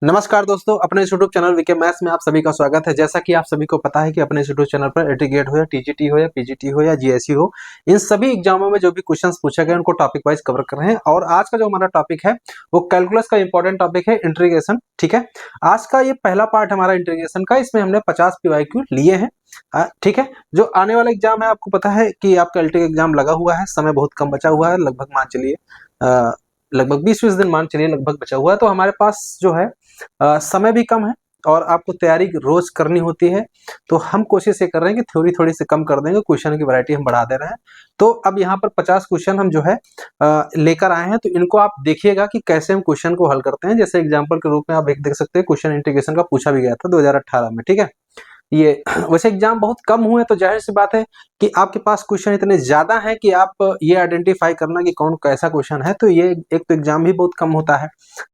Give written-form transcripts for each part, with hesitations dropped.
नमस्कार दोस्तों, अपने यूट्यूब चैनल वीके मैथ्स में आप सभी का स्वागत है। जैसा कि आप सभी को पता है कि अपने यूट्यूब चैनल पर एटीगेट हो या टीजीटी हो या पीजीटी हो या जीएससी हो, इन सभी एग्जामों में जो भी क्वेश्चंस पूछे गए उनको टॉपिक वाइज कवर कर रहे हैं। और आज का जो हमारा टॉपिक है वो कैलकुलस का इंपॉर्टेंट टॉपिक है, इंटीग्रेशन। ठीक है, आज का ये पहला पार्ट हमारा इंटीग्रेशन का, इसमें हमने 50 PYQ लिए हैं। ठीक है, जो आने वाला एग्जाम है आपको पता है कि आपका एलटी एग्जाम लगा हुआ है, समय बहुत कम बचा हुआ है, लगभग मान चलिए लगभग 20 दिन मान चलिए लगभग बचा हुआ है। तो हमारे पास जो है समय भी कम है और आपको तैयारी रोज करनी होती है। तो हम कोशिश ये कर रहे हैं कि थ्योरी थोड़ी सी कम कर देंगे, क्वेश्चन की वैरायटी हम बढ़ा दे रहे हैं। तो अब यहाँ पर 50 क्वेश्चन हम जो है लेकर आए हैं, तो इनको आप देखिएगा कि कैसे हम क्वेश्चन को हल करते हैं। जैसे एग्जाम्पल के रूप में आप एक देख सकते हैं, क्वेश्चन इंटीग्रेशन का पूछा भी गया था 2018 में। ठीक है, ये वैसे एग्जाम बहुत कम हुए तो जाहिर सी बात है कि आपके पास क्वेश्चन इतने ज्यादा हैं कि आप ये आइडेंटिफाई करना कि कौन कैसा क्वेश्चन है, तो ये एक तो एग्जाम भी बहुत कम होता है।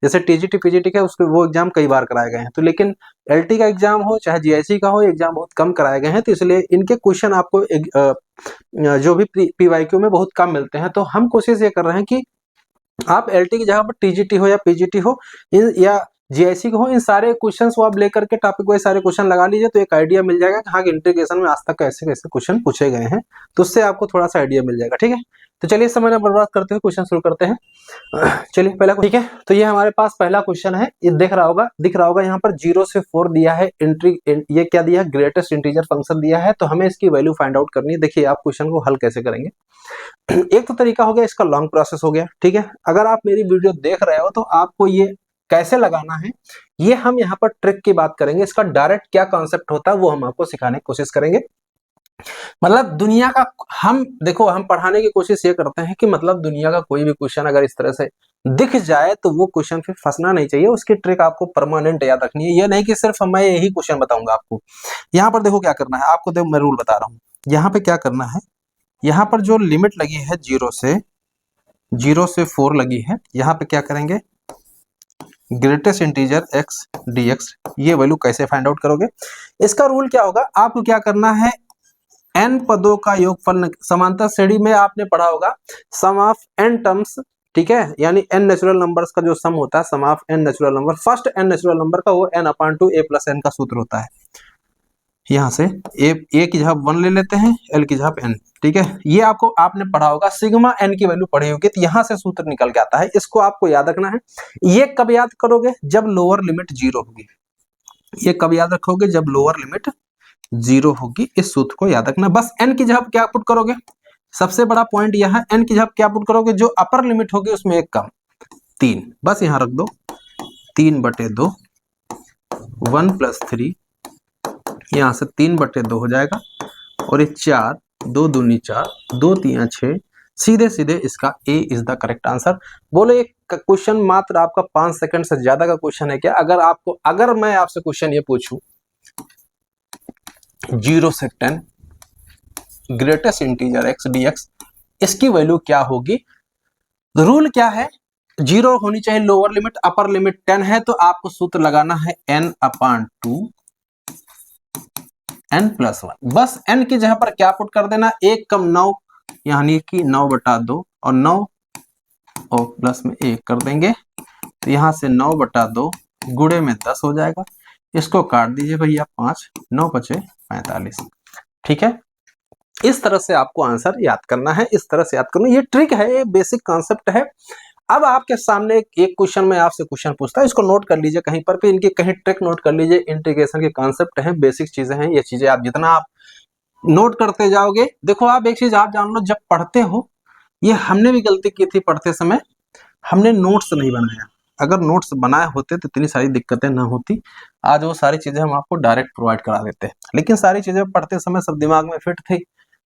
जैसे टीजीटी पीजीटी का उसके वो एग्जाम कई बार कराए गए हैं, तो लेकिन एलटी का एग्जाम हो चाहे जीआईसी का हो, एग्जाम बहुत कम कराए गए हैं, तो इसलिए इनके क्वेश्चन आपको जो भी पीवाईक्यू में बहुत कम मिलते हैं। तो हम कोशिश ये कर रहे हैं कि आप एलटी की जगह पर टीजीटी हो या पीजीटी हो या जीआईसी को हो, इन सारे क्वेश्चंस को आप लेकर के टॉपिक वाइज सारे क्वेश्चन लगा लीजिए, तो एक आइडिया मिल जाएगा कि हाँ इंटीग्रेशन में आज तक कैसे कैसे क्वेश्चन पूछे गए हैं, तो उससे आपको थोड़ा सा आइडिया मिल जाएगा। ठीक है, तो चलिए समय ना बर्बाद करते हुए क्वेश्चन शुरू करते हैं। चलिए पहला, ठीक है, तो ये हमारे पास पहला क्वेश्चन है। ये दिख रहा होगा यहाँ पर 0 से 4 दिया है, ये क्या दिया है, ग्रेटेस्ट इंटीजर फंक्शन दिया है। तो हमें इसकी वैल्यू फाइंड आउट करनी है। देखिए आप क्वेश्चन को हल कैसे करेंगे। एक तो तरीका हो गया, इसका लॉन्ग प्रोसेस हो गया। ठीक है, अगर आप मेरी वीडियो देख रहे हो तो आपको ये कैसे लगाना है, ये हम यहाँ पर ट्रिक की बात करेंगे। इसका डायरेक्ट क्या कॉन्सेप्ट होता है वो हम आपको सिखाने की कोशिश करेंगे। मतलब दुनिया का, हम देखो हम पढ़ाने की कोशिश ये करते हैं कि मतलब दुनिया का कोई भी क्वेश्चन अगर इस तरह से दिख जाए तो वो क्वेश्चन फिर फंसना नहीं चाहिए। उसकी ट्रिक आपको परमानेंट याद रखनी है। ये नहीं कि सिर्फ मैं यही क्वेश्चन बताऊंगा आपको। यहाँ पर देखो क्या करना है आपको, देखो मैं रूल बता रहा हूँ। यहाँ पे क्या करना है, यहाँ पर जो लिमिट लगी है 0 से 4 लगी है, यहाँ पे क्या करेंगे, ग्रेटेस्ट इंटीजर x dx, ये वैल्यू कैसे फाइंड आउट करोगे। इसका रूल क्या होगा, आपको क्या करना है, n पदों का योगफल, समांतर श्रेणी में आपने पढ़ा होगा सम ऑफ n टर्म्स। ठीक है, यानी n नेचुरल नंबर्स का जो सम होता है, sum of n natural number, first n natural number का वो n/2 a + n का सूत्र होता है। यहाँ से ए की जगह 1 ले लेते हैं, एल की जगह n। ठीक है, ये आपको आपने पढ़ा होगा, सिग्मा n की वैल्यू पढ़ी होगी, तो यहाँ से सूत्र निकल के आता है। इसको आपको याद रखना है। ये कब याद करोगे, जब लोअर लिमिट 0 होगी। ये कब याद रखोगे, जब लोअर लिमिट 0 होगी। इस सूत्र को याद रखना। बस n की जगह क्या पुट करोगे, सबसे बड़ा पॉइंट यह है, n की जगह क्या पुट करोगे, जो अपर लिमिट होगी उसमें एक कम, 3, बस यहाँ रख दो, 3/2, 1 + 3, यहाँ से 3/2 हो जाएगा, और ये 4, 2 दूनी 4, 2 3 6, सीधे सीधे इसका ए इज द करेक्ट आंसर। बोलो ये क्वेश्चन मात्र आपका 5 सेकंड से ज्यादा का क्वेश्चन है क्या। अगर मैं आपसे क्वेश्चन ये पूछूं 0 से 10 ग्रेटेस्ट इंटीजर x dx, इसकी वैल्यू क्या होगी। रूल क्या है, 0 होनी चाहिए लोअर लिमिट, अपर लिमिट 10 है, तो आपको सूत्र लगाना है n/2 n+1। बस n की जगह पर क्या पुट कर देना, 1 कम 9, यानी कि 9/2, और 9 और प्लस में 1 कर देंगे, तो यहां से 9/2 गुणे में 10 हो जाएगा। इसको काट दीजिए भैया, 5 9 × 5 = 45। ठीक है, इस तरह से आपको आंसर याद करना है, इस तरह से याद करना। ये ट्रिक है, ये बेसिक कॉन्सेप्ट है। अब आपके सामने एक क्वेश्चन में आपसे क्वेश्चन पूछता है, इसको नोट कर लीजिए कहीं पर भी, इनकी कहीं ट्रिक नोट कर लीजिए। इंटीग्रेशन के कॉन्सेप्ट हैं, बेसिक चीजें हैं, ये चीजें आप जितना आप नोट करते जाओगे, देखो आप एक चीज आप जान लो, जब पढ़ते हो, ये हमने भी गलती की थी पढ़ते समय, हमने नोट्स नहीं बनाया। अगर नोट्स बनाए होते तो इतनी सारी दिक्कतें ना होती। आज वो सारी चीजें हम आपको डायरेक्ट प्रोवाइड करा देते हैं, लेकिन सारी चीजें पढ़ते समय सब दिमाग में फिट थी,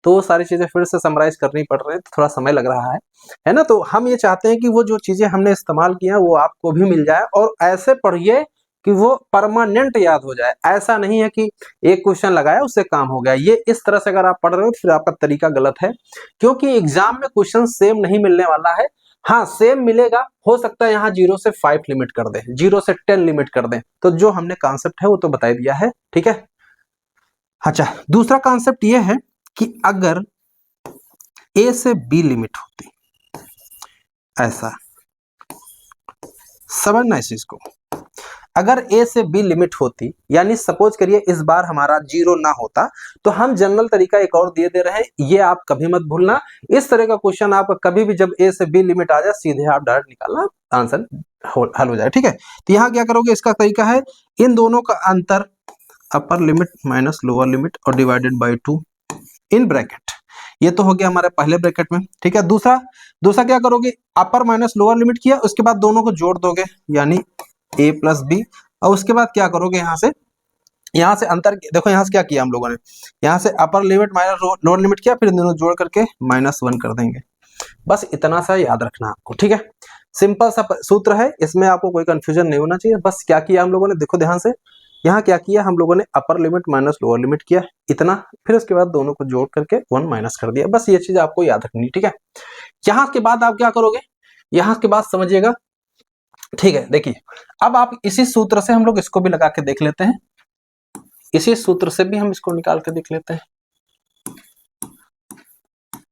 तो वो सारी चीजें फिर से समराइज करनी पड़ रही है, तो थोड़ा समय लग रहा है ना। तो हम ये चाहते हैं कि वो जो चीजें हमने इस्तेमाल किया वो आपको भी मिल जाए, और ऐसे पढ़िए कि वो परमानेंट याद हो जाए। ऐसा नहीं है कि एक क्वेश्चन लगाया उससे काम हो गया। ये इस तरह से अगर आप पढ़ रहे हो तो फिर आपका तरीका गलत है, क्योंकि एग्जाम में क्वेश्चन सेम नहीं मिलने वाला है। हाँ सेम मिलेगा, हो सकता है यहाँ 0 से 5 लिमिट कर दे, 0 से 10 लिमिट कर दे, तो जो हमने कॉन्सेप्ट है वो तो बता दिया है। ठीक है, अच्छा दूसरा कॉन्सेप्ट ये है कि अगर ए से बी लिमिट होती, ऐसा समझना इस चीज को, अगर ए से बी लिमिट होती, यानी सपोज करिए इस बार हमारा 0 ना होता, तो हम जनरल तरीका एक और दिए दे रहे हैं, ये आप कभी मत भूलना। इस तरह का क्वेश्चन आप कभी भी जब ए से बी लिमिट आ जाए सीधे आप डायरेक्ट निकालना, आंसर हल हो जाए। ठीक है, तो यहाँ क्या करोगे, इसका तरीका है इन दोनों का अंतर अपर लिमिट माइनस लोअर लिमिट और डिवाइडेड बाई 2 इन ब्रैकेट, ये तो हो गया हमारे पहले ब्रैकेट में। ठीक है, दूसरा क्या करोगे, अपर माइनस लोअर लिमिट किया, उसके बाद दोनों को जोड़ दोगे यानी a प्लस बी, और उसके बाद क्या करोगे, यहाँ से अंतर देखो, यहाँ से क्या किया हम लोगों ने, यहाँ से अपर लिमिट माइनस लोअर लिमिट किया, फिर दोनों जोड़ करके -1 कर देंगे। बस इतना सा याद रखना आपको। ठीक है, सिंपल सा सूत्र है, इसमें आपको कोई कंफ्यूजन नहीं होना चाहिए। बस क्या किया हम लोगों ने, देखो ध्यान से, यहाँ क्या किया हम लोगों ने, अपर लिमिट माइनस लोअर लिमिट किया इतना, फिर उसके बाद दोनों को जोड़ करके 1 माइनस कर दिया। बस ये चीज आपको याद रखनी। ठीक है, यहाँ के बाद आप क्या करोगे, यहाँ के बाद समझिएगा। ठीक है, देखिए अब आप इसी सूत्र से हम लोग इसको भी लगा के देख लेते हैं, इसी सूत्र से भी हम इसको निकाल के देख लेते हैं।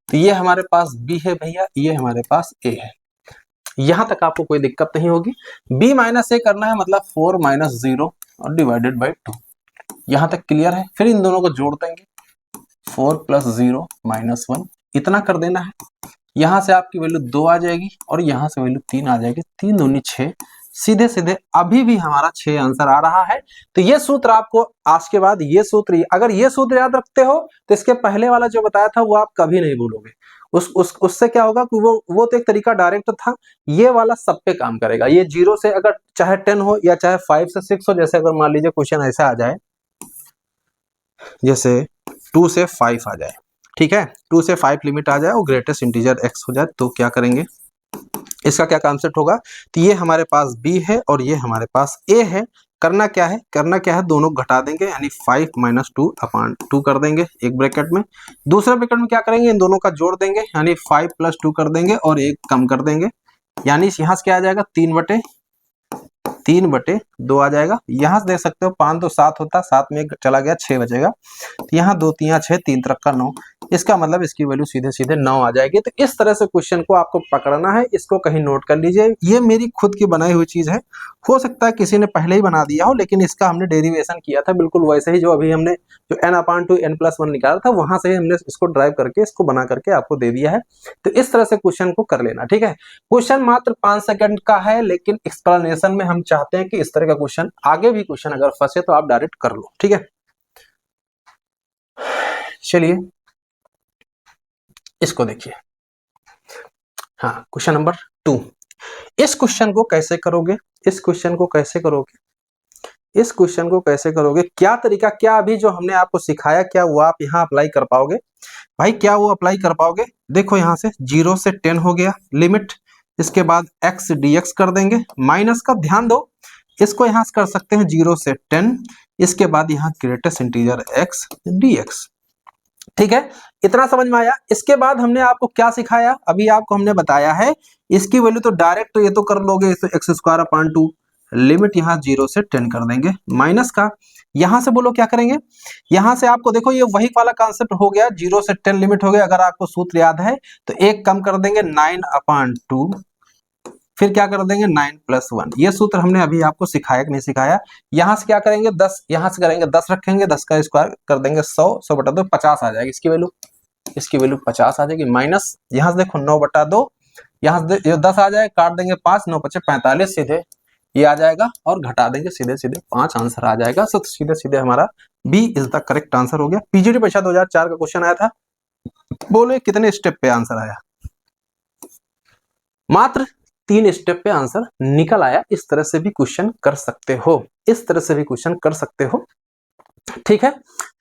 तो ये हमारे पास b है भैया, ये हमारे पास a है, यहां तक आपको कोई दिक्कत नहीं होगी। b माइनस a करना है, मतलब 4 माइनस 0 और डिवाइडेड बाई 2, यहां तक क्लियर है। फिर इन दोनों को जोड़ देंगे, 4 प्लस 0 माइनस 1, इतना कर देना है। यहां से आपकी वैल्यू 2 आ जाएगी और यहां से वैल्यू 3 आ जाएगी, 3 दूनी 6, सीधे सीधे अभी भी हमारा 6 आंसर आ रहा है। तो ये सूत्र आपको आज के बाद, ये सूत्र, अगर ये सूत्र याद रखते हो तो इसके पहले वाला जो बताया था वो आप कभी नहीं भूलोगे। उससे क्या होगा कि वो तो एक तरीका डायरेक्ट था, ये वाला सब पे काम करेगा। ये 0 से अगर चाहे 10 हो या चाहे 5 से 6 हो, जैसे अगर मान लीजिए क्वेश्चन ऐसा आ जाए, जैसे 2 से 5 आ जाए, ठीक है, 2 से 5 लिमिट आ जाए और ग्रेटेस्ट इंटीजर x हो जाए, तो क्या करेंगे, इसका क्या कॉन्सेप्ट होगा। तो ये हमारे पास b है और ये हमारे पास a है। करना क्या है, दोनों घटा देंगे, यानी 5 माइनस 2 अपॉन 2 कर देंगे एक ब्रैकेट में। दूसरे ब्रैकेट में क्या करेंगे, इन दोनों का जोड़ देंगे, यानी 5 प्लस 2 कर देंगे और 1 कम कर देंगे, यानी यहाँ से क्या आ जाएगा, 3/2 आ जाएगा। यहाँ से देख सकते हो 5 2 7 होता, 7 में 1 चला गया, 6 बचेगा। तो यहाँ 2 3 6, 3 3 का 9, इसका मतलब इसकी वैल्यू सीधे सीधे 9 आ जाएगी। तो इस तरह से क्वेश्चन को आपको पकड़ना है, इसको कहीं नोट कर लीजिए। ये मेरी खुद की बनाई हुई चीज है, हो सकता है किसी ने पहले ही बना दिया हो, लेकिन इसका हमने डेरिवेशन किया था बिल्कुल वैसे ही, जो अभी हमने जो n/2 n+1 निकाला था, वहां से हमने इसको ड्राइव करके, इसको बना करके आपको दे दिया है। तो इस तरह से क्वेश्चन को कर लेना। ठीक है, क्वेश्चन मात्र 5 सेकंड का है, लेकिन एक्सप्लेनेशन में हम चाहते हैं कि इस तरह का क्वेश्चन, आगे भी क्वेश्चन अगर फंसे तो आप डायरेक्ट कर लो। ठीक है, चलिए इसको देखिए। हाँ, क्वेश्चन नंबर 2, इस क्वेश्चन को कैसे करोगे, क्या तरीका, क्या अभी जो हमने आपको सिखाया, क्या वो आप यहाँ अप्लाई कर पाओगे भाई, क्या वो अप्लाई कर पाओगे। देखो यहाँ से 0 से 10 हो गया लिमिट, इसके बाद x dx कर देंगे, माइनस का ध्यान दो, इसको यहाँ से कर सकते हैं 0 से 10, इसके बाद यहाँ ग्रेटेस्ट इंटीजर x dx। ठीक है, इतना समझ में आया। इसके बाद हमने आपको क्या सिखाया, अभी आपको हमने बताया है इसकी वैल्यू तो डायरेक्ट ये तो कर लोगे, x²/2, लिमिट यहाँ 0 से 10 कर देंगे, माइनस का यहां से बोलो क्या करेंगे, यहां से आपको देखो ये वही वाला कॉन्सेप्ट हो गया, 0 से 10 लिमिट हो गया। अगर आपको सूत्र याद है तो एक कम कर देंगे, 9/2, फिर क्या कर देंगे 9+1। ये सूत्र हमने अभी आपको सिखाया कि नहीं सिखाया। यहां से क्या करेंगे 10, यहां से करेंगे 10 रखेंगे, 10 का स्क्वायर कर देंगे 100, 100/2 50 आ जाएगी इसकी वैल्यू 50 आ जाएगी। माइनस यहां से देखो 9/2, यहां से 10 आ जाए, काट देंगे 5, 9 × 5 = 45, सीधे ये आ जाएगा और घटा देंगे सीधे सीधे 5 आंसर आ जाएगा। तो सीधे सीधे हमारा B is the correct answer हो गया। पीजीटी परीक्षा 2004 का क्वेश्चन आया था, बोलो कितने स्टेप पे आंसर आया, मात्र 3 स्टेप पे आंसर निकल आया। इस तरह से भी क्वेश्चन कर सकते हो, ठीक है।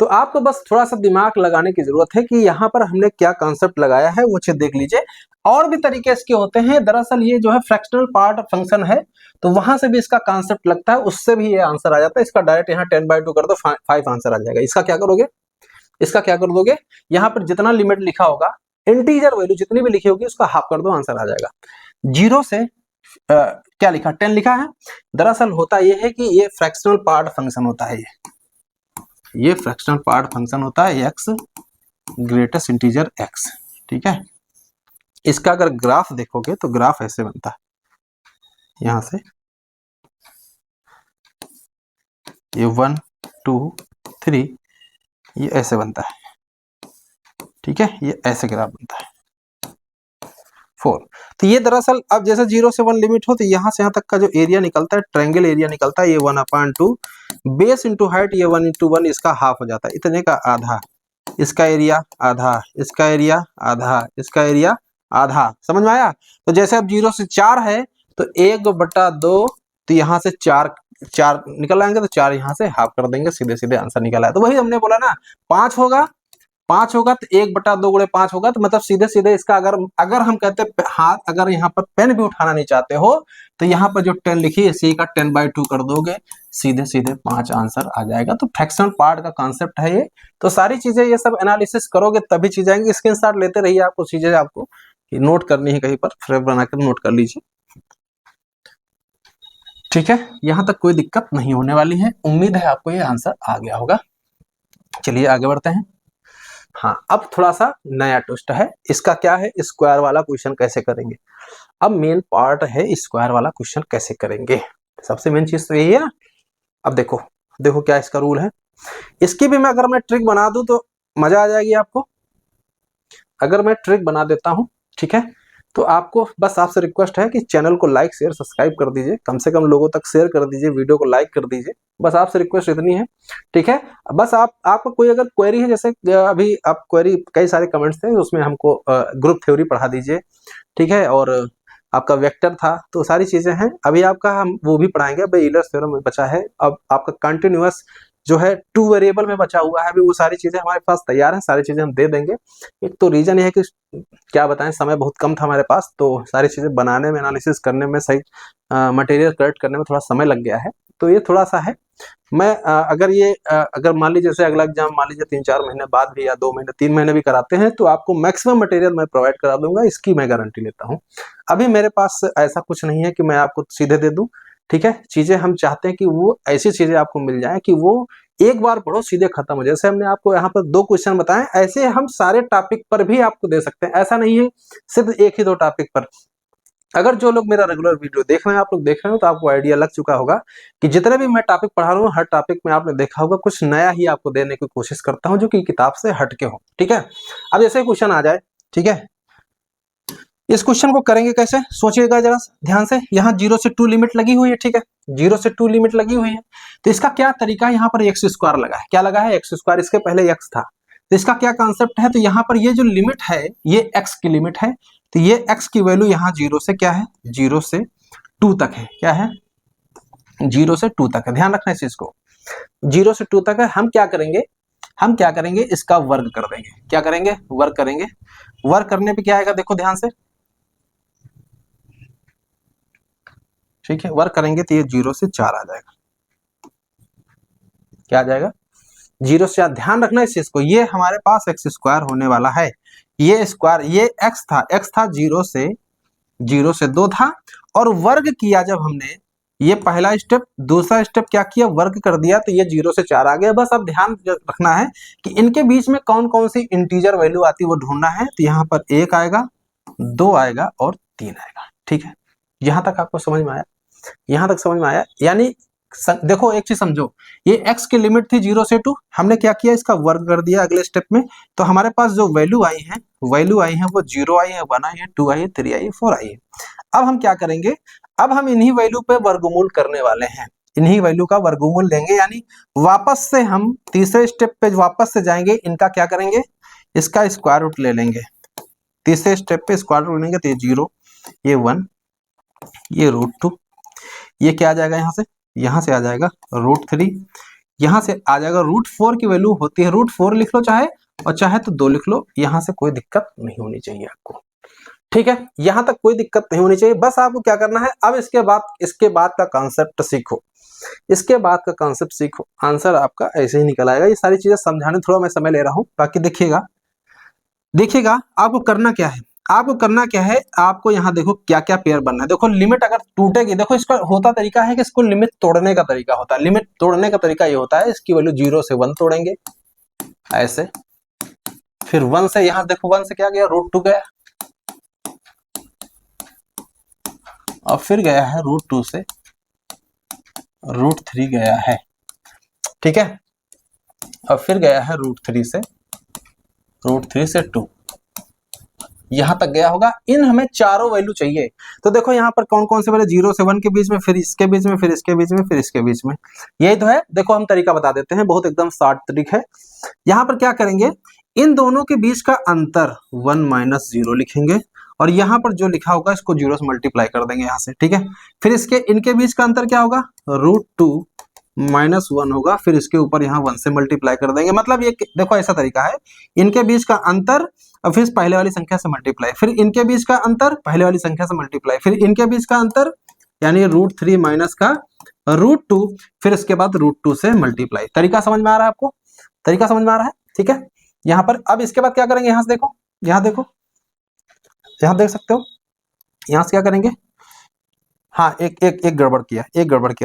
तो आपको बस थोड़ा सा दिमाग लगाने की जरूरत है कि यहाँ पर हमने क्या कॉन्सेप्ट लगाया है, वो चीज देख लीजिए। और भी तरीके इसके होते हैं, दरअसल ये जो है फ्रैक्शनल पार्ट फंक्शन है, तो वहां से भी इसका कॉन्सेप्ट लगता है, उससे भी ये आंसर आ जाता है। इसका डायरेक्ट यहाँ 10/2 कर दो, 5 आंसर आ जाएगा। इसका क्या कर दोगे, यहाँ पर जितना लिमिट लिखा होगा, इंटीजर वैल्यू जितनी भी लिखी होगी उसका हाफ कर दो, आंसर आ जाएगा। 0 से क्या लिखा, 10 लिखा है। दरअसल होता यह है कि ये फ्रैक्शनल पार्ट फंक्शन होता है, ये फ्रैक्शनल पार्ट फंक्शन होता है, x ग्रेटेस्ट इंटीजर x। ठीक है, इसका अगर ग्राफ देखोगे तो ग्राफ ऐसे बनता है, यहां से ये 1 2 3, ये ऐसे बनता है, ठीक है, ये ऐसे ग्राफ बनता है 4। तो ये दरअसल अब जैसे 0 से 1 लिमिट हो तो यहाँ से यहाँ तक का जो एरिया निकलता है, ट्रायंगल एरिया निकलता है, ये 1/2 बेस इंटू हाइट, ये 1/1, इसका हाफ हो जाता है, इतने का आधा, इसका एरिया आधा, इसका एरिया आधा, इसका एरिया आधा। समझ में आया? तो जैसे अब 0 से 4 है तो 1/2, तो यहाँ से 4 4 निकल आएंगे, तो 4 यहाँ से हाफ कर देंगे, सीधे सीधे आंसर निकल आया। तो वही हमने बोला ना, 5 होगा, 5 होगा तो 1/2 गुणे 5 होगा, तो मतलब सीधे सीधे इसका अगर हम कहते हाथ, अगर यहाँ पर पेन भी उठाना नहीं चाहते हो तो यहाँ पर जो 10 लिखी है इसी का 10/2 कर दोगे, सीधे सीधे 5 आंसर आ जाएगा। तो फ्रैक्शन पार्ट का कॉन्सेप्ट है ये। तो सारी चीजें ये सब एनालिसिस करोगे तभी चीज आएंगी। स्क्रीनशॉट लेते रहिए, आपको चीजें आपको नोट करनी है, कहीं पर फ्रेम बनाकर नोट कर लीजिए, ठीक है। यहां तक कोई दिक्कत नहीं होने वाली है। उम्मीद है आपको ये आंसर आ गया होगा। चलिए आगे बढ़ते हैं। हाँ, अब थोड़ा सा नया ट्विस्ट है इसका। क्या है? स्क्वायर वाला क्वेश्चन कैसे करेंगे। अब मेन पार्ट है स्क्वायर वाला क्वेश्चन कैसे करेंगे। सबसे मेन चीज तो यही है ना। अब देखो देखो क्या इसका रूल है। इसकी भी अगर मैं ट्रिक बना दूं तो मजा आ जाएगी आपको। अगर मैं ट्रिक बना देता हूं, ठीक है, तो आपको बस आपसे रिक्वेस्ट है कि चैनल को लाइक शेयर सब्सक्राइब कर दीजिए, कम से कम लोगों तक शेयर कर दीजिए, वीडियो को लाइक कर दीजिए, बस आपसे रिक्वेस्ट इतनी है, ठीक है। बस आपका कोई अगर क्वेरी है, जैसे अभी आप क्वेरी, कई सारे कमेंट्स थे उसमें हमको ग्रुप थ्योरी पढ़ा दीजिए, ठीक है, और आपका वेक्टर था, तो सारी चीजें हैं। अभी आपका हम वो भी पढ़ाएंगे। अब यूलर्स थ्योरम बचा है, अब आपका कंटिन्यूअस जो है 2 वेरिएबल में बचा हुआ है, अभी वो सारी चीजें हमारे पास तैयार हैं, सारी चीजें हम दे देंगे। एक तो रीजन ये है कि क्या बताएं, समय बहुत कम था हमारे पास, तो सारी चीजें बनाने में, एनालिसिस करने में, सही मटेरियल कलेक्ट करने में थोड़ा समय लग गया है, तो ये थोड़ा सा है। मैं अगर मान लीजिए जैसे अगला एग्जाम मान लीजिए 3-4 महीने बाद भी, या 2 महीने 3 महीने भी कराते हैं, तो आपको मैक्सिमम मटेरियल मैं प्रोवाइड करा दूंगा, इसकी मैं गारंटी लेता हूँ। अभी मेरे पास ऐसा कुछ नहीं है कि मैं आपको सीधे दे दूं, ठीक है। चीजें हम चाहते हैं कि वो ऐसी चीजें आपको मिल जाए कि वो एक बार पढ़ो सीधे खत्म हो। जैसे हमने आपको यहाँ पर 2 क्वेश्चन बताए, ऐसे हम सारे टॉपिक पर भी आपको दे सकते हैं। ऐसा नहीं है सिर्फ 1 ही 2 टॉपिक पर। अगर जो लोग मेरा रेगुलर वीडियो देख रहे हैं, आप लोग देख रहे हो, तो आपको आइडिया लग चुका होगा कि जितने भी मैं टॉपिक पढ़ा रहा हूँ, हर टॉपिक में आपने देखा होगा कुछ नया ही आपको देने की कोशिश करता हूँ, जो कि किताब से हटके हो, ठीक है। अब जैसे क्वेश्चन आ जाए, ठीक है, इस क्वेश्चन को करेंगे कैसे, सोचिएगा जरा ध्यान से। यहाँ 0 से 2 लिमिट लगी हुई है, ठीक है, 0 से 2 लिमिट लगी हुई है, तो इसका क्या तरीका है। यहाँ पर एक्स स्क्वायर लगा है, क्या लगा है, एक्स स्क्वायर, इसके पहले एक्स था, तो इसका क्या कॉन्सेप्ट है, तो यहाँ पर ये जो लिमिट है ये एक्स की लिमिट है, तो ये एक्स की वैल्यू यहाँ 0 से क्या है, 0 से 2 तक है, क्या है, 0 से 2 तक है। ध्यान रखना इस चीज को, 0 से 2 तक है। हम क्या करेंगे, इसका वर्ग कर देंगे। क्या करेंगे, वर्ग करेंगे। वर्ग करने पे क्या आएगा, देखो ध्यान से, ठीक है, वर्क करेंगे तो ये 0 से 4 आ जाएगा। क्या आ जाएगा, 0 से 4। ध्यान रखना इस चीज को, ये हमारे पास एक्स स्क्वायर होने वाला है। ये स्क्वायर, ये एक्स था 0 से 2 था, और वर्ग किया जब हमने, ये पहला स्टेप। दूसरा स्टेप क्या किया, वर्ग कर दिया, तो ये 0 से 4 आ गया। बस अब ध्यान रखना है कि इनके बीच में कौन कौन सी इंटीजर वैल्यू आती है वो ढूंढना है। तो यहाँ पर 1 आएगा, 2 आएगा और 3 आएगा, ठीक है। यहां तक आपको समझ में आया, यहां तक समझ में आया। यानी देखो एक चीज समझो, ये x की लिमिट थी 0 से 2, हमने क्या किया, इसका वर्ग कर दिया अगले स्टेप में, तो हमारे पास जो वैल्यू आई है वो 0 आई है, 1 आई है, 2 आई है, 3 आई है, 4 आई है। अब हम क्या करेंगे, अब हम इन्हीं वैल्यू पे वर्गमूल करने वाले हैं, इन्हीं वैल्यू का वर्गमूल लेंगे। यानी वापस से हम तीसरे स्टेप पे वापस से जाएंगे, इनका क्या करेंगे, इसका स्क्वायर रूट ले लेंगे। तीसरे स्टेप पे स्क्वायर रूट लेंगे, तो ये 0, ये 1, ये √2, ये क्या आ जाएगा, यहाँ से आ जाएगा √3, यहाँ से आ जाएगा √4 की वैल्यू होती है, √4 लिख लो चाहे, और चाहे तो 2 लिख लो, यहाँ से कोई दिक्कत नहीं होनी चाहिए आपको, ठीक है। यहाँ तक कोई दिक्कत नहीं होनी चाहिए। बस आपको क्या करना है, अब इसके बाद का कॉन्सेप्ट सीखो, इसके बाद का कॉन्सेप्ट सीखो, आंसर आपका ऐसे ही निकल आएगा। ये सारी चीजें समझाने थोड़ा मैं समय ले रहा हूँ, बाकी देखिएगा आपको करना क्या है। आपको यहाँ देखो क्या क्या पेयर बनना है। देखो लिमिट अगर टूटेगी, देखो इसका होता तरीका है कि इसको लिमिट तोड़ने का तरीका होता है। लिमिट तोड़ने का तरीका ये होता है, इसकी वैल्यू 0 से 1 तोड़ेंगे ऐसे, फिर 1 से, यहाँ देखो 1 से क्या गया, √2 गया, और फिर गया है √2 से √3 गया है, ठीक है। अब फिर गया है √3 से 2, यहां तक गया होगा। इन हमें चारों वैल्यू चाहिए। तो देखो यहाँ पर कौन कौन से वाले 0 से 1 के बीच में, फिर इसके बीच में, फिर इसके बीच में, फिर इसके बीच में, यही तो है। देखो हम तरीका बता देते हैं, बहुत एकदम शॉर्ट तरीका है। यहाँ पर क्या करेंगे, इन दोनों के बीच का अंतर 1 - 0 लिखेंगे, और यहाँ पर जो लिखा होगा इसको 0 से मल्टीप्लाई कर देंगे यहाँ से, ठीक है। फिर इनके बीच का अंतर क्या होगा, √2 - 1 होगा, फिर इसके ऊपर यहाँ 1 से मल्टीप्लाई कर देंगे। मतलब ये देखो ऐसा तरीका है, इनके बीच का अंतर और फिर पहले वाली संख्या से मल्टीप्लाई, फिर इनके बीच का अंतर पहले वाली संख्या से मल्टीप्लाई, फिर इनके बीच का अंतर यानी √3 माइनस का √2, फिर इसके बाद √2 से मल्टीप्लाई। तरीका समझ में आ रहा है आपको, तरीका समझ में आ रहा है, ठीक है। यहाँ पर अब इसके बाद क्या करेंगे, यहाँ से देखो, यहाँ देखो, यहाँ देख सकते हो, यहाँ से क्या करेंगे, हाँ एक गड़बड़ किया,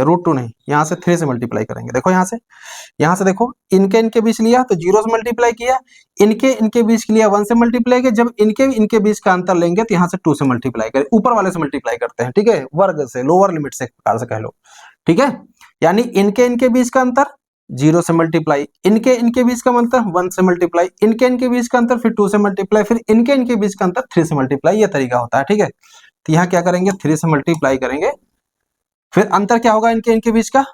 √2 नहीं, यहाँ से 3 से मल्टीप्लाई करेंगे। देखो यहाँ से देखो, इनके बीच लिया तो 0 से मल्टीप्लाई किया, इनके बीच के लिया 1 से मल्टीप्लाई किया। जब इनके बीच का अंतर लेंगे तो यहाँ से 2 से मल्टीप्लाई करें, ऊपर वाले से मल्टीप्लाई करते हैं, ठीक है, वर्ग से, लोअर लिमिट से एक प्रकार से कह लो, ठीक है। यानी इनके बीच का अंतर 0 से मल्टीप्लाई, इनके बीच का अंतर 1 से मल्टीप्लाई, इनके बीच का अंतर फिर 2 से मल्टीप्लाई, फिर इनके बीच का अंतर 3 से मल्टीप्लाई, ये तरीका होता है, ठीक है। तो यहाँ क्या करेंगे, 3 से मल्टीप्लाई करेंगे, फिर अंतर क्या होगा इनके बीच का,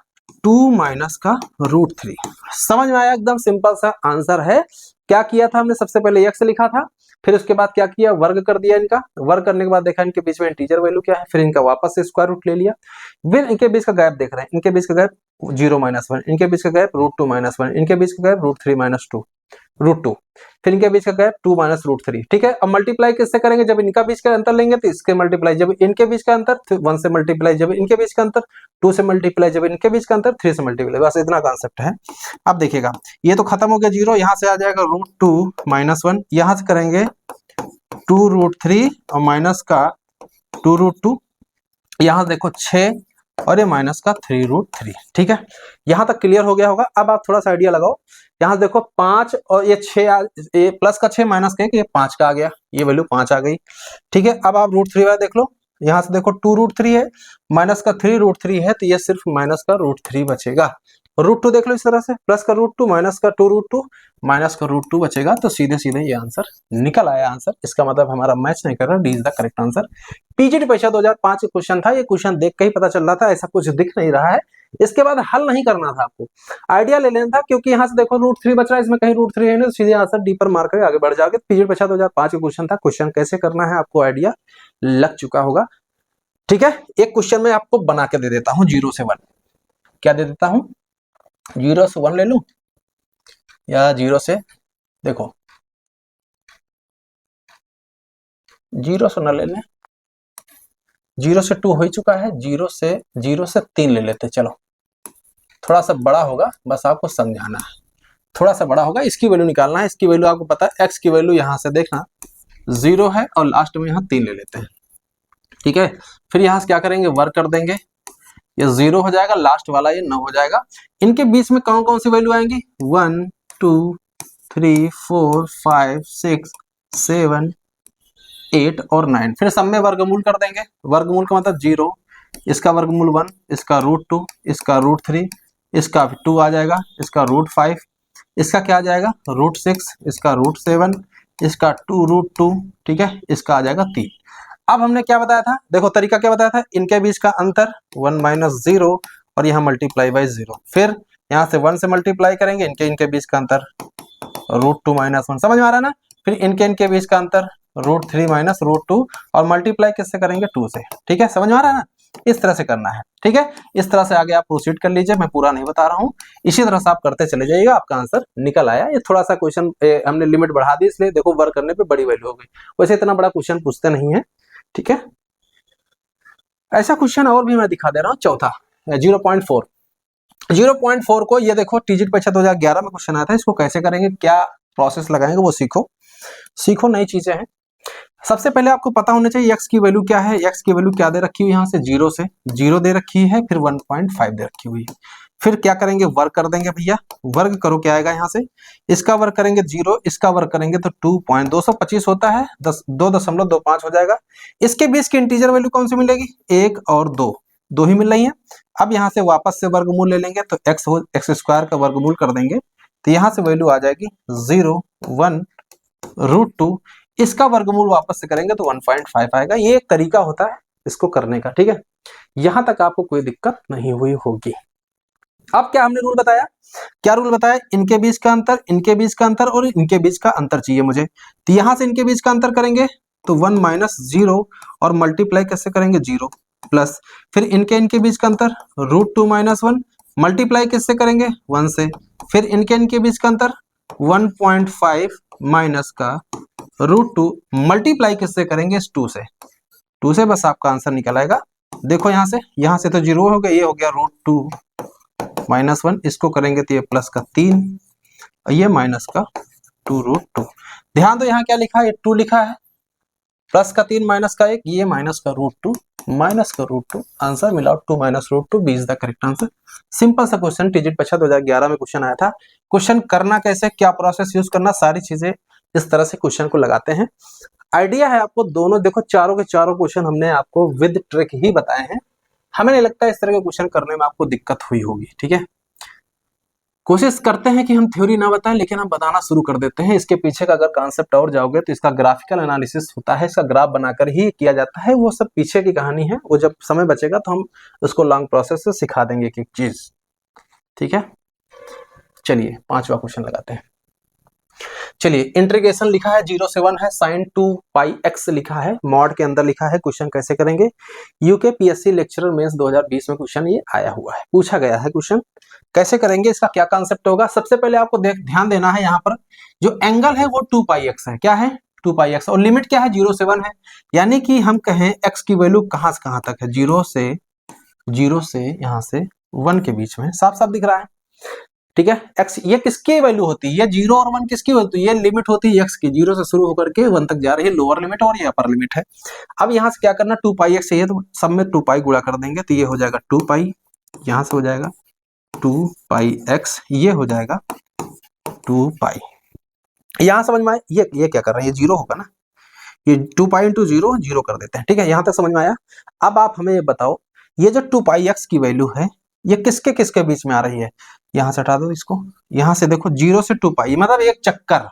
2 माइनस का √3। समझ में आया, एकदम सिंपल सा आंसर है। क्या किया था हमने, सबसे पहले x लिखा था, फिर उसके बाद क्या किया, वर्ग कर दिया इनका, वर्ग करने के बाद देखा इनके बीच में इंटीजर वैल्यू क्या है, फिर इनका वापस से स्क्वायर रूट ले लिया। फिर इनके बीच का गैप देख रहे हैं, इनके बीच का गैप 0 - 1, इनके बीच का गैप √2 - 1, इनके बीच का गैप √3 - √2, फिर इनके बीच का गैप 2 - √3, ठीक है। अब मल्टीप्लाई किससे करेंगे, जब इनका बीच का अंतर लेंगे तो इसके मल्टीप्लाई, जब इनके बीच का अंतर 1 से मल्टीप्लाई, जब इनके बीच का अंतर 2 से मल्टीप्लाई, जब इनके बीच का अंतर 3 से मल्टीप्लाई, बस इतना कॉन्सेप्ट है। अब देखिएगा, ये तो खत्म हो गया 0, यहाँ से आ जाएगा √2 - 1, यहाँ से करेंगे 2√3 और माइनस का 2√2, यहाँ देखो 6 और ये माइनस का 3√3, ठीक है। यहाँ तक क्लियर हो गया होगा। अब आप थोड़ा सा आइडिया लगाओ, यहाँ देखो 5 और ये 6, ये प्लस का 6 माइनस का, ये 5 का आ गया, ये वैल्यू 5 आ गई, ठीक है। अब आप √3 वाला देख लो, यहाँ से देखो 2√3 है, माइनस का 3√3 है, तो ये सिर्फ माइनस का √3 बचेगा। √2 देख लो इस तरह से, प्लस का √2 माइनस का 2√2 माइनस का √2 बचेगा, तो सीधे सीधे ये आंसर निकल आया। आंसर इसका मतलब हमारा मैच नहीं कर रहा, D is the correct answer. PGT परीक्षा 2005 का क्वेश्चन था, ये क्वेश्चन देख के ही पता चल रहा था, ऐसा कुछ दिख नहीं रहा है। इसके बाद हल नहीं करना था, आपको आइडिया ले लेना था, क्योंकि यहाँ से देखो √3 बच रहा है, इसमें कहीं √3 है ना, तो सीधे आंसर डी पर मार करके आगे बढ़ जाओगे। पीजीटी परीक्षा 2005 का क्वेश्चन था, क्वेश्चन कैसे करना है आपको आइडिया लग चुका होगा, ठीक है। एक क्वेश्चन में आपको बना के दे देता हूँ 0 से 1, क्या दे देता हूँ, 0 से 1 ले लूं या 0 से, देखो 0 से न ले लें, 0 से 2 हो चुका है, 0 से 3 ले लेते, चलो थोड़ा सा बड़ा होगा, बस आपको समझाना है, थोड़ा सा बड़ा होगा, इसकी वैल्यू निकालना है। इसकी वैल्यू आपको पता है, x की वैल्यू यहाँ से देखना 0 है और लास्ट में यहाँ 3 ले लेते हैं, ठीक है। फिर यहाँ से क्या करेंगे, वर्क कर देंगे, ये 0 हो जाएगा, लास्ट वाला ये 9 हो जाएगा। इनके बीच में कौन कौन सी वैल्यू आएंगी, 1 2 3 4 5 6 7 8 और 9, फिर सब में वर्गमूल कर देंगे। वर्गमूल का मतलब 0, इसका वर्गमूल 1, इसका √2, इसका √3, इसका 2 आ जाएगा, इसका √5, इसका क्या आ जाएगा √6, इसका √7, इसका 2√2, ठीक है, इसका आ जाएगा 3। अब हमने क्या बताया था, देखो तरीका क्या बताया था, इनके बीच का अंतर 1 - 0 और यहाँ मल्टीप्लाई बाई 0, फिर यहाँ से 1 से मल्टीप्लाई करेंगे, इनके बीच का अंतर √2 - 1, समझ में आ रहा है ना। फिर इनके बीच का अंतर √3 - √2 और मल्टीप्लाई किससे करेंगे, 2 से, ठीक है, समझ में आ रहा है ना। इस तरह से करना है, ठीक है। इस तरह से आगे आप प्रोसीड कर लीजिए, मैं पूरा नहीं बता रहा हूँ, इसी तरह से आप करते चले जाइएगा, आपका आंसर निकल आया। ये थोड़ा सा क्वेश्चन हमने लिमिट बढ़ा दी, इसलिए देखो वर्क करने पे बड़ी वैल्यू हो गई, वैसे इतना बड़ा क्वेश्चन पूछते नहीं है, ठीक है। ऐसा क्वेश्चन और भी मैं दिखा दे रहा हूँ, चौथा 0.4 को, ये देखो टीजीटी परीक्षा 2011 में क्वेश्चन आया था, इसको कैसे करेंगे, क्या प्रोसेस लगाएंगे वो सीखो नई चीजें हैं। सबसे पहले आपको पता होना चाहिए x की वैल्यू क्या है, x की वैल्यू क्या दे रखी हुई है, यहाँ से 0 दे रखी है, फिर 1.5 दे रखी हुई है। फिर क्या करेंगे, वर्ग कर देंगे भैया, वर्ग करो क्या आएगा, यहाँ से इसका वर्ग करेंगे 0, इसका वर्ग करेंगे तो 2.225 होता है, 2.25 हो जाएगा। इसके बीच की इंटीजर वैल्यू कौन सी मिलेगी, 1 और 2, दो ही मिल रही हैं। अब यहाँ से वापस से वर्गमूल ले लेंगे तो एक्स स्क्वायर का वर्गमूल कर देंगे तो यहाँ से वैल्यू आ जाएगी 0, 1 √2। इसका वर्गमूल वापस से करेंगे तो 1.5 आएगा। ये एक तरीका होता है इसको करने का, ठीक है। यहां तक आपको कोई दिक्कत नहीं हुई होगी। अब क्या हमने रूल बताया, क्या रूल बताया, इनके बीच का अंतर, इनके बीच का अंतर और इनके बीच का अंतर चाहिए मुझे। तो यहां से इनके बीच का अंतर करेंगे तो 1 - 0 और मल्टीप्लाई कैसे करेंगे 0 प्लस, फिर इनके बीच का अंतर √2 - 1 मल्टीप्लाई किससे करेंगे 1 से, फिर इनके बीच का अंतर 1.5 माइनस का √2 मल्टीप्लाई किससे करेंगे 2 से, 2 से बस आपका आंसर निकल आएगा। देखो यहाँ से तो 0 हो गया, ये हो गया √2 - 1, इसको करेंगे तो ये प्लस का 3, ये माइनस का 2√2। ध्यान दो यहाँ क्या लिखा है, 2 लिखा है, प्लस का 3 माइनस का 1, ये माइनस का √2 आंसर मिला 2 - √2 B is the correct answer. Simple सा क्वेश्चन, टीजीटी परीक्षा 2011 में क्वेश्चन आया था। क्वेश्चन करना कैसे, क्या प्रोसेस यूज करना, सारी चीजें इस तरह से क्वेश्चन को लगाते हैं। आइडिया है आपको दोनों, देखो चारों के चारों क्वेश्चन हमने आपको विद ट्रिक ही बताए हैं। हमें नहीं लगता इस तरह के क्वेश्चन करने में आपको दिक्कत हुई होगी, ठीक है। कोशिश करते हैं कि हम थ्योरी ना बताएं, लेकिन हम बताना शुरू कर देते हैं। इसके पीछे का अगर कॉन्सेप्ट और जाओगे तो इसका ग्राफिकल एनालिसिस होता है, इसका ग्राफ बनाकर ही किया जाता है, वो सब पीछे की कहानी है। वो जब समय बचेगा तो हम उसको लॉन्ग प्रोसेस से सिखा देंगे एक चीज, ठीक है। चलिए 5वां क्वेश्चन लगाते हैं। चलिए इंटीग्रेशन लिखा है 0 से 1 है, sin 2πx लिखा है, मॉड के अंदर लिखा है। क्वेश्चन कैसे करेंगे, यूके पीएससी लेक्चरर मेंस 2020 में क्वेश्चन ये आया हुआ है, पूछा गया है क्वेश्चन। कैसे करेंगे, इसका क्या कॉन्सेप्ट होगा, सबसे पहले आपको ध्यान देना है, यहाँ पर जो एंगल है वो 2πx है, क्या है 2πx, और लिमिट क्या है 0 से 1 है। यानी कि हम कहें x की वैल्यू कहां से कहां तक है, 0 से यहाँ से 1 के बीच में, साफ साफ दिख रहा है, ठीक है। x ये किसकी वैल्यू होती है, ये 0 और 1 किसकी होती है, ये लिमिट होती है x की, 0 से शुरू होकर के 1 तक जा रही है, लोअर लिमिट और ये अपर लिमिट है। अब यहाँ से क्या करना, 2πx चाहिए तो सब में 2π गुणा कर देंगे तो ये हो जाएगा 2π, यहाँ से हो जाएगा 2πx, ये हो जाएगा 2π। यहाँ समझ में आया, ये क्या कर रहे हैं, ये 0 होगा ना, ये 2π × 0 0 कर देते हैं, ठीक है। यहाँ तक समझ में आया। अब आप हमें ये बताओ, ये जो 2πx की वैल्यू है ये किसके किसके बीच में आ रही है, यहाँ से हटा दो इसको, यहाँ से देखो 0 से 2π मतलब एक चक्कर,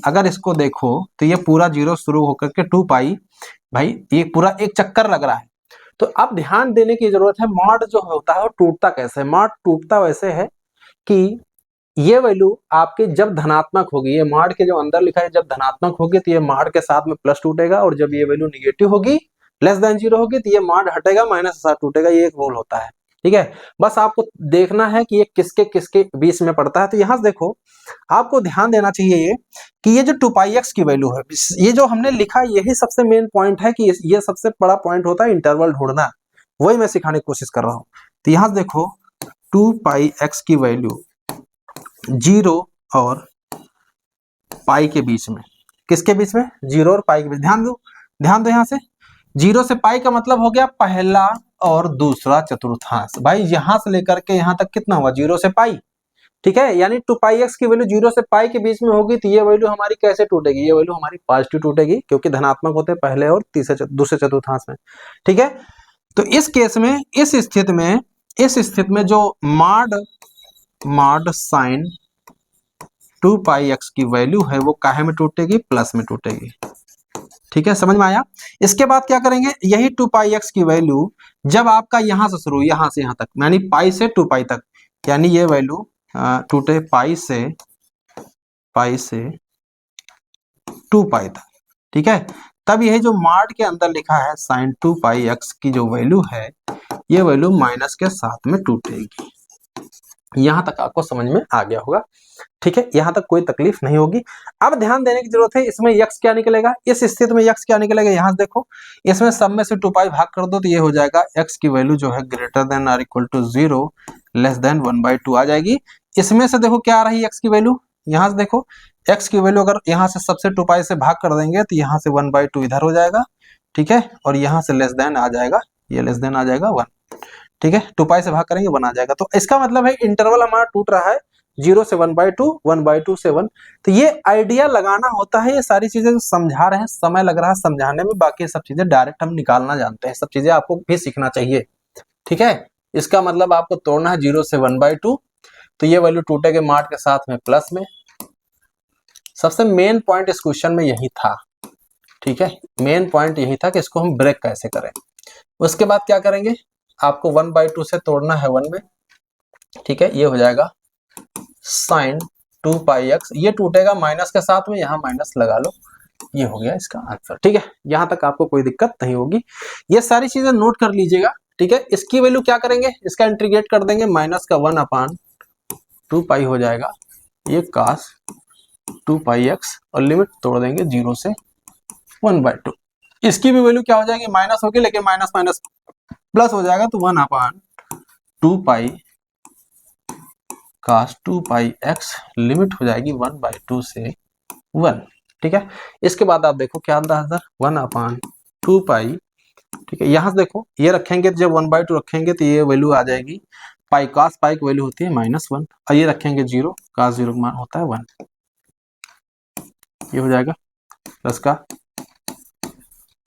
अगर इसको देखो तो ये पूरा 0 शुरू होकर के 2π, भाई ये पूरा एक चक्कर लग रहा है। तो अब ध्यान देने की जरूरत है, मॉड जो होता है वो टूटता कैसे है, मॉड टूटता वैसे है कि ये वैल्यू आपके जब धनात्मक होगी, ये मॉड के जो अंदर लिखा है जब धनात्मक होगी तो ये मॉड के साथ में प्लस टूटेगा, और जब ये वैल्यू निगेटिव होगी लेस देन 0 होगी तो ये मॉड हटेगा, माइनस के साथ टूटेगा। ये एक रूल होता है, ठीक है। बस आपको देखना है कि ये किसके किसके बीच में पड़ता है। तो यहां से देखो आपको ध्यान देना चाहिए ये कि ये जो 2πx की वैल्यू है, ये जो हमने लिखा यही सबसे मेन पॉइंट है कि ये सबसे बड़ा पॉइंट होता है इंटरवल ढूंढना, वही मैं सिखाने की कोशिश कर रहा हूं। तो यहां से देखो 2πx की वैल्यू 0 और पाई के बीच में, किसके बीच में, 0 और पाई के बीच। ध्यान दो यहाँ से 0 से पाई का मतलब हो गया पहला और दूसरा चतुर्थांश। भाई यहां से लेकर के यहां तक कितना हुआ 0 से पाई, ठीक है। यानी 2πx की वैल्यू 0 से पाई के बीच में होगी तो ये वैल्यू हमारी कैसे टूटेगी, ये वैल्यू हमारी पॉजिटिव टूटेगी, क्योंकि धनात्मक होते हैं पहले और दूसरे चतुर्थांश में, ठीक है। तो इस केस में, इस स्थिति में जो मॉड साइन 2πx की वैल्यू है वो काहे में टूटेगी, प्लस में टूटेगी, ठीक है। समझ में आया। इसके बाद क्या करेंगे, यही 2πx की वैल्यू जब आपका यहां से शुरू, यहां से यहां तक, यानी पाई से 2π तक, यानी ये वैल्यू टूटे पाई से 2π तक, ठीक है। तब यही जो मॉड के अंदर लिखा है sin 2πx की जो वैल्यू है ये वैल्यू माइनस के साथ में टूटेगी। यहां तक आपको समझ में आ गया होगा, ठीक है। यहां तक कोई तकलीफ नहीं होगी। अब ध्यान देने की जरूरत है, इसमें x क्या निकलेगा, इस स्थिति में x क्या निकलेगा, यहां से देखो इसमें सब में से 2π भाग कर दो तो ये हो जाएगा x की वैल्यू जो है ग्रेटर देन और इक्वल टू 0 लेस देन 1/2 आ जाएगी। इसमें से देखो क्या आ रही है x की वैल्यू, यहां से देखो x की वैल्यू अगर यहां से सबसे 2π से भाग कर देंगे तो यहां से 1/2 इधर हो जाएगा, ठीक है, और यहां से लेस देन आ जाएगा, ये लेस देन आ जाएगा 1, ठीक है। 2π से भाग करेंगे 1 आ जाएगा। तो इसका मतलब है इंटरवल हमारा टूट रहा है 0 से 1/2, 1/2 से 1। तो ये आइडिया लगाना होता है, ये सारी चीजें समझा रहे हैं, समय लग रहा है समझाने में, बाकी सब चीजें डायरेक्ट हम निकालना जानते हैं, सब चीजें आपको भी सीखना चाहिए, ठीक है, इसका मतलब आपको तोड़ना है 0 से 1/2, तो ये वैल्यू टूटेगे मार्ट के साथ में प्लस में। सबसे मेन पॉइंट इस क्वेश्चन में यही था, ठीक है, मेन पॉइंट यही था कि इसको हम ब्रेक कैसे करें। उसके बाद क्या करेंगे, आपको 1/2 से तोड़ना है 1 में, ठीक है, ये हो जाएगा साइन 2πx, ये टूटेगा माइनस के साथ में, यहाँ माइनस लगा लो, ये हो गया इसका आंसर। ठीक है, यहां तक आपको कोई दिक्कत नहीं होगी, ये सारी चीजें नोट कर लीजिएगा। ठीक है, इसकी वैल्यू क्या करेंगे, इसका इंटीग्रेट कर देंगे, माइनस का 1/2π हो जाएगा, ये cos 2πx, और लिमिट तोड़ देंगे 0 से 1/2। इसकी भी वैल्यू क्या हो जाएगी, माइनस होगी, लेकिन माइनस माइनस प्लस हो जाएगा, तो 1/2π cos 2πx, लिमिट हो जाएगी 1/2 से 1। ठीक है, इसके बाद आप देखो क्या आता है, 1/2π। ठीक है, यहां से देखो ये रखेंगे, जब 1/2 रखेंगे तो ये वैल्यू आ जाएगी पाई, cos पाई की वैल्यू होती है -1, और ये रखेंगे 0, cos 0 का मान होता है 1, ये हो जाएगा प्लस का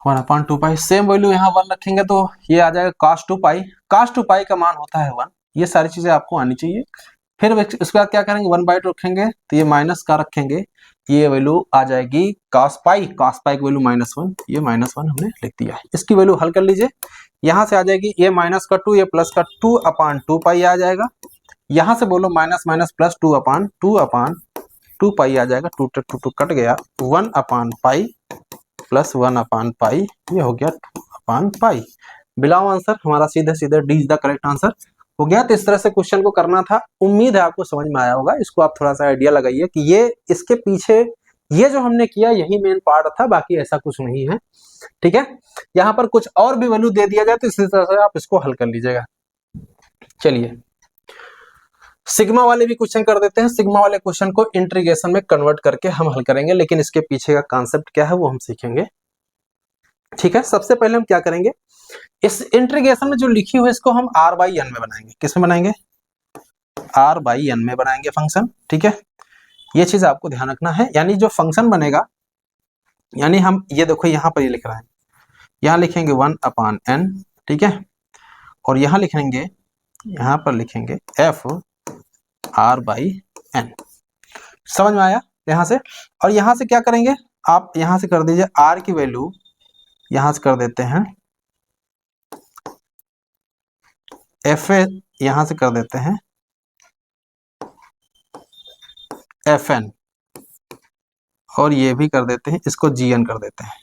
1/2π। सेम वैल्यू यहाँ 1 रखेंगे तो ये आ जाएगा cos 2π का मान होता है 1। ये सारी चीजें आपको आनी चाहिए। फिर उसके बाद क्या करेंगे, 1/2 रखेंगे तो ये माइनस का रखेंगे, ये वैल्यू आ जाएगी cos पाई की वैल्यू -1, ये -1 हमने लिख दिया है। इसकी वैल्यू हल कर लीजिए, यहाँ से आ जाएगी ये माइनस का 2, ये प्लस का 2/2π आ जाएगा, यहाँ से बोलो माइनस माइनस प्लस 2/2π आ जाएगा, 2 कट गया, 1/π प्लस 1/π, ये हो गया 2/π। बिलाओ आंसर हमारा सीधे सीधे D is the correct answer हो गया। तो इस तरह से क्वेश्चन को करना था, उम्मीद है आपको समझ में आया होगा। इसको आप थोड़ा सा आइडिया लगाइए कि ये इसके पीछे ये जो हमने किया यही मेन पार्ट था, बाकी ऐसा कुछ नहीं है। ठीक है, यहाँ पर कुछ और भी वैल्यू दे दिया जाए तो इसी तरह से आप इसको हल कर लीजिएगा। चलिए सिग्मा वाले भी क्वेश्चन कर देते हैं। सिग्मा वाले क्वेश्चन को इंटीग्रेशन में कन्वर्ट करके हम हल करेंगे, लेकिन इसके पीछे का कॉन्सेप्ट क्या है वो हम सीखेंगे। ठीक है, सबसे पहले हम क्या करेंगे, इस इंटीग्रेशन में जो लिखी हुई इसको हम r/n में बनाएंगे। किस में बनाएंगे, r/n में बनाएंगे फंक्शन। ठीक है, ये चीज आपको ध्यान रखना है, यानी जो फंक्शन बनेगा, यानी हम ये देखो यहाँ पर ये लिख रहे हैं, यहाँ लिखेंगे 1/n, ठीक है, और यहाँ लिखेंगे, यहाँ पर लिखेंगे f(r/n). समझ में आया यहाँ से। और यहाँ से क्या करेंगे, आप यहाँ से कर दीजिए r की वैल्यू, यहाँ से कर देते हैं f, यहाँ से कर देते हैं fn, और ये भी कर देते हैं, इसको gn कर देते हैं।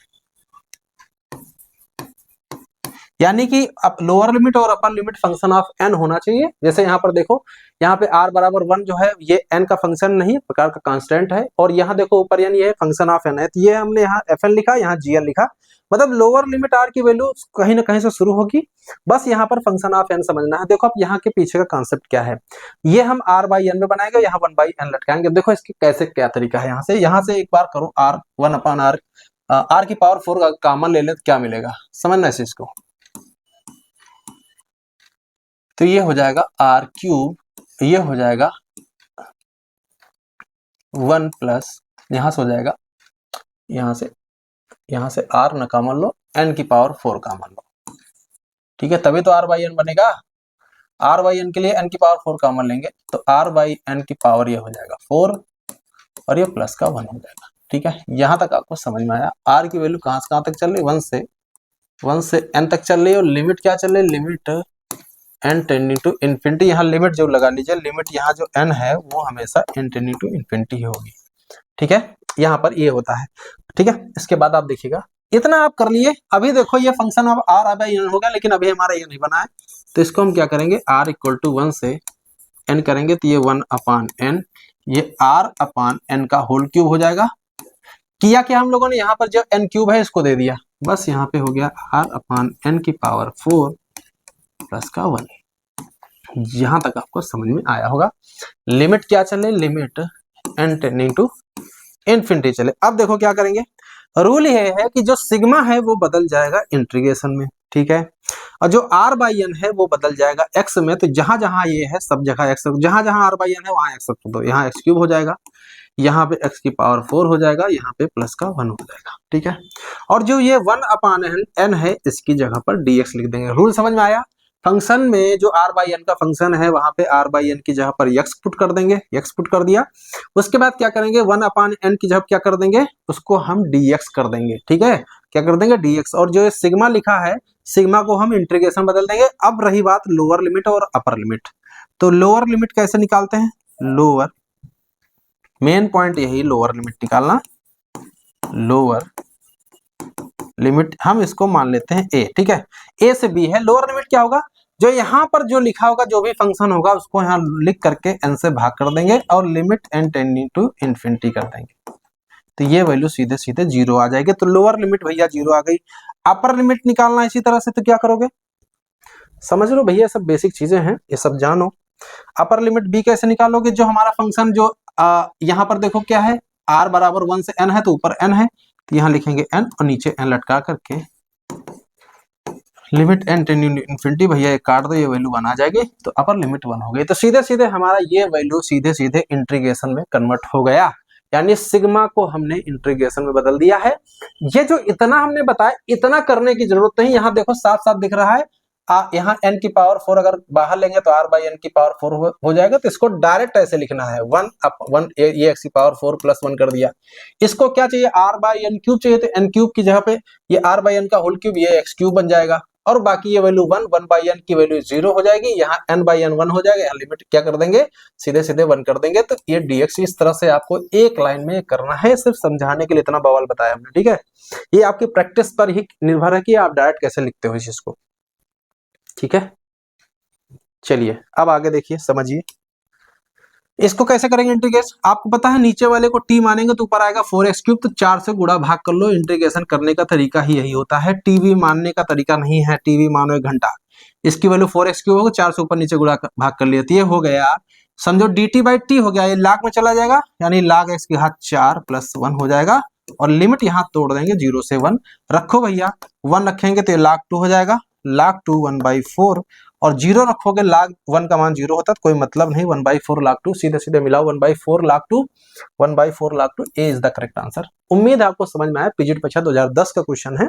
यानी कि अब लोअर लिमिट और upper limit function of n होना चाहिए। जैसे यहाँ पर देखो, यहाँ पे r बराबर 1 जो है ये n का फंक्शन नहीं, प्रकार का कांस्टेंट है, और यहाँ देखो ऊपर यानी ये फंक्शन ऑफ n है, तो ये हमने यहाँ fn लिखा, यहाँ gn लिखा, मतलब लोअर लिमिट r की वैल्यू कहीं ना कहीं से शुरू होगी, बस यहाँ पर फंक्शन ऑफ n समझना है। देखो अब यहाँ के पीछे का कॉन्सेप्ट क्या है, ये हम r/n में बनाएंगे, यहाँ 1/n लटकाएंगे। देखो इसके कैसे क्या तरीका है, यहाँ से एक बार करो, r 1/r, r की पावर 4 कॉमन ले ले तो क्या मिलेगा, समझना इस इसको, तो ये हो जाएगा r³, ये हो जाएगा 1 प्लस, यहां से हो जाएगा, यहाँ से r न कॉमन लो, n की पावर 4 कॉमन लो। ठीक है, तभी तो r/n बनेगा। r/n के लिए n की पावर 4 कॉमन लेंगे, तो r/n की पावर ये हो जाएगा 4, और ये प्लस का 1 हो जाएगा। ठीक है, यहां तक आपको समझ में आया। r की वैल्यू कहां से कहां तक चल रही है, 1 से n तक चल रही है, और लिमिट क्या चल रही है, limit n tending to infinity. यहाँ लिमिट जो लगा लीजिए, लिमिट यहाँ जो n है वो हमेशा n टेंडिंग टू इन्फिनिटी होगी। ठीक है, यहाँ पर ये होता है। ठीक है, इसके बाद आप देखिएगा, इतना आप कर लिए। अभी देखो ये फंक्शन अब r/n होगा, लेकिन अभी हमारा ये नहीं बना है, तो इसको हम क्या करेंगे, r = 1 से n करेंगे, तो ये 1/n, ये r/n का होल क्यूब हो जाएगा। किया क्या हम लोगों ने, यहाँ पर जो n³ है इसको दे दिया, बस यहाँ पे हो गया r/n की पावर 4 प्लस का 1। यहां तक आपको समझ में आया होगा। लिमिट क्या चले, limit n tending to infinity चले। अब देखो क्या करेंगे, रूल ये है कि जो सिग्मा है वो बदल जाएगा इंटीग्रेशन में। ठीक है, और जो r/n है वो बदल जाएगा x में, तो जहां जहां ये है सब जगह x, जहां जहां r/n है वहां x रख दो, यहाँ x³ हो जाएगा, यहाँ पे x की पावर 4 हो जाएगा, यहाँ पे प्लस का 1 हो जाएगा। ठीक है, और जो ये 1/n है इसकी जगह पर dx लिख देंगे। रूल समझ में आया। फंक्शन में जो r बाई एन का फंक्शन है वहां पे r बाई एन की जगह पर x पुट कर देंगे, x पुट कर दिया। उसके बाद क्या करेंगे, 1/n की जगह क्या कर देंगे, उसको हम dx कर देंगे, ठीक है, क्या कर देंगे dx। और जो सिग्मा लिखा है, सिग्मा को हम इंटीग्रेशन बदल देंगे। अब रही बात लोअर लिमिट और अपर लिमिट, तो लोअर लिमिट कैसे निकालते हैं, लोअर, मेन पॉइंट यही लोअर लिमिट निकालना। लोअर लिमिट हम इसको मान लेते हैं a, ठीक है, a से b है। लोअर लिमिट क्या होगा, जो यहाँ पर जो लिखा होगा, जो भी फंक्शन होगा उसको यहाँ लिख करके n से भाग कर देंगे और limit n tending to infinity कर देंगे, तो ये वैल्यू सीधे सीधे 0 आ जाएगी। तो लोअर लिमिट भैया 0 आ गई। अपर लिमिट निकालना इसी तरह से, तो क्या करोगे, समझ लो भैया, सब बेसिक चीजें हैं, ये सब जानो। अपर लिमिट b कैसे निकालोगे, जो हमारा फंक्शन जो यहाँ पर देखो क्या है, r बराबर 1 से n है, तो ऊपर n है, तो यहाँ लिखेंगे n और नीचे n लटका करके limit n tending to infinity, भैया ये काट दो, ये वैल्यू 1 आ जाएगी, तो अपर लिमिट 1 हो गई। तो सीधे सीधे हमारा ये वैल्यू सीधे सीधे इंटीग्रेशन में कन्वर्ट हो गया, यानी सिग्मा को हमने इंटीग्रेशन में बदल दिया है। ये जो इतना हमने बताया, इतना करने की जरूरत नहीं, यहाँ देखो साफ साफ दिख रहा है, यहाँ n की पावर 4 अगर बाहर लेंगे तो r बाई एन की पावर 4 हो जाएगा। तो इसको डायरेक्ट ऐसे लिखना है, 1/1 ये x की पावर 4 प्लस 1 कर दिया। इसको क्या चाहिए, r बाई एन क्यूब चाहिए, तो n क्यूब की जगह पे ये r बाई एन का होल क्यूब, ये x क्यूब बन जाएगा। और बाकी ये वैल्यू 1 बाई एन की वैल्यू 0 हो जाएगी, यहाँ n बाई एन 1 हो जाएगा, यहाँ लिमिट क्या कर देंगे, सीधे सीधे 1 कर देंगे। तो ये dx इस तरह से आपको एक लाइन में करना है, सिर्फ समझाने के लिए इतना बवाल बताया हमने, ठीक है। ये आपकी प्रैक्टिस पर ही निर्भर है कि आप डायरेक्ट कैसे लिखते हो इस चीज को, ठीक है। चलिए अब आगे देखिए, समझिए इसको कैसे करेंगे इंटीग्रेट। आपको पता है नीचे वाले को t मानेंगे तो ऊपर आएगा 4x क्यूब, तो 4 से गुणा भाग कर लो। इंटीग्रेशन करने का तरीका ही यही होता है, टीवी मानने का तरीका नहीं है, टीवी मानो 1 घंटा। इसकी वैल्यू 4x क्यूब होगा, 4 से ऊपर नीचे गुणा भाग कर लिया, तो ये हो गया, समझो dt बाई टी हो गया, ये लाख में चला जाएगा, यानी लाख x की घात 4 प्लस 1 हो जाएगा। और लिमिट यहाँ तोड़ देंगे 0 से 1 रखो भैया, 1 रखेंगे तो ये लाख 2 हो जाएगा, लाख 2 1/4, और 0 रखोगे, लाख 1 का मान 0 होता है तो कोई मतलब नहीं, 1/4 लाख 2, सीधे सीधे मिलाओ, 1/4 लाख 2, 1/4 लाख 2, ए इज द करेक्ट आंसर। उम्मीद है आपको समझ में आया, पीजीटी परीक्षा 2010 का क्वेश्चन है,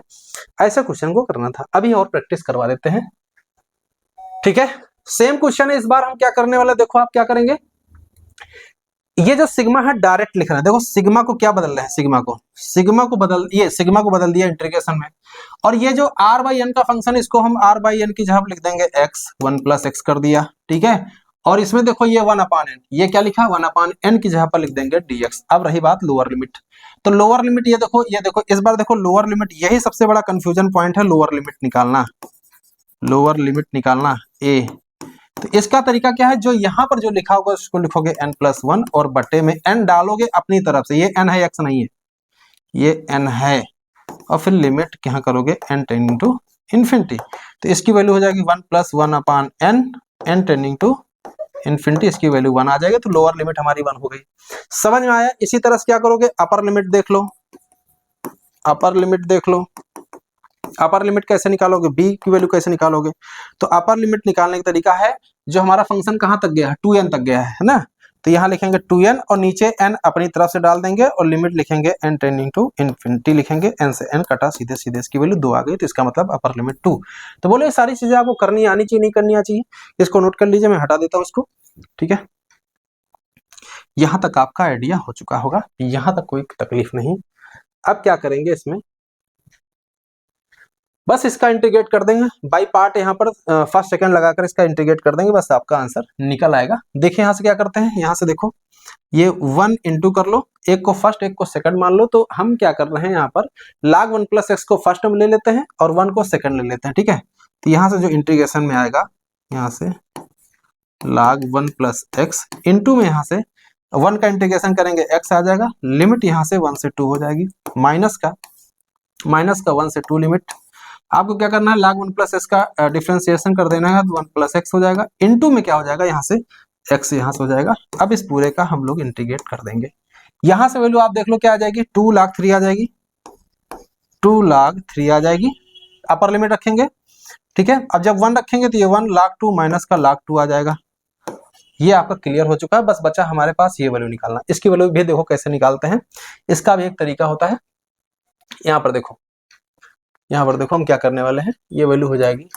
ऐसे क्वेश्चन को करना था। अभी और प्रैक्टिस करवा देते हैं, ठीक है। सेम क्वेश्चन है, इस बार हम क्या करने वाले, देखो आप क्या करेंगे, ये जो सिग्मा है डायरेक्ट लिख रहे हैं, देखो सिग्मा को क्या बदल रहे हैं, सिग्मा को बदल दिया इंटीग्रेशन में। और ये जो r बाई एन का फंक्शन, इसको हम r बाई एन की जगह लिख देंगे x, 1 प्लस x कर दिया, ठीक है। और इसमें देखो ये 1/n, ये क्या लिखा, 1/n की जगह पर लिख देंगे dx। अब रही बात लोअर लिमिट, तो लोअर लिमिट ये देखो इस बार देखो लोअर लिमिट, यही सबसे बड़ा कंफ्यूजन पॉइंट है, लोअर लिमिट निकालना a। तो इसका तरीका क्या है, जो यहाँ पर जो लिखा होगा उसको लिखोगे n+1 और बटे में n डालोगे अपनी तरफ से, ये n है x नहीं है, ये n है, और फिर लिमिट क्या करोगे n टेंडिंग टू इन्फिनिटी, तो इसकी वैल्यू हो जाएगी 1 + 1/n, n tending to infinity, इसकी वैल्यू 1 आ जाएगी। तो लोअर लिमिट हमारी 1 हो गई, समझ में आया। इसी तरह से क्या करोगे, अपर लिमिट देख लो, अपर लिमिट कैसे निकालोगे, b की वैल्यू कैसे निकालोगे, तो अपर लिमिट निकालने का तरीका है, जो हमारा फंक्शन कहां तक गया है, 2n तक गया है ना, तो यहाँ लिखेंगे 2n और नीचे n अपनी तरफ से डाल देंगे और लिमिट लिखेंगे n टेंडिंग टू इन्फिनिटी लिखेंगे, n से n कटा, सीधे सीधे इसकी वैल्यू 2 आ गई, तो इसका मतलब अपर लिमिट 2। तो बोले ये सारी चीजें आपको करनी आनी चाहिए, नहीं करनी चाहिए, इसको नोट कर लीजिए, मैं हटा देता हूँ इसको, ठीक है। यहाँ तक आपका आइडिया हो चुका होगा, यहाँ तक कोई तकलीफ नहीं। अब क्या करेंगे, इसमें बस इसका इंटीग्रेट कर देंगे बाई पार्ट, यहाँ पर फर्स्ट सेकंड लगाकर इसका इंटीग्रेट कर देंगे, बस आपका आंसर निकल आएगा। देखिए यहाँ से क्या करते हैं, यहाँ से देखो ये 1 इंटू कर लो, एक को फर्स्ट एक को सेकंड मान लो, तो हम क्या कर रहे हैं यहाँ पर log 1 + x को फर्स्ट में ले लेते हैं और 1 को सेकंड ले लेते हैं, ठीक है। तो यहाँ से जो इंटीग्रेशन में आएगा, यहाँ से log 1 + x इंटू में यहाँ से 1 का इंटीग्रेशन करेंगे x आ जाएगा, लिमिट यहाँ से 1 से 2 हो जाएगी, माइनस का 1 से 2 लिमिट। आपको क्या करना है, log 1 + x का डिफरेंशिएशन कर देना है, तो 1 + x हो जाएगा, इनटू में क्या हो जाएगा, यहाँ से x यहाँ से हो जाएगा। अब इस पूरे का हम लोग इंटीग्रेट कर देंगे, यहाँ से वैल्यू आप देख लो क्या आ जाएगी, 2 log 3 आ जाएगी, 2 log 3 आ जाएगी। अपर लिमिट रखेंगे, ठीक है। अब जब 1 रखेंगे तो ये 1 log 2 माइनस का log 2 आ जाएगा। ये आपका क्लियर हो चुका है, बस बचा हमारे पास ये वैल्यू निकालना। इसकी वैल्यू भी देखो कैसे निकालते हैं, इसका भी एक तरीका होता है। यहाँ पर देखो हम क्या करने वाले हैं, ये वैल्यू हो जाएगी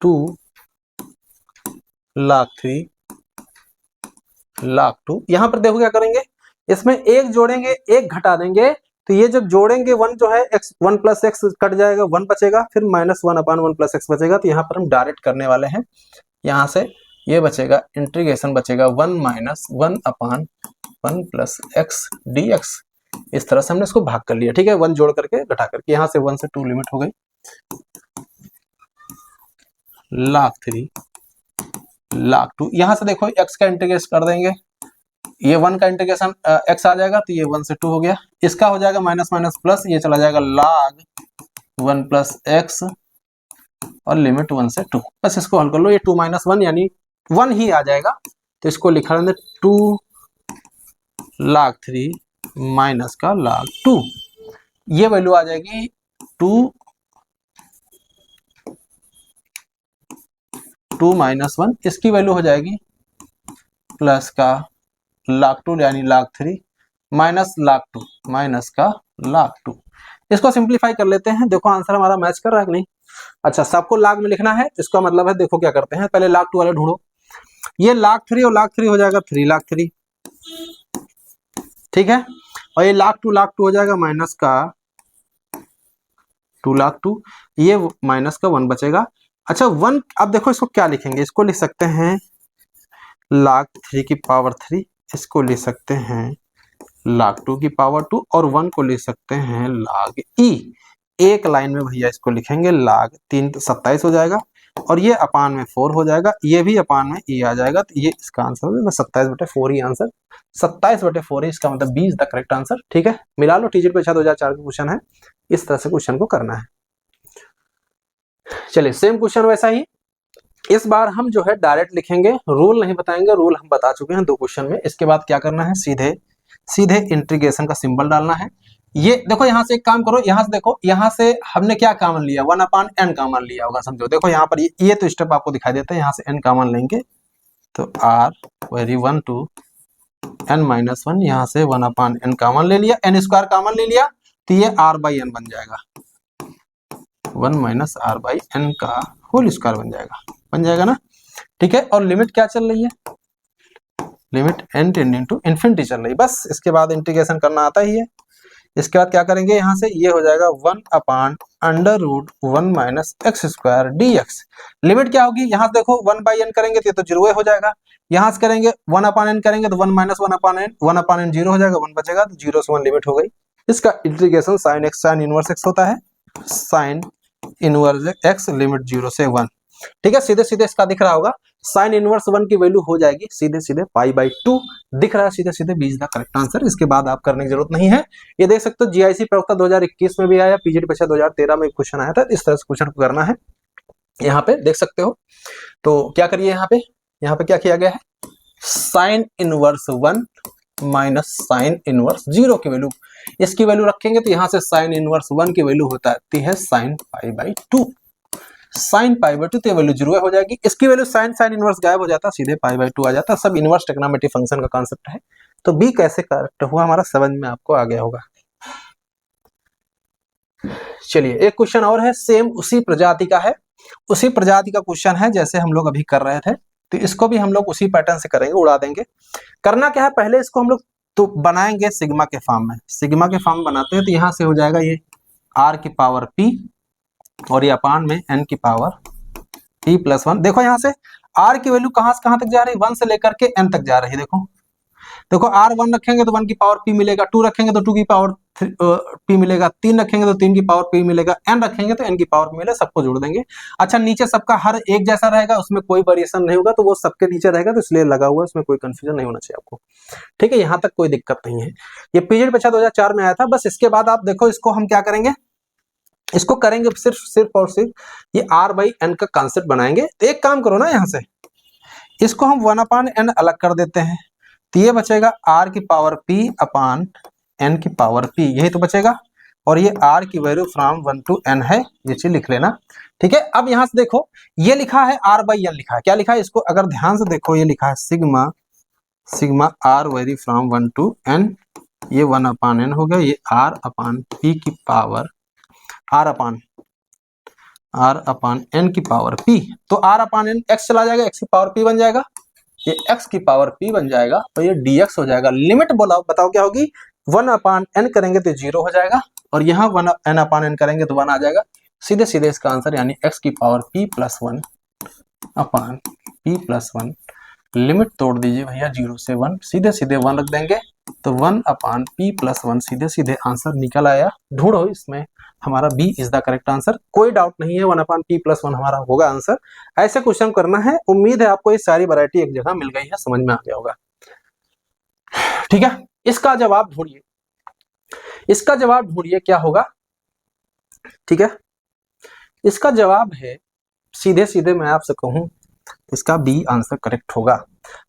2 लाख 3 लाख 2। यहां पर देखो क्या करेंगे, इसमें एक जोड़ेंगे एक घटा देंगे, तो ये जब जोड़ेंगे 1 जो है x 1 प्लस एक्स कट जाएगा, 1 बचेगा, फिर -1/1 प्लस एक्स बचेगा। तो यहाँ पर हम डायरेक्ट करने वाले हैं, यहाँ से ये बचेगा, इंटीग्रेशन बचेगा 1 - 1/1 प्लस एक्स dx। इस तरह से हमने इसको भाग कर लिया, ठीक है, 1 जोड़ करके घटा करके। यहाँ से 1 से 2 लिमिट हो गई, लाख 3 लाख 2। यहाँ से देखो x का इंटीग्रेशन कर देंगे, ये 1 का इंटीग्रेशन x आ जाएगा, तो ये 1 से 2 हो गया। इसका हो जाएगा माइनस माइनस प्लस, ये चला जाएगा log 1 प्लस एक्स और लिमिट 1 से 2। बस इसको हल कर लो, ये 2 - 1 यानी 1 ही आ जाएगा। तो इसको लिखा रहने 2 लाख 3 माइनस का log 2, ये वैल्यू आ जाएगी 2 - 1, इसकी वैल्यू हो जाएगी प्लस का log 2 यानी log 3 माइनस log 2 माइनस का log 2। इसको सिंप्लीफाई कर लेते हैं, देखो आंसर हमारा मैच कर रहा है कि नहीं। अच्छा, सबको log में लिखना है, इसका मतलब है देखो क्या करते हैं, पहले log 2 वाला ढूंढो। ये log 3 और log 3 हो जाएगा 3 लाख 3, ठीक है, और ये log 2 हो जाएगा माइनस का 2 लाख 2, ये माइनस का 1 बचेगा। अच्छा 1, अब देखो इसको क्या लिखेंगे, इसको लिख सकते हैं log 3 की पावर 3, इसको लिख सकते हैं log 2 की पावर 2, और 1 को लिख सकते हैं log e। एक लाइन में भैया इसको लिखेंगे, log 3 तो 27 हो जाएगा, और ये अपान में 4 हो जाएगा, ये भी अपान में e आ जाएगा। तो ये इसका आंसर हो जाएगा 27/4 ही आंसर, 27/4 ही इसका मतलब 20 द करेक्ट आंसर, ठीक है। मिला लो, टीचर परीक्षा 2004 का क्वेश्चन है, इस तरह से क्वेश्चन को करना है। चलिए सेम क्वेश्चन वैसा ही, इस बार हम जो है डायरेक्ट लिखेंगे, रूल नहीं बताएंगे, रूल हम बता चुके हैं 2 क्वेश्चन में। इसके बाद क्या करना है, सीधे सीधे इंटीग्रेशन का सिंबल डालना है। ये देखो, यहां से एक काम करो, यहां से देखो, यहां से हमने क्या कॉमन लिया, 1/n कॉमन लिया होगा, समझो। देखो यहाँ पर ये तो स्टेप आपको दिखाई देता है, यहाँ से n कॉमन लेंगे तो r वेरी 1 to n - 1, यहाँ से 1/n कॉमन ले लिया, n स्क्वायर कॉमन ले लिया, तो ये r/n बन जाएगा, 1 - r/n का होल स्क्वायर बन जाएगा ना, ठीक है। और लिमिट क्या चल रही है, limit n tending to infinity चल रही है। बस इसके बाद इंटीग्रेशन करना आता ही है। इसके बाद क्या करेंगे, यहाँ से ये हो जाएगा 1/√1 - x स्क्वायर dx। लिमिट क्या होगी, यहाँ से देखो 1/n करेंगे तो ये तो 0 हो जाएगा, यहाँ से करेंगे 1/n करेंगे तो 1 - 1/n 1/n 0 हो जाएगा, 1 बचेगा, तो 0 से 1 लिमिट हो गई। इसका integration sin x sin inverse x होता है, sin इनवर्स x लिमिट 0 से 1, ठीक है। सीधे सीधे इसका दिख रहा होगा, साइन इनवर्स 1 की वैल्यू हो जाएगी सीधे सीधे π/2, दिख रहा है सीधे सीधे 20 का करेक्ट आंसर। इसके बाद आप करने की जरूरत नहीं है। ये देख सकते हो जीआईसी प्रवक्ता 2021 में भी आया, पीजीटी परीक्षा 2013 में क्वेश्चन आया था, इस तरह से क्वेश्चन को करना है। यहाँ पे देख सकते हो, तो क्या करिए, यहाँ पे क्या किया गया है, sine inverse 1 minus sine inverse 0 की वैल्यू, इसकी वैल्यू रखेंगे तो यहाँ से साइन इनवर्स 1 की वैल्यू होती है साइन π/2, साइन π/2, तो वैल्यू 0 हो जाएगी। इसकी वैल्यू साइन इनवर्स गायब हो जाता है, सीधे π/2 आ जाता है। सब इनवर्स ट्रिग्नोमेट्रिक फंक्शन का कांसेप्ट है। तो बी कैसे करेक्ट हुआ हमारा, समझ में आपको आ गया होगा। चलिए एक क्वेश्चन और है, सेम उसी प्रजाति का है, उसी प्रजाति का क्वेश्चन है जैसे हम लोग अभी कर रहे थे, तो इसको भी हम लोग उसी पैटर्न से करेंगे, उड़ा देंगे। करना क्या है, पहले इसको हम लोग तो बनाएंगे सिग्मा के फॉर्म में, सिग्मा के फॉर्म बनाते हैं, तो यहाँ से हो जाएगा ये r की पावर p, और ये अपान में n की पावर p+1। देखो यहाँ से r की वैल्यू कहां से कहां तक जा रही है, 1 से लेकर के n तक जा रही है। देखो r 1 रखेंगे तो 1 की पावर p मिलेगा, 2 रखेंगे तो 2 की पावर p मिलेगा, 3 रखेंगे तो 3 की पावर p मिलेगा, n रखेंगे तो n की पावर p मिलेगा, सबको जोड़ देंगे। अच्छा नीचे सबका हर एक जैसा रहेगा, उसमें कोई वेरिएशन नहीं होगा, तो वो सबके नीचे रहेगा, तो इसलिए लगा हुआ है, उसमें कोई कंफ्यूजन नहीं होना चाहिए आपको, ठीक है। यहाँ तक कोई दिक्कत नहीं है। ये पीरियड परीक्षा 2004 में आया था। बस इसके बाद आप देखो, इसको हम क्या करेंगे, इसको करेंगे सिर्फ और सिर्फ ये r/n का कॉन्सेप्ट बनाएंगे। तो एक काम करो ना, यहाँ से इसको हम 1/n अलग कर देते हैं, तो ये बचेगा r की पावर p अपान n की पावर p, यही तो बचेगा। और ये r की वैल्यू फ्रॉम 1 to n है, ये चीज लिख लेना, ठीक है। अब यहाँ से देखो, ये लिखा है r/n लिखा है, क्या लिखा है, इसको अगर ध्यान से देखो, ये लिखा है sigma r very from 1 to n, ये 1/n हो गया, ये r/p की पावर r/, r अपान n की पावर p, तो r अपान n x चला जाएगा, x की पावर p बन जाएगा, ये x की पावर p बन जाएगा, तो ये dx हो जाएगा। लिमिट बोला बताओ क्या होगी, 1 अपान n करेंगे तो 0 हो जाएगा, और यहाँ 1 n अपान n करेंगे तो 1 आ जाएगा। सीधे सीधे इसका आंसर यानी x की पावर p प्लस 1 अपान p प्लस 1, लिमिट तोड़ दीजिए भैया 0 से 1, सीधे सीधे 1 रख देंगे तो 1 अपान p प्लस 1, सीधे सीधे आंसर निकल आया। ढूंढो इसमें, हमारा B is the correct answer, कोई डाउट नहीं है, 1 अपान p प्लस 1 हमारा होगा आंसर। ऐसे क्वेश्चन करना है। उम्मीद है आपको ये सारी वैरायटी एक जगह मिल गई है, समझ में आ गया होगा। ठीक है, इसका जवाब ढूंढिए, इसका जवाब ढूंढिए क्या होगा। ठीक है, इसका जवाब है, सीधे सीधे मैं आपसे कहूं, इसका बी आंसर करेक्ट होगा।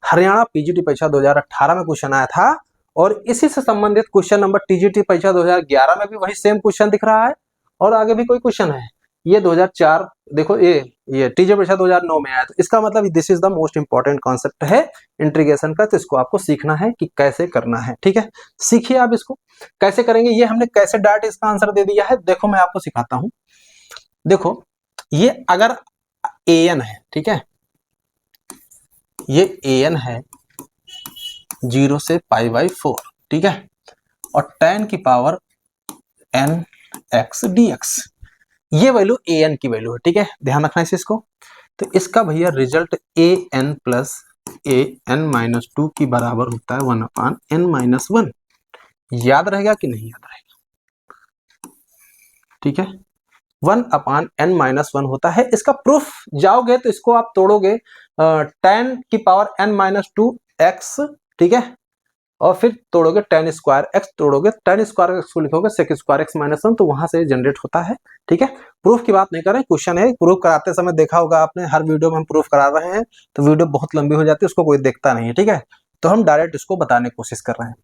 हरियाणा पीजीटी परीक्षा 2018 में क्वेश्चन आया था, और इसी से संबंधित क्वेश्चन नंबर टीजीटी परीक्षा 2011 में भी वही सेम क्वेश्चन दिख रहा है, और आगे भी कोई क्वेश्चन है। ये 2004 देखो, ये टीजीटी परीक्षा 2009 में आया, तो इसका मतलब this is the most important concept है इंटीग्रेशन का, तो इसको आपको सीखना है कि कैसे करना है। ठीक है, सीखिए आप इसको कैसे करेंगे। ये हमने कैसे डायरेक्ट इसका आंसर दे दिया है, देखो मैं आपको सिखाता हूं। देखो, ये अगर an है, ठीक है, ये an है 0 से π/4, ठीक है, और tan की पावर nx dx, ये वैल्यू an की वैल्यू है। ठीक है, ध्यान रखना है इसको। तो इसका भैया रिजल्ट an प्लस an-2 की बराबर होता है 1 अपान n-1। याद रहेगा कि नहीं याद रहेगा? ठीक है, 1 अपान n-1 होता है। इसका प्रूफ जाओगे तो इसको आप तोड़ोगे, tan की पावर n-2 x, ठीक है, और फिर तोड़ोगे tan square x, तोड़ोगे tan square x को लिखोगे sec स्क्वायर x माइनस 1, तो वहां से जनरेट होता है। ठीक है, प्रूफ की बात नहीं करें, क्वेश्चन है। प्रूफ कराते समय देखा होगा आपने, हर वीडियो में हम प्रूफ करा रहे हैं तो वीडियो बहुत लंबी हो जाती है, उसको कोई देखता नहीं है। ठीक है, तो हम डायरेक्ट इसको बताने की कोशिश कर रहे हैं।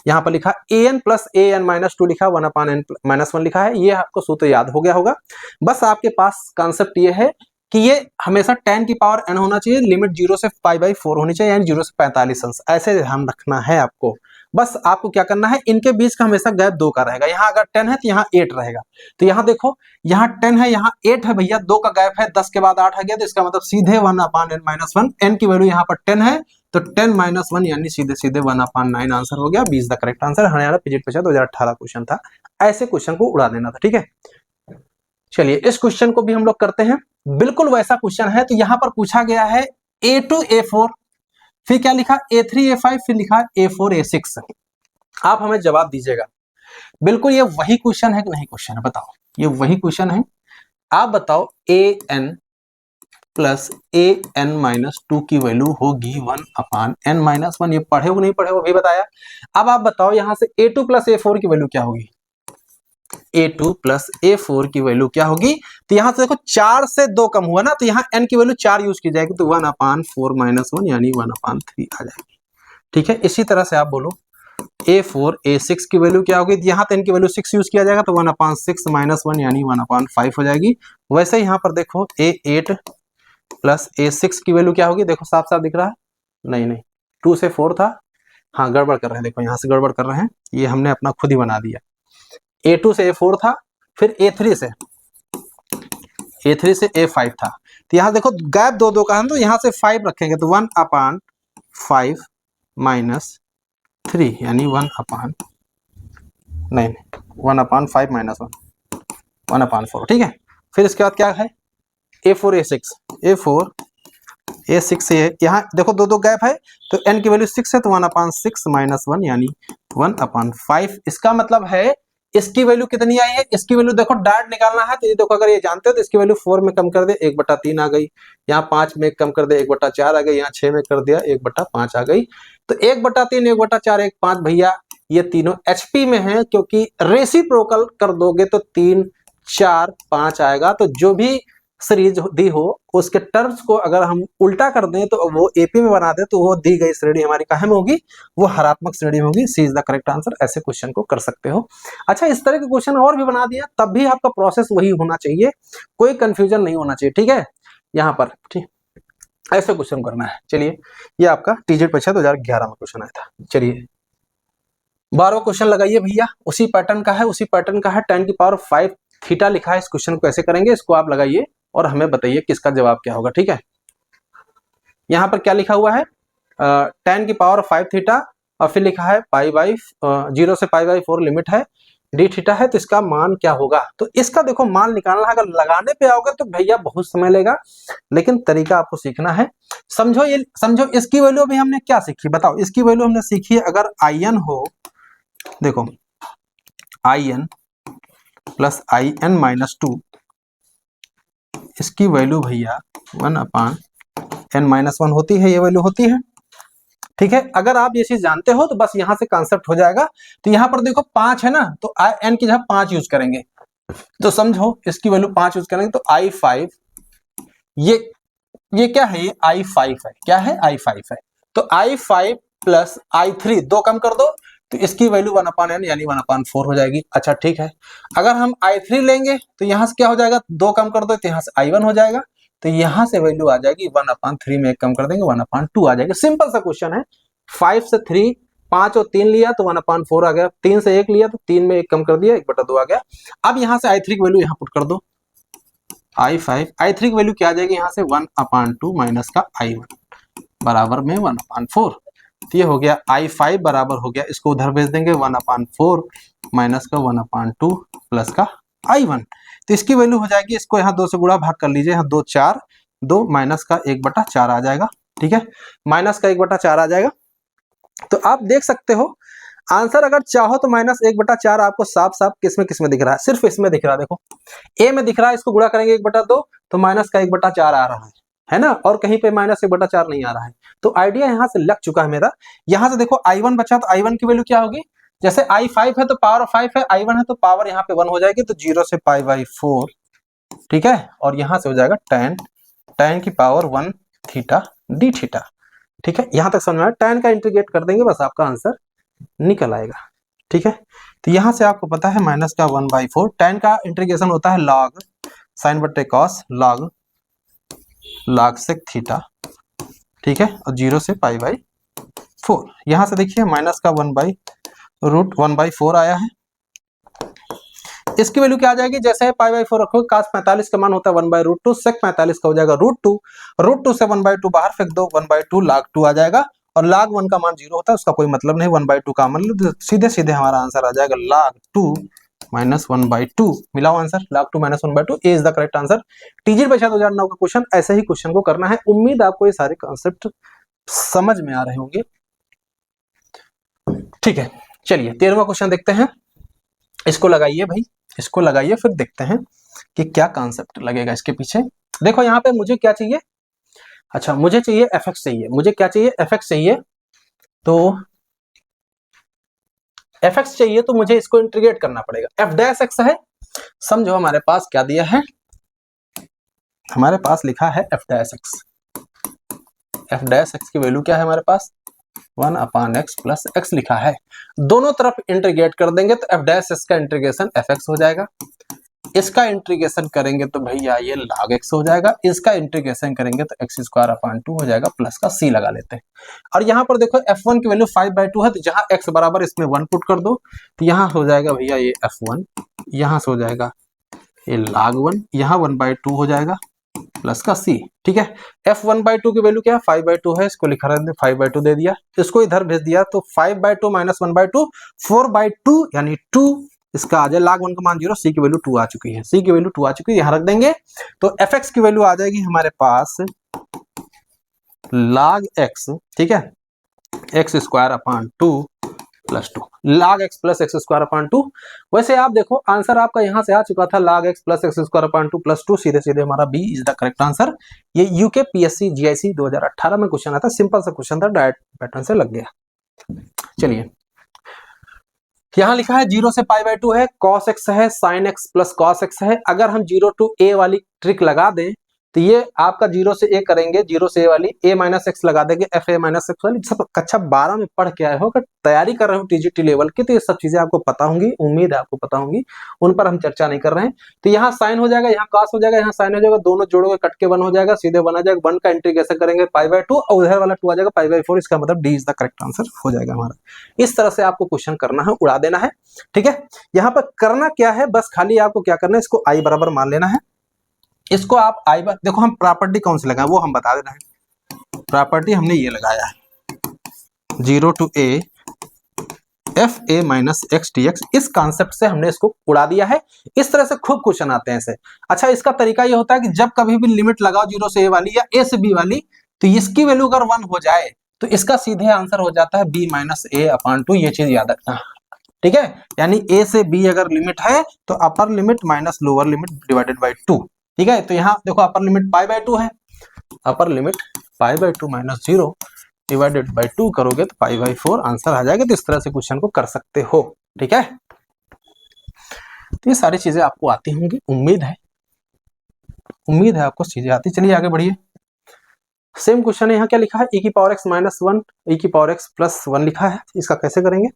यहाँ पर लिखा an प्लस an-2 लिखा, 1 अपान n-1 लिखा है, ये आपको सूत्र याद हो गया होगा। बस आपके पास कॉन्सेप्ट ये है कि ये हमेशा tan की पावर n होना चाहिए, लिमिट 0 से π/4 होनी चाहिए, यानी 0 से 45 अंश, ऐसे ध्यान रखना है आपको। बस आपको क्या करना है, इनके बीच का हमेशा गैप 2 का रहेगा। यहाँ अगर 10 है तो यहाँ 8 रहेगा, तो यहाँ देखो, यहाँ 10 है, यहाँ 8 है भैया, 2 का गैप है, 10 के बाद 8 आ गया, तो इसका मतलब सीधे 1 अपान n-1, n की वैल्यू यहाँ पर 10 है, तो 10-1 यानी सीधे सीधे 1 अपान 9 आंसर हो गया। 20 the correct answer. Haryana PGT परीक्षा 2018 क्वेश्चन था, ऐसे क्वेश्चन को उड़ा देना था। ठीक है, चलिए इस क्वेश्चन को भी हम लोग करते हैं। बिल्कुल वैसा क्वेश्चन है, तो यहां पर पूछा गया है A2 A4, फिर क्या लिखा A3 A5, फिर लिखा A4 A6। आप हमें जवाब दीजिएगा, बिल्कुल ये वही क्वेश्चन है कि नहीं क्वेश्चन है, बताओ। ये वही क्वेश्चन है, आप बताओ। an प्लस an-2 की वैल्यू होगी 1 अपान n-1। ये पढ़े हो नहीं पढ़े हो, अभी बताया। अब आप बताओ यहाँ से A2 प्लस A4 की वैल्यू क्या होगी, A2 प्लस A4 की वैल्यू क्या होगी। तो यहाँ से देखो 4 से 2 कम हुआ ना, तो यहाँ n की वैल्यू 4 यूज की जाएगी, तो 1 अपान 4-1 यानी 1 अपान 3 आ जाएगी। ठीक है, इसी तरह से आप बोलो A4 A6 की वैल्यू क्या होगी, यहाँ तो n की वैल्यू 6 यूज किया जाएगा, तो 1 अपान 6-1 यानी 1 अपान 5 हो जाएगी। वैसे यहाँ पर देखो A8 प्लस A6 की वैल्यू क्या होगी, देखो साफ साफ दिख रहा है, नहीं 2 से 4 था, हाँ गड़बड़ कर रहे हैं, देखो यहाँ से गड़बड़ कर रहे हैं, ये हमने अपना खुद ही बना दिया। A2 से A4 था, फिर A3 से A5 था, तो यहाँ देखो गैप 2 का है, तो यहाँ से 5 रखेंगे, तो 1 अपान 5 माइनस 3 यानी 1 अपान 1 अपान 4। ठीक है, फिर इसके बाद क्या है A4 A6 से यहाँ देखो 2 गैप है, तो n की वैल्यू 6 है, तो 1 अपान 6-1 यानी 1 अपान 5। इसका मतलब है इसकी वैल्यू कितनी आई है, इसकी वैल्यू देखो डायरेक्ट निकालना है, तो ये देखो अगर ये जानते हो तो इसकी वैल्यू 4 में कम कर दे 1/3 आ गई, यहाँ 5 में कम कर दे 1/4 आ गई, यहाँ 6 में कर दिया 1/5 आ गई, तो 1/3 1/4 1/5 भैया ये तीनों HP में है, क्योंकि रेसिप्रोकल कर दोगे तो 3 4 5 आएगा। तो जो भी सीरीज दी हो उसके टर्म्स को अगर हम उल्टा कर दें तो वो AP में बना दे, तो वो दी गई श्रेणी हमारी काहे में होगी, वो हरात्मक श्रेणी में होगी। सी इज द करेक्ट आंसर। ऐसे क्वेश्चन को कर सकते हो। अच्छा, इस तरह के क्वेश्चन और भी बना दिया, तब भी आपका प्रोसेस वही होना चाहिए, कोई कंफ्यूजन नहीं होना चाहिए। ठीक है, यहाँ पर ठीक ऐसे क्वेश्चन करना है। चलिए, ये आपका टीजीटी परीक्षा 2011 में क्वेश्चन आया था। चलिए 12वां क्वेश्चन लगाइए भैया, उसी पैटर्न का है, tan की पावर 5 थीटा लिखा है, इस क्वेश्चन को कैसे करेंगे इसको आप लगाइए और हमें बताइए कि इसका जवाब क्या होगा। ठीक है, यहाँ पर क्या लिखा हुआ है, 10 की पावर 5 थीटा और फिर लिखा है पाई बाई 0 से पाई बाई 4 लिमिट है, डी थीटा है, तो इसका मान क्या होगा। तो इसका देखो मान निकालना है, अगर लगाने पे आओगे तो भैया बहुत समय लेगा, लेकिन तरीका आपको सीखना है। समझो ये, समझो इसकी वैल्यू अभी हमने क्या सीखी बताओ, इसकी वैल्यू हमने सीखी है अगर IN हो, देखो IN प्लस IN माइनस 2, इसकी वैल्यू भैया 1/n-1 होती है, ये वैल्यू होती है। ठीक है, अगर आप ये चीज जानते हो तो बस यहां से कॉन्सेप्ट हो जाएगा। तो यहां पर देखो 5 है ना, तो n की जगह 5 यूज करेंगे, तो समझो इसकी वैल्यू 5 यूज करेंगे तो I5, ये क्या है, ये I5 है, क्या है I5 है। तो I5 प्लस I3 दो कम कर दो तो इसकी वैल्यू 1/n यानी 1/4 हो जाएगी। अच्छा ठीक है, अगर हम I3 लेंगे तो यहां से क्या हो जाएगा, दो कम कर दो तो यहां से I1 हो जाएगा, तो यहां से वैल्यू आ जाएगी 1/3 में एक कम कर देंगे 1/2 आ जाएगा। सिंपल सा क्वेश्चन है, 5 से 3, 5 और 3 लिया तो 1/4 आ गया, 3 से 1 लिया तो 3 में 1 कम कर दिया 1/2 आ गया। अब यहां से I3 की वैल्यू यहां पुट कर दो, I3 की वैल्यू क्या आ जाएगी यहाँ से 1/2 माइनस का I1 बराबर में 1/4, तो ये हो गया I5 बराबर हो गया, इसको उधर भेज देंगे 1/4 माइनस का 1/2 प्लस का I1, तो इसकी वैल्यू हो जाएगी, इसको यहाँ 2 से गुणा भाग कर लीजिए, यहाँ 2 4, 2 माइनस का 1/4 आ जाएगा। ठीक है, माइनस का 1/4 आ जाएगा। तो आप देख सकते हो आंसर अगर चाहो तो -1/4 आपको साफ साफ किसमें दिख रहा है, सिर्फ इसमें दिख रहा है। देखो ए में दिख रहा है, इसको गुणा करेंगे 1/2 तो माइनस का 1/4 आ रहा है ना, और कहीं पे -1/4 नहीं आ रहा है। तो आइडिया यहाँ से लग चुका है मेरा। यहाँ से देखो I1 बचा, तो I1 की वैल्यू क्या होगी, जैसे I5 है तो पावर 5 है, I1 है तो पावर यहाँ पे 1 हो जाएगी, तो 0 से π/4, ठीक है, और यहाँ से हो जाएगा tan की पावर 1 थीटा डी थीटा। ठीक है, यहाँ तक समझ में आया, tan का इंटीग्रेट कर देंगे बस आपका आंसर निकल आएगा। ठीक है, तो यहां से आपको पता है माइनस का 1/4, tan का इंटीग्रेशन होता है log sin बटे cos log sec थीटा। ठीक है, और 0 से π/4, यहां से देखिए माइनस का 1/√1/4 आया है, इसकी वैल्यू क्या आ जाएगी, जैसे π/4 रखोगे cos 45 का मान होता है 1/√2, sec 45 का हो जाएगा √2 से 1/2 बाहर फेंक दो, 1/2 log 2 आ जाएगा, और log 1 का मान 0 होता है, उसका कोई मतलब नहीं, 1/2 का मतलब सीधे सीधे हमारा आंसर आ जाएगा log 2 माइनस 1/2। मिलाओ answer, log 2 minus 1/2 is the correct answer. TG परीक्षा 2009 का क्वेश्चन, ऐसे ही क्वेश्चन को करना है। उम्मीद आपको ये सारे कॉन्सेप्ट समझ में आ रहे होंगे। ठीक है, चलिए 13वां क्वेश्चन देखते हैं, इसको लगाइए भाई, इसको लगाइए, फिर देखते हैं कि क्या कॉन्सेप्ट लगेगा इसके पीछे। देखो यहाँ पे मुझे क्या चाहिए, अच्छा मुझे चाहिए fx चाहिए, मुझे क्या चाहिए, fx चाहिए, तो fx चाहिए तो मुझे इसको इंटीग्रेट करना पड़ेगा। f डैश x है, समझो हमारे पास क्या दिया है, हमारे पास लिखा है f dash x, f dash x की वैल्यू क्या है हमारे पास 1/x प्लस x लिखा है, दोनों तरफ इंटीग्रेट कर देंगे तो f डैश x का इंटीग्रेशन fx हो जाएगा, इसका इंटीग्रेशन करेंगे तो भैया ये log x हो जाएगा, इसका इंटीग्रेशन करेंगे तो x² हो जाएगा, प्लस का c लगा लेते हैं। और यहाँ पर देखो f1 की वैल्यू 5/2 है, तो जहां x बराबर इसमें 1 पुट कर दो, तो यहाँ हो जाएगा भैया ये f1, यहाँ से हो जाएगा ये log 1, यहाँ 1/2 हो जाएगा प्लस का c। ठीक है, f1/2 की वैल्यू क्या है 5/2 है, इसको लिखा रहने 5/2 दे दिया, इसको इधर भेज दिया, तो 5/2 माइनस 1/2 4/2 यानी 2, इसका आ जाए log 1 का मान 0, c की वैल्यू 2 आ चुकी है, c की वैल्यू 2 आ चुकी है, यहां रख देंगे, तो fx की वैल्यू आ जाएगी हमारे पास log x, ठीक है, x² plus 2, log x plus x²/2। वैसे आप देखो आंसर आपका यहां से आ चुका था log x plus x² plus 2, सीधे सीधे हमारा B is the correct answer. ये यूके पीएससी जीआईसी 2018 में क्वेश्चन आया था, सिंपल सा क्वेश्चन था, डायरेक्ट पैटर्न से लग गया। चलिए यहां लिखा है 0 से π/2 है, cos x है, sin x plus cos x है, अगर हम 0 to a वाली ट्रिक लगा दें तो ये आपका 0 से a करेंगे, 0 से a वाली a माइनस एक्स लगा देंगे, एफ ए माइनस एक्स वाली। सब कक्षा 12 में पढ़ के आए हो, अगर तैयारी कर रहे हो टीजीटी लेवल की तो ये सब चीजें आपको पता होंगी, उम्मीद है आपको पता होंगी, उन पर हम चर्चा नहीं कर रहे हैं। तो यहाँ साइन हो जाएगा, यहाँ कॉस हो जाएगा, यहाँ साइन हो जाएगा, दोनों जोड़ोगे कट के 1 हो जाएगा, सीधे 1 आ जाएगा। 1 का इंटीग्रेशन करेंगे π/2 और उधर वाला 2 आ जाएगा π/4। इसका मतलब D is the correct answer हो जाएगा हमारा। इस तरह से आपको क्वेश्चन करना है, उड़ा देना है, ठीक है। यहाँ पर करना क्या है, बस खाली आपको क्या करना है, इसको i बराबर मान लेना है। इसको आप i बार, देखो हम प्रॉपर्टी कौन सी लगाए वो हम बता दे रहे हैं। प्रॉपर्टी हमने ये लगाया है 0 to a F A minus x d x. इस कॉन्सेप्ट से हमने इसको उड़ा दिया है। इस तरह से खूब क्वेश्चन आते हैं ऐसे। अच्छा, इसका तरीका ये होता है कि जब कभी भी लिमिट लगाओ 0 से a वाली या a से b वाली, तो इसकी वैल्यू अगर 1 हो जाए तो इसका सीधे आंसर हो जाता है b माइनस ए अपॉन 2। ये चीज याद रखना, ठीक है। यानी a से b अगर लिमिट है तो अपर limit minus lower limit divided by 2, ठीक है। तो यहाँ देखो अपर लिमिट π/2 है, upper limit π/2 minus 0 divided by 2 करोगे तो π/4 आंसर आ जाएगा। तो इस तरह से क्वेश्चन को कर सकते हो, ठीक है। तो ये सारी चीजें आपको आती होंगी, उम्मीद है आपको चीजें आती। चलिए आगे बढ़िए। सेम क्वेश्चन है, यहाँ क्या लिखा है, e की पावर x माइनस 1 e की पावर x प्लस 1 लिखा है। इसका कैसे करेंगे,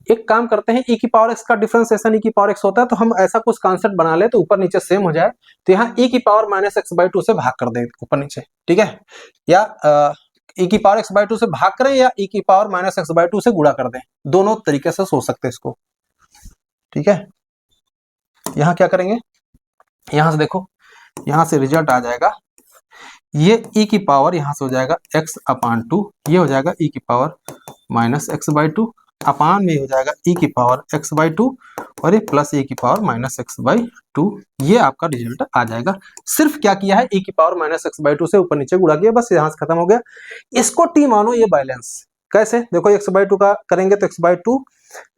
एक काम करते हैं, e की पावर x का डिफरेंशिएशन e की पावर x होता है, तो हम ऐसा कुछ कॉन्सेप्ट बना ले तो ऊपर नीचे सेम हो जाए। तो यहाँ e की पावर माइनस x/2 से भाग कर दे ऊपर नीचे, ठीक है। या e की पावर x/2 से भाग करें या e की पावर माइनस x/2 से गुणा कर दें, दोनों तरीके से सोच सकते हैं इसको, ठीक है। यहाँ क्या करेंगे, यहाँ से देखो, यहाँ से रिजल्ट आ जाएगा, ये e की पावर यहाँ से हो जाएगा x/2, ये हो जाएगा e की पावर माइनस x/2, अपान में हो जाएगा e की पावर x/2 और ये प्लस e की पावर माइनस x/2। ये आपका रिजल्ट आ जाएगा। सिर्फ क्या किया है, e की पावर माइनस x/2 से ऊपर नीचे गुणा किया, बस यहाँ से खत्म हो गया। इसको t मानो, ये बैलेंस कैसे, देखो x/2 का करेंगे तो x/2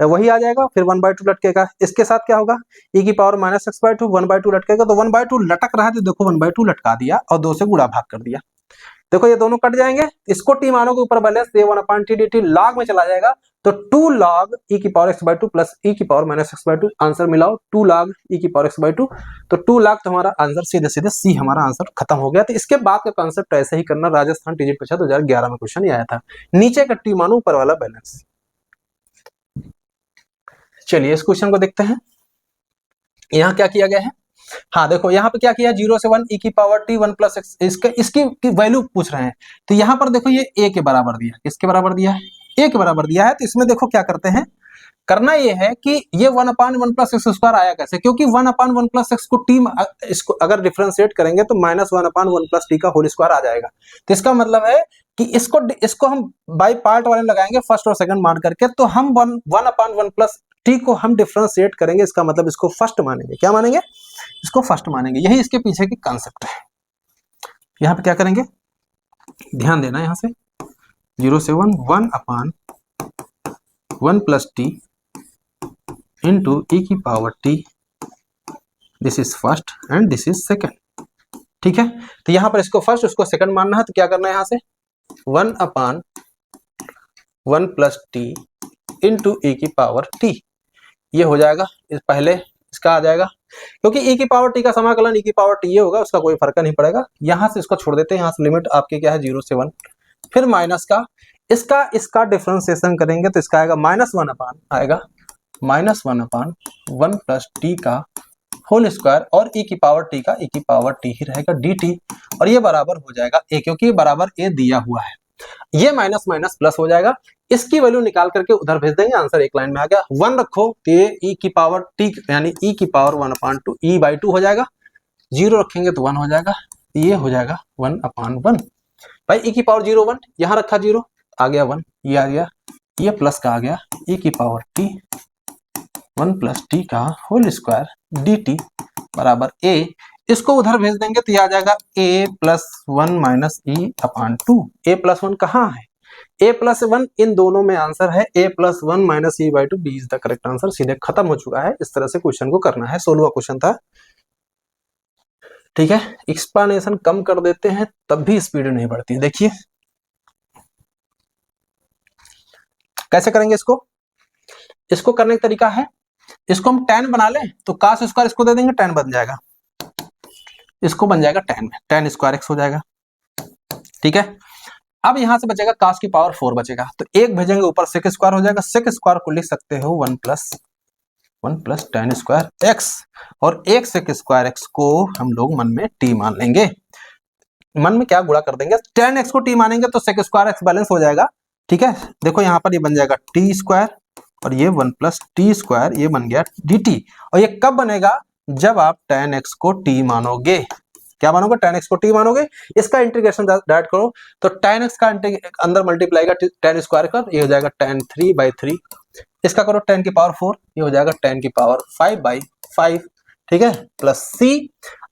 वही आ जाएगा, फिर 1/2 लटकेगा। इसके साथ क्या होगा, e की पावर माइनस x/2 1/2 लटकेगा, तो 1/2 लटक रहा है तो देखो 1/2 लटका दिया और 2 से गुणा भाग कर दिया। देखो ये दोनों कट जाएंगे, इसको टी मानोगे ऊपर बैलेंस, ये 1/t dt लॉग में चला जाएगा, तो 2 log e की पावर x/2 प्लस e की पावर माइनस x/2। आंसर मिलाओ 2 log e की पावर x/2, तो 2 log तो हमारा आंसर सीधे सीधे सी हमारा आंसर खत्म हो गया। तो इसके बाद का कॉन्सेप्ट ऐसे ही करना। राजस्थान टीजीटी परीक्षा 2011 में क्वेश्चन ये आया था, नीचे का टी मानो ऊपर वाला बैलेंस। चलिए इस क्वेश्चन को देखते हैं, यहाँ क्या किया गया है। हाँ देखो यहाँ पे क्या किया, 0 से 1 e की पावर t 1 प्लस एक्स, इसकी वैल्यू पूछ रहे हैं। तो यहाँ पर देखो ये a के बराबर दिया, किसके बराबर दिया है, a के बराबर दिया है। तो इसमें देखो क्या करते हैं, करना ये है कि ये 1/1 प्लस एक्स स्क्वायर आया कैसे, क्योंकि 1/1 प्लस एक्स को टी, इसको अगर डिफरेंशिएट करेंगे तो माइनस 1/1 प्लस टी का होल स्क्वायर आ जाएगा। तो इसका मतलब है कि इसको हम बाई पार्ट वाले लगाएंगे फर्स्ट और सेकंड मान करके, तो हम 1/1 प्लस टी को हम डिफरेंशिएट करेंगे, इसका मतलब इसको फर्स्ट मानेंगे। क्या मानेंगे, इसको फर्स्ट मानेंगे। यही इसके पीछे की कॉन्सेप्ट है। यहाँ पे क्या करेंगे, ध्यान देना, यहाँ से 0 से 1 1/1 प्लस टी इंटू e की power t, this is first and this is second, ठीक है। तो यहाँ पर इसको फर्स्ट उसको सेकंड मानना है, तो क्या करना है, यहाँ से 1/1 प्लस टी इंटू e की पावर t, ये हो जाएगा। इस पहले इसका आ जाएगा, क्योंकि e की पावर t का समाकलन e की पावर t ये होगा, उसका कोई फर्क नहीं पड़ेगा। यहाँ से इसको छोड़ देते हैं, यहाँ से लिमिट आपके क्या है 0 से 1, फिर माइनस का इसका डिफरेंशिएशन करेंगे तो इसका आएगा -1/1 प्लस टी का होल स्क्वायर और e की पावर t का e की पावर t ही रहेगा dt, और ये बराबर हो जाएगा a, क्योंकि ये बराबर a दिया हुआ है। ये माइनस माइनस प्लस हो जाएगा, इसकी वैल्यू निकाल करके उधर भेज देंगे, आंसर एक लाइन में आ गया। 1 रखो तो ये e की पावर t यानी e की पावर 1/2 e/2 हो जाएगा, 0 रखेंगे तो 1 हो जाएगा, ये हो जाएगा 1/1। भाई e की पावर 0 1, यहाँ रखा 0 आ गया 1, ये आ गया, ये प्लस का आ गया e की पावर t 1 प्लस टी का होल स्क्वायर dt बराबर a। इसको उधर भेज देंगे तो ये आ जाएगा a+1 माइनस e/2। a+1 कहाँ है, a+1 इन दोनों में आंसर है, a+1 minus e/2 B is the correct answer. सीधे खत्म हो चुका है। इस तरह से क्वेश्चन को करना है, 16वां क्वेश्चन था, ठीक है। एक्सप्लेनेशन कम कर देते हैं तब भी स्पीड नहीं बढ़ती। देखिए कैसे करेंगे इसको करने का तरीका है, इसको हम tan बना लें तो cos स्क्वायर इसको दे देंगे, tan बन जाएगा। इसको बन जाएगा tan में, tan स्क्वायर x हो जाएगा, ठीक है। अब यहां से बचेगा cos की पावर 4 बचेगा, तो एक भेजेंगे ऊपर sec स्क्वायर हो जाएगा, sec स्क्वायर को लिख सकते हो 1 प्लस tan स्क्वायर x, और एक sec स्क्वायर x को हम लोग मन में t मान लेंगे, मन में क्या गुणा कर देंगे, tan x को t मानेंगे तो sec स्क्वायर x बैलेंस हो जाएगा, ठीक है। देखो यहाँ पर ये बन जाएगा t स्क्वायर और ये 1 प्लस टी स्क्वायर, ये बन गया dt, और ये कब बनेगा, जब आप tan x को t मानोगे, क्या मानोगे, tan x को t मानोगे, इसका इंटीग्रेशन डायरेक्ट करो, तो tan x का अंदर मल्टीप्लाई का tan स्क्वायर कर, ये हो जाएगा tan 3/3, इसका करो tan की पावर 4, ये हो जाएगा tan की पावर 5/5, ठीक है, प्लस c।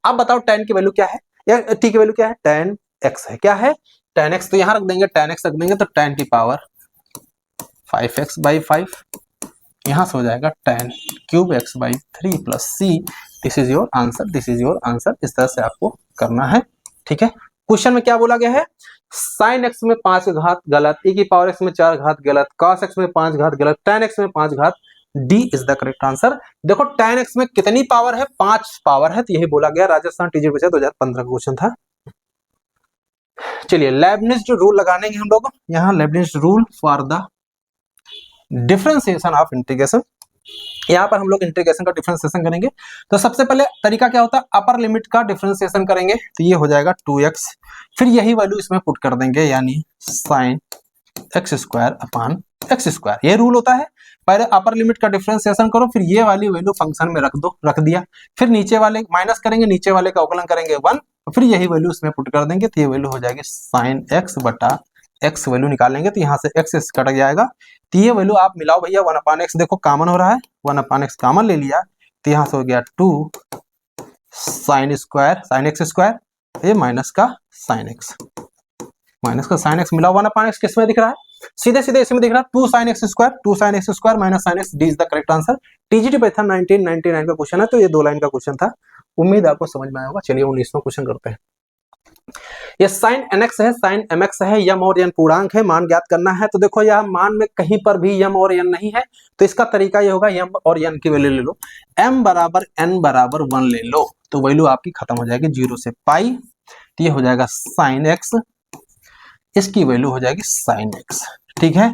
अब बताओ tan की वैल्यू क्या है, या t की वैल्यू क्या है, tan x है, क्या है tan x, तो यहां रख देंगे tan x रख देंगे, तो tan की पावर 5x/5, यहां से हो जाएगा tan cube x/3 plus c, this is your answer, this is your answer. इस तरह से आपको करना है, ठीक है। क्वेश्चन में क्या बोला गया है, sin x में 5 घात गलत, e की पावर x में 4 घात गलत, cos x में 5 घात गलत, tan x में 5 घात, D is the correct answer. देखो tan x में कितनी पावर है, 5 पावर है, तो यही बोला गया, राजस्थान टीजी बचा 2015 का क्वेश्चन था। चलिए लेबनिज रूल लगाएंगे हम लोग, यहाँ Lebanese rule for the differentiation of integration, यहाँ पर हम लोग इंटीग्रेशन का डिफरेंशिएशन करेंगे। तो सबसे पहले तरीका क्या होता है, अपर लिमिट का डिफरेंशिएशन करेंगे, तो ये हो जाएगा 2x, फिर यही वैल्यू इसमें पुट कर देंगे, यानी sin x square upon x square, ये रूल होता है। पहले अपर लिमिट का डिफरेंशिएशन करो, फिर ये वाली वैल्यू फंक्शन में रख दो, रख दिया, फिर नीचे वाले माइनस करेंगे, नीचे वाले का अवकलन करेंगे 1, फिर यही वैल्यू इसमें पुट कर देंगे, तो ये वैल्यू हो जाएगी sin x बटा x, वैल्यू निकालेंगे तो यहाँ से x कट जाएगा, तो ये वैल्यू आप मिलाओ भैया, 1/x देखो कॉमन हो रहा है, 1/x कॉमन ले लिया, तो यहाँ से हो गया 2 sin square sin x square, ये माइनस का sin x, माइनस का sin x मिला, 1/x किस में दिख रहा है, सीधे सीधे इसमें दिख रहा है 2 sin x square minus sin x, D is the correct answer. TGT Python 1999 का क्वेश्चन है, तो ये 2 लाइन का क्वेश्चन था, उम्मीद आपको समझ में आया होगा। चलिए 19वां क्वेश्चन करते हैं। ये sin nx है, sin mx है, यम और n पूर्णांक है, मान ज्ञात करना है। तो देखो यह मान में कहीं पर भी यम और n नहीं है, तो इसका तरीका ये होगा, यम और n की वैल्यू ले लो, m बराबर n बराबर 1 ले लो, तो वैल्यू आपकी खत्म हो जाएगी 0 से पाई, तो ये हो जाएगा sin x, इसकी वैल्यू हो जाएगी sin x, ठीक है।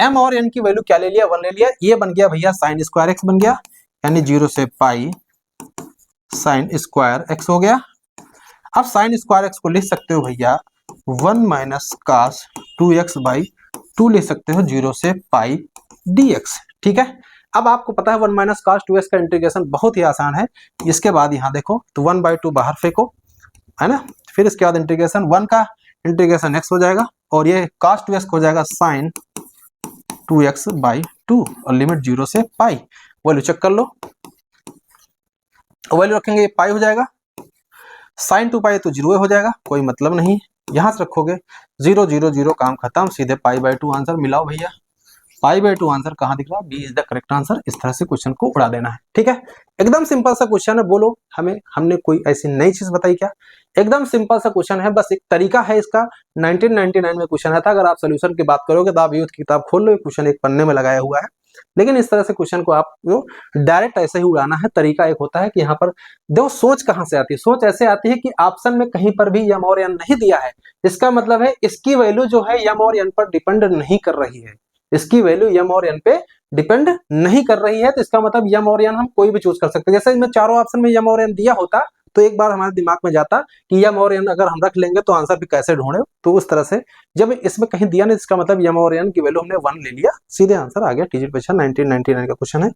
m और n की वैल्यू क्या ले लिया, 1 ले लिया, ये बन गया भैया sin स्क्वायर x बन गया, यानी 0 से पाई sin स्क्वायर x हो गया। अब sin स्क्वायर x को लिख सकते हो भैया 1 माइनस cos 2x/2 लिख सकते हो 0 से पाई dx, ठीक है। अब आपको पता है 1 माइनस cos 2x का इंटीग्रेशन बहुत ही आसान है, इसके बाद यहाँ देखो तो 1/2 बाहर फेंको, है ना, फिर इसके बाद इंटीग्रेशन 1 का इंटीग्रेशन x हो जाएगा, और ये cos 2x हो जाएगा sin 2x/2, और लिमिट 0 से पाई, वैल्यू चेक कर लो, वैल्यू रखेंगे ये पाई हो जाएगा, sin 2 पाई तो 0 हो जाएगा, कोई मतलब नहीं, यहां से रखोगे 0 0 0, काम खत्म, सीधे पाई/2 आंसर मिलाओ भैया, पाई/2 आंसर कहां दिख रहा है, B is the correct answer. इस तरह से क्वेश्चन को उड़ा देना है, ठीक है। एकदम सिंपल सा क्वेश्चन है, बोलो हमने कोई ऐसी नई चीज बताई क्या, एकदम सिंपल सा क्वेश्चन है, बस एक तरीका है इसका, 1999 में क्वेश्चन आया था। अगर आप सोल्यूशन की बात करोगे तो आप यूथ की किताब खोल लो, क्वेश्चन एक पन्ने में लगाया हुआ है, लेकिन इस तरह से क्वेश्चन को आपको डायरेक्ट ऐसे ही उड़ाना है। तरीका एक होता है कि यहाँ पर देखो सोच कहां से आती है, सोच ऐसे आती है कि ऑप्शन में कहीं पर भी यम और एन नहीं दिया है, इसका मतलब है इसकी वैल्यू जो है यम और एन पर डिपेंड नहीं कर रही है, इसकी वैल्यू यम और एन पे डिपेंड नहीं कर रही है, तो इसका मतलब यम और एन हम कोई भी चूज कर सकते हैं। जैसे इसमें चारों ऑप्शन में यम और एन दिया होता तो एक बार हमारे दिमाग में जाता कि यम और एन अगर हम रख लेंगे तो आंसर भी कैसे ढूंढे, तो उस तरह से जब इसमें कहीं दिया नहीं, इसका मतलब यम और एन की वैल्यू हमने 1 ले लिया, सीधे आंसर आ गया। टीजीटी परीक्षा 1999 का क्वेश्चन है,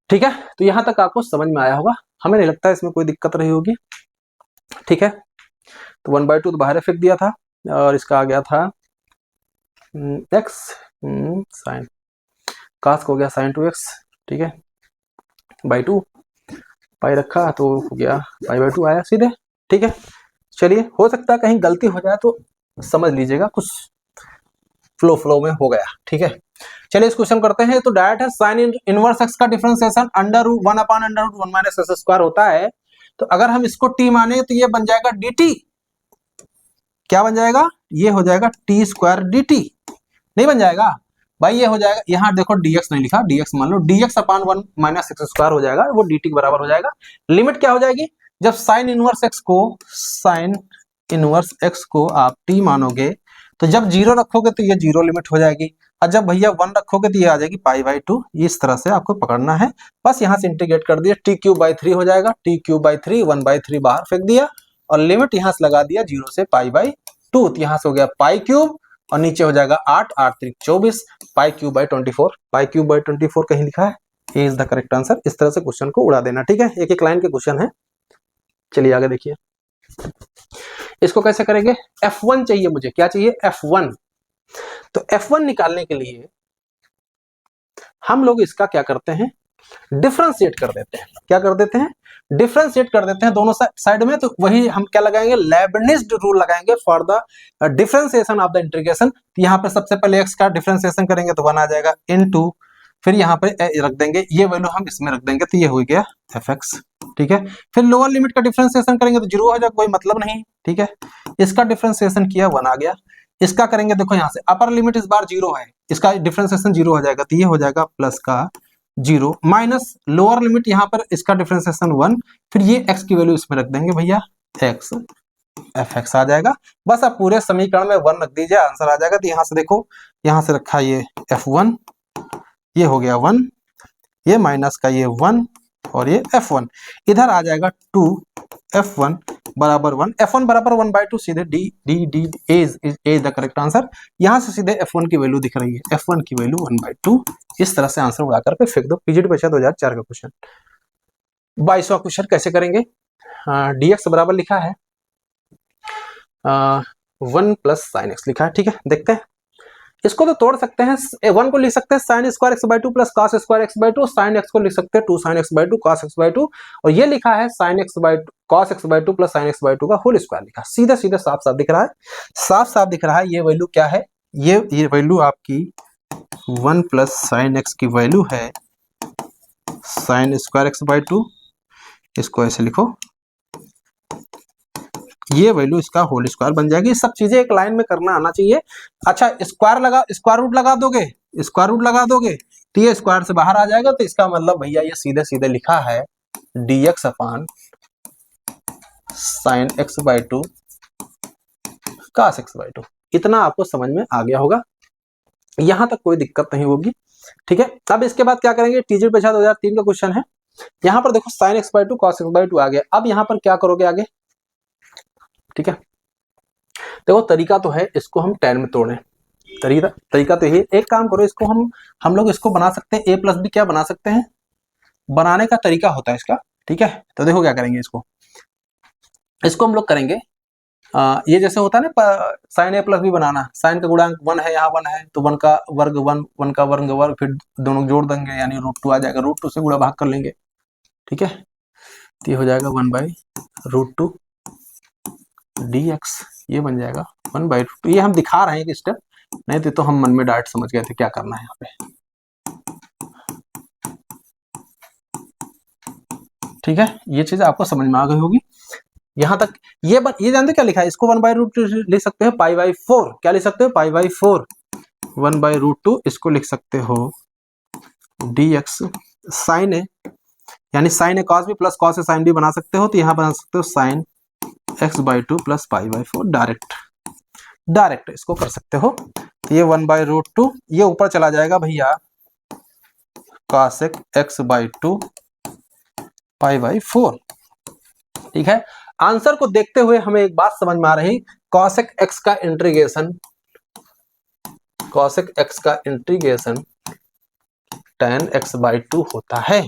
ठीक है। तो यहां तक आपको समझ में आया होगा, हमें नहीं लगता इसमें कोई दिक्कत रही होगी, ठीक है। तो 1/2 तो बाहर फेंक दिया था, और इसका आ गया था x साइन, कास को हो गया sin 2x, ठीक है, /2 पाई रखा तो हो गया पाई/2 आया सीधे, ठीक है। चलिए हो सकता है कहीं गलती हो जाए तो समझ लीजिएगा, कुछ फ्लो में हो गया, ठीक है। चलिए इस क्वेश्चन करते हैं। तो डायरेक्ट है sin इनवर्स x का डिफरेंशिएशन √1/√1 माइनस x स्क्वायर होता है, तो अगर हम इसको t माने तो ये बन जाएगा dt, क्या बन जाएगा, ये हो जाएगा t स्क्वायर dt, नहीं बन जाएगा भाई, ये हो जाएगा, यहाँ देखो dx नहीं लिखा, dx मान लो dx/1 माइनस x स्क्वायर हो जाएगा, वो dt के बराबर हो जाएगा। लिमिट क्या हो जाएगी, जब साइन इनवर्स एक्स को आप टी मानोगे तो जब 0 रखोगे तो ये 0 लिमिट हो जाएगी, और जब भैया 1 रखोगे तो ये आ जाएगी π/2। इस तरह से आपको पकड़ना है। बस यहाँ से इंटीग्रेट कर दिया, t³/3 हो जाएगा, t³/3 1/3 बाहर फेंक दिया और लिमिट यहाँ से लगा दिया 0 से π/2, तो यहाँ से हो गया π³ और नीचे हो जाएगा 8, 8 3 24, π³/24, π³/24 कहीं लिखा है, ये इज द करेक्ट आंसर। इस तरह से क्वेश्चन को उड़ा देना, ठीक है। एक एक लाइन के क्वेश्चन है। चलिए आगे देखिए, इसको कैसे करेंगे। F1 चाहिए मुझे, क्या चाहिए, F1। तो F1 निकालने के लिए हम लोग इसका क्या करते हैं, डिफरेंशिएट कर देते हैं। क्या कर देते हैं, डिफरेंशिएट कर देते हैं दोनों साइड में। तो वही हम क्या लगाएंगे, लेबनिज रूल लगाएंगे for the differentiation of the integration. यहाँ पे सबसे पहले x का डिफरेंशिएशन करेंगे तो 1 आ जाएगा, इनटू फिर यहाँ पे रख देंगे, ये वैल्यू हम इसमें रख देंगे, तो ये हो गया fx, ठीक है। फिर लोअर लिमिट का डिफरेंशिएशन करेंगे तो 0 हो जाएगा, कोई मतलब नहीं, ठीक है। इसका डिफरेंशिएशन किया, 1 आ गया। इसका करेंगे, देखो यहाँ से अपर लिमिट इस बार 0 है, इसका डिफरेंशिएशन 0 हो जाएगा, तो ये हो जाएगा प्लस का 0 माइनस लोअर लिमिट यहाँ पर इसका डिफरेंशिएशन 1, फिर ये x की वैल्यू इसमें रख देंगे भैया, x fx आ जाएगा। बस आप पूरे समीकरण में 1 रख दीजिए, आंसर आ जाएगा। तो यहाँ से देखो, यहाँ से रखा ये f1, ये हो गया 1, ये माइनस का ये 1 और ये f1, इधर आ जाएगा 2, f1 बराबर 1, f1 बराबर 1/2, सीधे D D D is the correct answer. यहाँ से सीधे f1 की वैल्यू दिख रही है, f1 की वैल्यू 1/2। इस तरह से आंसर उड़ा करके फेंक दो। पीजीटी परीक्षा 2004 का क्वेश्चन। 22वां क्वेश्चन कैसे करेंगे, dx बराबर लिखा है 1 + sin x लिखा है, ठीक है। देखते हैं, इसको तो तोड़ सकते हैं। 1 को लिख सकते हैं sin² x/2 + cos² x/2, sin x को लिख सकते हैं 2 sin x/2 cos x/2, और ये लिखा है sin cos x/2 + sin x/2 का होल स्क्वायर लिखा। सीधा सीधा साफ साफ दिख रहा है, साफ साफ दिख रहा है। ये वैल्यू क्या है, ये वैल्यू आपकी 1 + sin x की वैल्यू है sin² x/2, इसको ऐसे लिखो, ये वैल्यू इसका होल स्क्वायर बन जाएगी। सब चीजें एक लाइन में करना आना चाहिए। अच्छा, स्क्वायर रूट लगा दोगे तो ये स्क्वायर से बाहर आ जाएगा, तो इसका मतलब भैया ये सीधे सीधे लिखा है dx अपान sin x/2 cos x/2। इतना आपको समझ में आ गया होगा, यहां तक कोई दिक्कत नहीं होगी, ठीक है। अब इसके बाद क्या करेंगे, टीजीटी परीक्षा 2003 का क्वेश्चन है। यहाँ पर देखो sin x/2 cos x/2 आ गया। अब यहाँ पर क्या करोगे आगे, ठीक है। देखो तरीका तो है, इसको हम 10 में तोड़ें, तरीका तो यही। एक काम करो, इसको हम लोग इसको बना सकते हैं, a + b क्या बना सकते हैं, बनाने का तरीका होता है इसका, ठीक है। तो देखो क्या करेंगे, इसको हम लोग करेंगे, ये जैसे होता है ना sin a + b banana, sin का गुणांक 1 है, यहाँ 1 है, तो 1 का वर्ग 1, 1 का वर्ग, फिर दोनों जोड़ देंगे, यानी √2 आ जाएगा, √2 से गुणा भाग कर लेंगे, ठीक है। तो ये हो जाएगा 1/√2 dx, ये बन जाएगा 1/√2। ये हम दिखा रहे हैं कि स्टेप, नहीं तो हम मन में डायरेक्ट समझ गए थे क्या करना है यहाँ पे, ठीक है। ये चीज आपको समझ में आ गई होगी यहाँ तक। ये जानते क्या लिखा है, इसको 1/√2 लिख सकते हो π/4, क्या लिख सकते हो, π/4 1/√2, इसको लिख सकते हो dx sin a, यानी sin a cos b + cos a sin b बना सकते हो। तो यहाँ बना सकते हो sin x/2 + π/4, डायरेक्ट इसको कर सकते हो। तो ये 1/√2, ये ऊपर चला जाएगा भैया cos x/2 π/4, ठीक है। आंसर को देखते हुए हमें एक बात समझ में आ रही, cos x का इंटीग्रेशन tan x/2 होता है,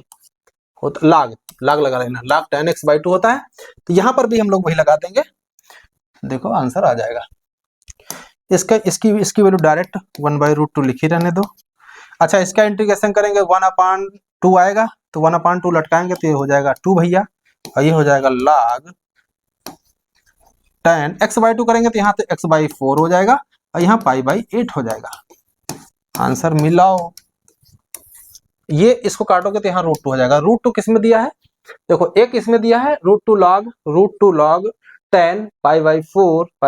लाग लगा लेना, log tan x/2 होता है। तो यहां पर भी हम लोग वही लगा देंगे, देखो आंसर आ जाएगा। इसकी वैल्यू डायरेक्ट 1/√2 लिखी रहने दो। अच्छा, इसका इंटीग्रेशन करेंगे 1/2 आएगा, तो 1/2 लटकाएंगे तो ये हो जाएगा 2 भैया, और ये हो जाएगा log tan x/2 करेंगे तो यहाँ तो x/4 हो जाएगा, और यहाँ π/8 हो जाएगा। आंसर मिलाओ, ये इसको काटोगे तो यहाँ √2 हो जाएगा। √2 किस में दिया है, देखो एक इसमें दिया है √2 log tan π/4 +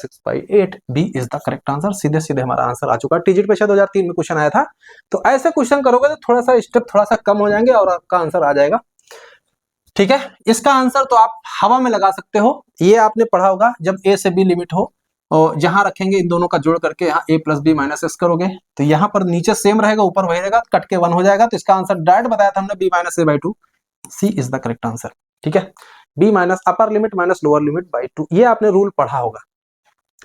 x/8, B is the correct answer. सीधे सीधे हमारा आंसर आ चुका है। टीजीटी परीक्षा 2003 में क्वेश्चन आया था, तो ऐसे क्वेश्चन करोगे तो थोड़ा सा स्टेप थोड़ा सा कम हो जाएंगे और आपका आंसर आ जाएगा। ठीक है, इसका आंसर तो आप हवा में लगा सकते हो। ये आपने पढ़ा होगा जब ए से बी लिमिट हो और जहां रखेंगे इन दोनों का जोड़ करके यहाँ a plus b minus x करोगे तो यहाँ पर नीचे सेम रहेगा ऊपर वही रहेगा, कट के 1 हो जाएगा। तो इसका आंसर डायरेक्ट बताया था हमने b minus a by two, C is the correct answer. ठीक है, b minus upper limit minus lower limit by two, ये आपने रूल पढ़ा होगा।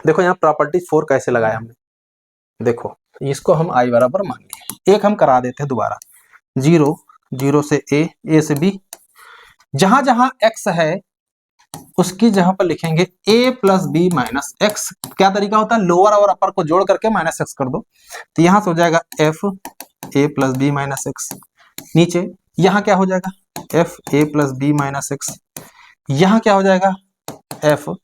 देखो यहाँ प्रॉपर्टी 4 कैसे लगाया हमने, देखो इसको हम i बराबर मान लिए, एक हम करा देते हैं दोबारा, 0 0 से a से b, जहां जहां x है उसकी जगह पर लिखेंगे a plus b minus x. क्या तरीका होता है, लोअर और अपर को जोड़ करके माइनस एक्स कर दो, तो यहां से हो जाएगा f a plus b minus x. नीचे यहां क्या हो जाएगा f a plus b minus x, यहां क्या हो जाएगा f,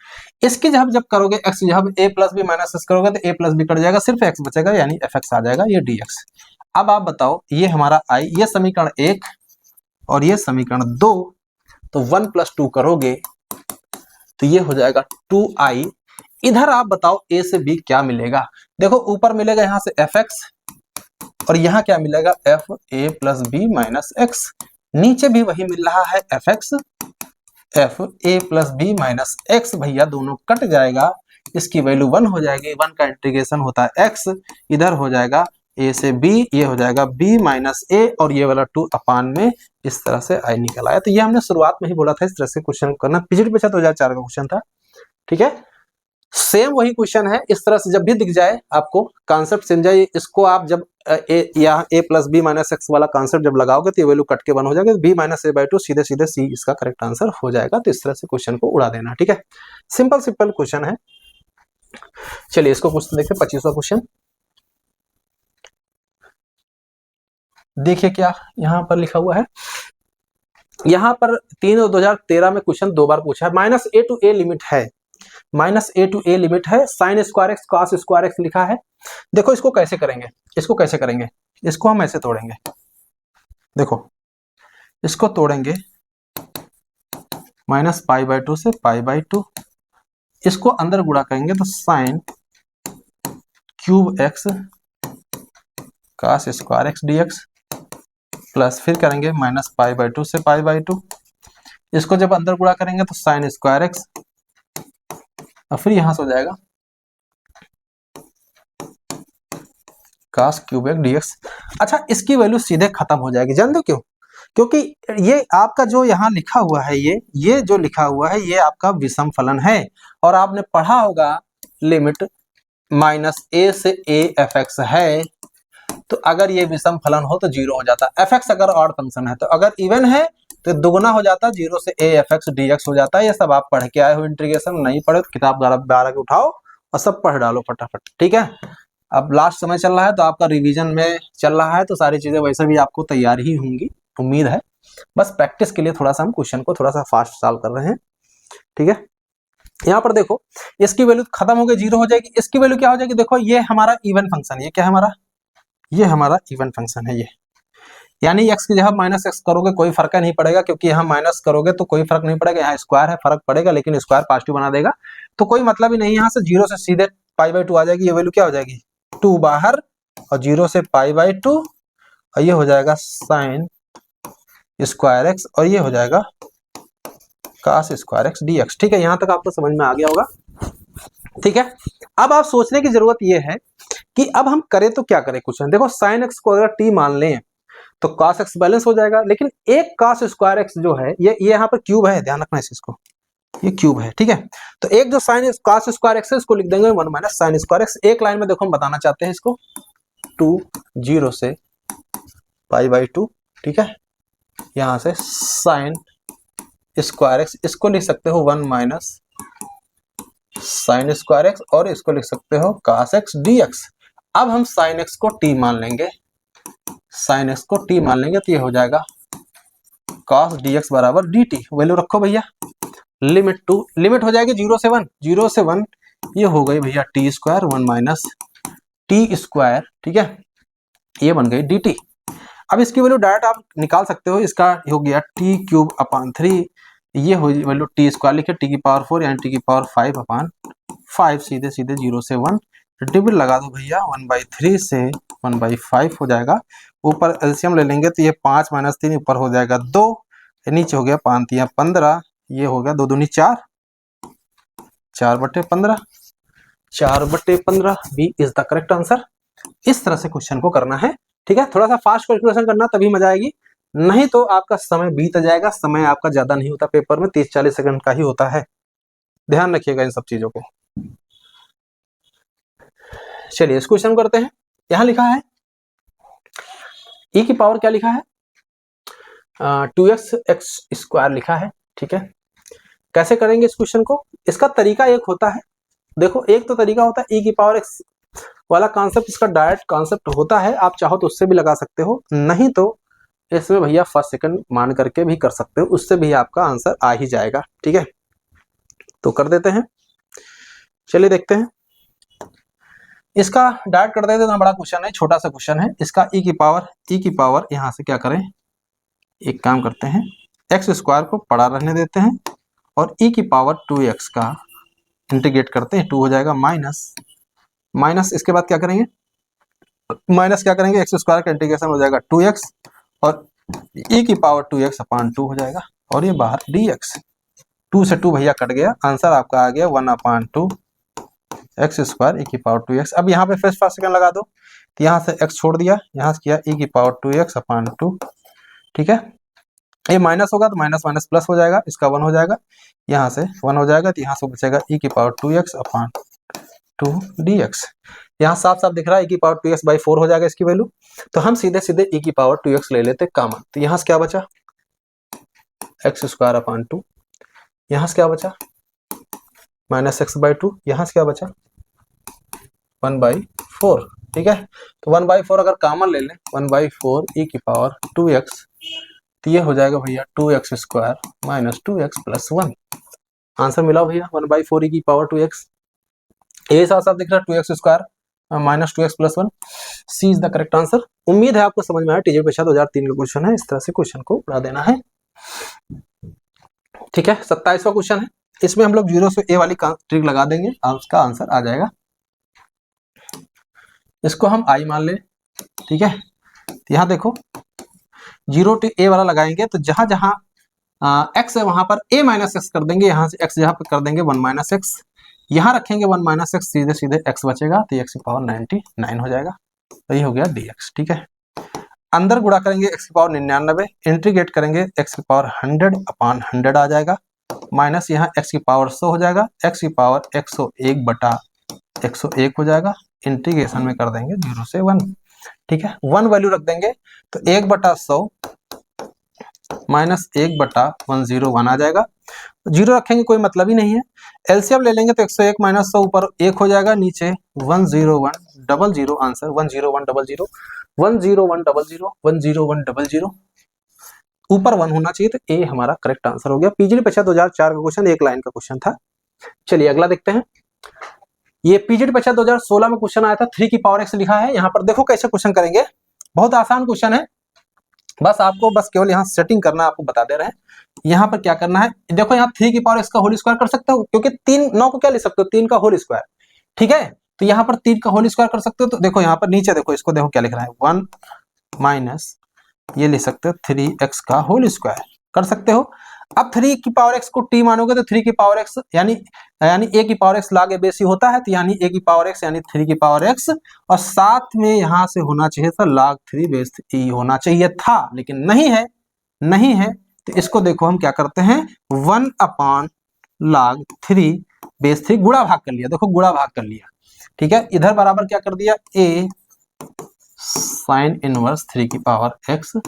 इसकी जब करोगे x जब a plus b minus x करोगे तो a प्लस बी कट जाएगा, सिर्फ x बचेगा यानी fx आ जाएगा, ये dx। अब आप बताओ ये हमारा i, ये समीकरण 1 और ये समीकरण 2, तो 1 प्लस 2 करोगे तो ये हो जाएगा 2i। इधर आप बताओ a से b क्या मिलेगा, देखो ऊपर मिलेगा यहां से fx और यहां क्या मिलेगा f a plus b minus x, नीचे भी वही मिल रहा है fx f a plus b minus x, भैया दोनों कट जाएगा, इसकी वैल्यू 1 हो जाएगी, 1 का इंटीग्रेशन होता है x, इधर हो जाएगा a से b, ये हो जाएगा b माइनस a और ये वाला 2 अपान में, इस तरह से i निकल आया। तो ये हमने शुरुआत में ही बोला था इस तरह से क्वेश्चन करना, पीजीटी पे 2004 का क्वेश्चन था। ठीक है, सेम वही क्वेश्चन है, इस तरह से जब भी दिख जाए आपको कॉन्सेप्ट समझाइए, इसको आप जब यहाँ a plus b minus x वाला कॉन्सेप्ट जब लगाओगे तो ये वैल्यू कट के 1 हो जाएगा, b minus a by to, सीधे सीधे सी इसका करेक्ट आंसर हो जाएगा। तो इस तरह से क्वेश्चन को उड़ा देना। ठीक है, सिंपल सिंपल क्वेश्चन है। चलिए इसको कुछ देखिए, 25वां क्वेश्चन देखिए क्या यहाँ पर लिखा हुआ है। यहाँ पर 3/2013 में क्वेश्चन 2 बार पूछा है, minus A to A limit है, minus A to A limit है, sine square X cos square X लिखा है। देखो इसको कैसे करेंगे, इसको कैसे करेंगे, इसको हम ऐसे तोड़ेंगे, देखो इसको तोड़ेंगे माइनस पाई बाई टू से पाई बाई टू, इसको अंदर गुणा करेंगे तो sine cube x cos square x dx, plus फिर करेंगे माइनस पाई बाई टू से पाई बाई टू, इसको जब अंदर गुणा करेंगे तो साइन स्क्वायर एक्स, और फिर यहां से हो जाएगा cos क्यूब एक्स डीएक्स। अच्छा इसकी वैल्यू सीधे खत्म हो जाएगी, जान दो क्यों, क्योंकि ये आपका जो यहाँ लिखा हुआ है, ये जो लिखा हुआ है ये आपका विषम फलन है, और आपने पढ़ा होगा लिमिट माइनस ए से ए एफ एक्स है, तो अगर ये विषम फलन हो तो 0 हो जाता, एफ एक्स अगर ऑड फंक्शन है, तो अगर इवन है तो दुगुना हो जाता, 0 से ए एफ एक्स डी एक्स हो जाता है। ये सब आप पढ़ के आए हो, इंटीग्रेशन नहीं पढ़े तो किताब 12 के उठाओ और सब पढ़ डालो फटाफट। ठीक है, अब लास्ट समय चल रहा है तो आपका रिवीजन में चल रहा है, तो सारी चीजें वैसे भी आपको तैयार ही होंगी, उम्मीद है। बस प्रैक्टिस के लिए थोड़ा सा हम क्वेश्चन को थोड़ा सा फास्ट सॉल्व कर रहे हैं। ठीक है, यहाँ पर देखो इसकी वैल्यू खत्म हो गई, 0 हो जाएगी, इसकी वैल्यू क्या हो जाएगी, देखो ये हमारा इवन फंक्शन, ये क्या है हमारा, ये हमारा इवन फंक्शन है, ये यानी x की जगह माइनस एक्स करोगे कोई फर्क नहीं पड़ेगा, क्योंकि यहाँ माइनस करोगे तो कोई फर्क नहीं पड़ेगा, यहाँ स्क्वायर है फर्क पड़ेगा, लेकिन स्क्वायर पॉजिटिव बना देगा तो कोई मतलब ही नहीं, यहाँ से 0 से सीधे पाई बाई टू आ जाएगी, ये वैल्यू क्या हो जाएगी 2 बाहर, और 0 से पाई बाई टू, और ये हो जाएगा साइन स्क्वायर एक्स, और ये हो जाएगा कॉस स्क्वायर एक्स डीएक्स। ठीक है, यहाँ तक आपको समझ में आ गया होगा। ठीक है, अब आप सोचने की जरूरत ये है कि अब हम करें तो क्या करें क्वेश्चन, देखो साइन एक्स को अगर टी मान लें तो cos x बैलेंस हो जाएगा, लेकिन एक cos स्क्वायर एक्स जो है ये यहाँ पर क्यूब है, ध्यान रखना इसको, ये क्यूब है। ठीक है, तो एक जो साइन cos स्क्वायर एक्स है इसको लिख देंगे 1 माइनस साइन स्क्वायर एक्स। एक लाइन में देखो हम बताना चाहते हैं इसको 2 0 से पाई बाई टू। ठीक है, यहाँ से साइन स्क्वायर एक्स, इसको लिख सकते हो 1 माइनस साइन स्क्वायर एक्स, और इसको लिख सकते हो cos x dx। अब हम साइन एक्स को t मान लेंगे, साइन एक्स को t मान लेंगे तो ये हो जाएगा cos dx बराबर dt, वैल्यू रखो भैया, लिमिट टू लिमिट हो जाएगी 0 से 1, 0 से 1, ये हो गई भैया T square 1 minus T square. ठीक है, ये बन गई dt। अब इसकी वैल्यू डायरेक्ट आप निकाल सकते हो, इसका हो गया टी क्यूब अपान 3, ये हो वैल्यू टी स्क्वायर लिखे टी की पावर 4 यानी टी की पावर 5 अपान 5, सीधे सीधे 0 से 1 डिविड लगा दो भैया, 1/3 से 1/5 हो जाएगा, ऊपर एलसीएम ले लेंगे तो ये 5 माइनस 3 ऊपर हो जाएगा 2, नीचे हो गया 5 तिया 15, ये हो गया 2 दूनी 4, 4/15, 4/15 B is the correct answer. इस तरह से क्वेश्चन को करना है, ठीक है। थोड़ा सा फास्ट कैलकुलेशन करना, तभी मजा आएगी, नहीं तो आपका समय बीत जाएगा। समय आपका ज्यादा नहीं होता, पेपर में 30-40 सेकंड का ही होता है, ध्यान रखिएगा इन सब चीजों को। चलिए इस क्वेश्चन करते हैं। यहां लिखा है ई की पावर क्या लिखा है, 2x लिखा है, ठीक है। कैसे करेंगे इस क्वेश्चन को, इसका तरीका एक होता है, देखो एक तो तरीका होता है ई की पावर x वाला कॉन्सेप्ट, इसका डायरेक्ट कॉन्सेप्ट होता है, आप चाहो तो उससे भी लगा सकते हो, नहीं तो इसमें भैया फर्स्ट सेकंड मान करके भी कर सकते हो, उससे भी आपका आंसर आ ही जाएगा, ठीक है। तो कर देते हैं, चलिए देखते हैं। इसका डायरेक्ट कर देते हैं, बड़ा क्वेश्चन है, छोटा सा क्वेश्चन है। इसका ई की पावर यहां से क्या करें, एक काम करते हैं, x² को पड़ा रहने देते हैं और ई की पावर 2x का इंटीग्रेट करते हैं, 2 हो जाएगा माइनस इसके बाद क्या करेंगे, x² का इंटीग्रेशन हो जाएगा 2x और e की पावर 2x/2 हो जाएगा, और ये बाहर dx, 2 से 2 भैया कट गया, आंसर आपका आ गया 1/2 x² e की पावर 2x। अब यहाँ पे फर्स्ट सेकंड लगा दो, तो यहाँ से x छोड़ दिया, यहाँ से किया e की पावर 2x/2, ठीक है। ये माइनस होगा तो माइनस माइनस प्लस हो जाएगा, इसका 1 हो जाएगा, यहाँ से 1 हो जाएगा, तो यहाँ से बचेगा e की पावर 2x/2 dx। यहाँ साफ साफ दिख रहा है e की पावर 2x/4 हो जाएगा इसकी वैल्यू, तो हम सीधे सीधे e की पावर 2x ले लेते कॉमन, तो यहाँ से क्या बचा x²/2, यहाँ से क्या बचा -x/2, यहाँ से क्या बचा 1/4, ठीक है। तो 1/4 अगर कॉमन ले लें, 1/4 e की पावर 2x, तो ये हो जाएगा भैया 2x² - 2x + 1, आंसर मिला भैया 1/4 e की पावर 2x। ये साथ साथ दिख रहा है 2x² - 2x + 1, C is the correct answer. उम्मीद है आपको समझ में आया, टीचर परीक्षा 2003 का क्वेश्चन है, इस तरह से क्वेश्चन को उड़ा देना है, ठीक है। 27वां क्वेश्चन है, इसमें हम लोग 0 से a वाली ट्रिक लगा देंगे और उसका आंसर आ जाएगा। इसको हम i मान ले, ठीक है। यहाँ देखो 0 to a वाला लगाएंगे, तो जहां जहां x है वहां पर a - x कर देंगे, यहाँ से x जहां पर कर देंगे 1 - x, यहाँ रखेंगे 1 - x, सीधे सीधे x बचेगा, तो x की पावर 99 हो जाएगा, तो ये हो गया dx, ठीक है। अंदर गुणा करेंगे x की पावर 99, इंटीग्रेट करेंगे x की पावर 100/100 आ जाएगा, माइनस यहाँ x की पावर 100 हो जाएगा, x की पावर 101/101 हो जाएगा, इंटीग्रेशन में कर देंगे 0 से 1, ठीक है। 1 वैल्यू रख देंगे, तो 1/100 - 1/101 आ जाएगा, 0 रखेंगे कोई मतलब ही नहीं है। एलसीएम ले लेंगे तो 101 - 100 ऊपर 1 हो जाएगा, नीचे 10100, आंसर 10100, 10100, 10100, ऊपर 1 होना चाहिए, तो ए हमारा करेक्ट आंसर हो गया। पीजीडी परीक्षा 2004 का क्वेश्चन, एक लाइन का क्वेश्चन था। चलिए अगला देखते हैं। ये पीजीडी परीक्षा 2016 में क्वेश्चन आया था, 3 की पावर x लिखा है। यहाँ पर देखो कैसे क्वेश्चन करेंगे, बहुत आसान क्वेश्चन है, बस आपको केवल यहाँ सेटिंग करना, आपको बता दे रहे हैं। यहाँ पर क्या करना है, देखो यहाँ 3 की पावर x का होल स्क्वायर कर सकते हो, क्योंकि 9 को क्या लिख सकते हो, 3 का होल स्क्वायर, ठीक है। तो यहाँ पर 3 का होल स्क्वायर कर सकते हो, तो देखो यहाँ पर नीचे देखो, इसको देखो क्या लिख रहा है, 1 माइनस ये लिख सकते हो 3x का होल स्क्वायर कर सकते हो। अब 3 की पावर x को t मानोगे तो 3 की पावर x यानी a की power x log a base ही होता है, तो यानी a की पावर x यानी 3 की पावर x, और साथ में यहां से होना चाहिए था log 3 बेस e होना चाहिए था, लेकिन नहीं है। तो इसको देखो हम क्या करते हैं, 1/log 3 बेस 3 गुणा भाग कर लिया, देखो गुणा भाग कर लिया, ठीक है। इधर बराबर क्या कर दिया, a sin इनवर्स 3 की पावर x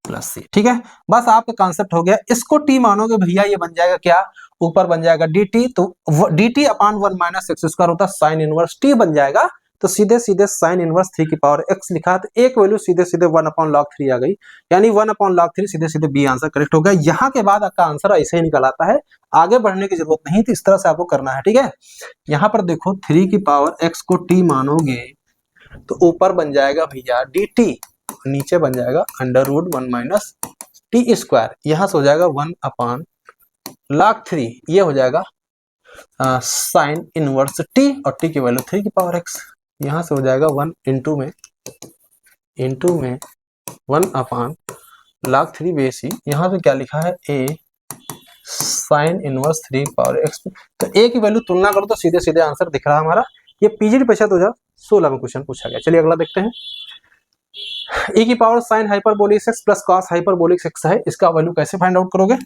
प्लस c, ठीक है। बस आपका कॉन्सेप्ट हो गया। इसको t मानोगे भैया, ये बन जाएगा क्या, ऊपर बन जाएगा dt, तो dt/1 - x² होता है sin इनवर्स t बन जाएगा, तो सीधे सीधे sin इनवर्स 3 की पावर x लिखा, तो एक वैल्यू सीधे सीधे 1/log 3 आ गई, यानी 1/log 3 सीधे सीधे b आंसर करेक्ट हो गया। यहाँ के बाद आपका आंसर ऐसे ही निकल आता है, आगे बढ़ने की जरूरत नहीं, तो इस तरह से आपको करना है, ठीक है। यहाँ पर देखो 3 की पावर x को t मानोगे तो ऊपर बन जाएगा भैया dt, नीचे बन जाएगा √1 - t², यहां से हो जाएगा 1/log 3, ये हो जाएगा sin इनवर्स t, और t की वैल्यू 3 की पावर x, यहां से हो जाएगा 1 इंटू में 1/log log 3 बेस ई, यहाँ पे क्या लिखा है a sin inverse 3 power x। तो a की वैल्यू तुलना करो तो सीधे सीधे आंसर दिख रहा है हमारा। ये पीजीटी परिषद 2016 में क्वेश्चन पूछा गया। चलिए अगला देखते हैं। e की power sin hyperbolic x plus cos hyperbolic x है, इसका वैल्यू कैसे फाइंड आउट करोगे?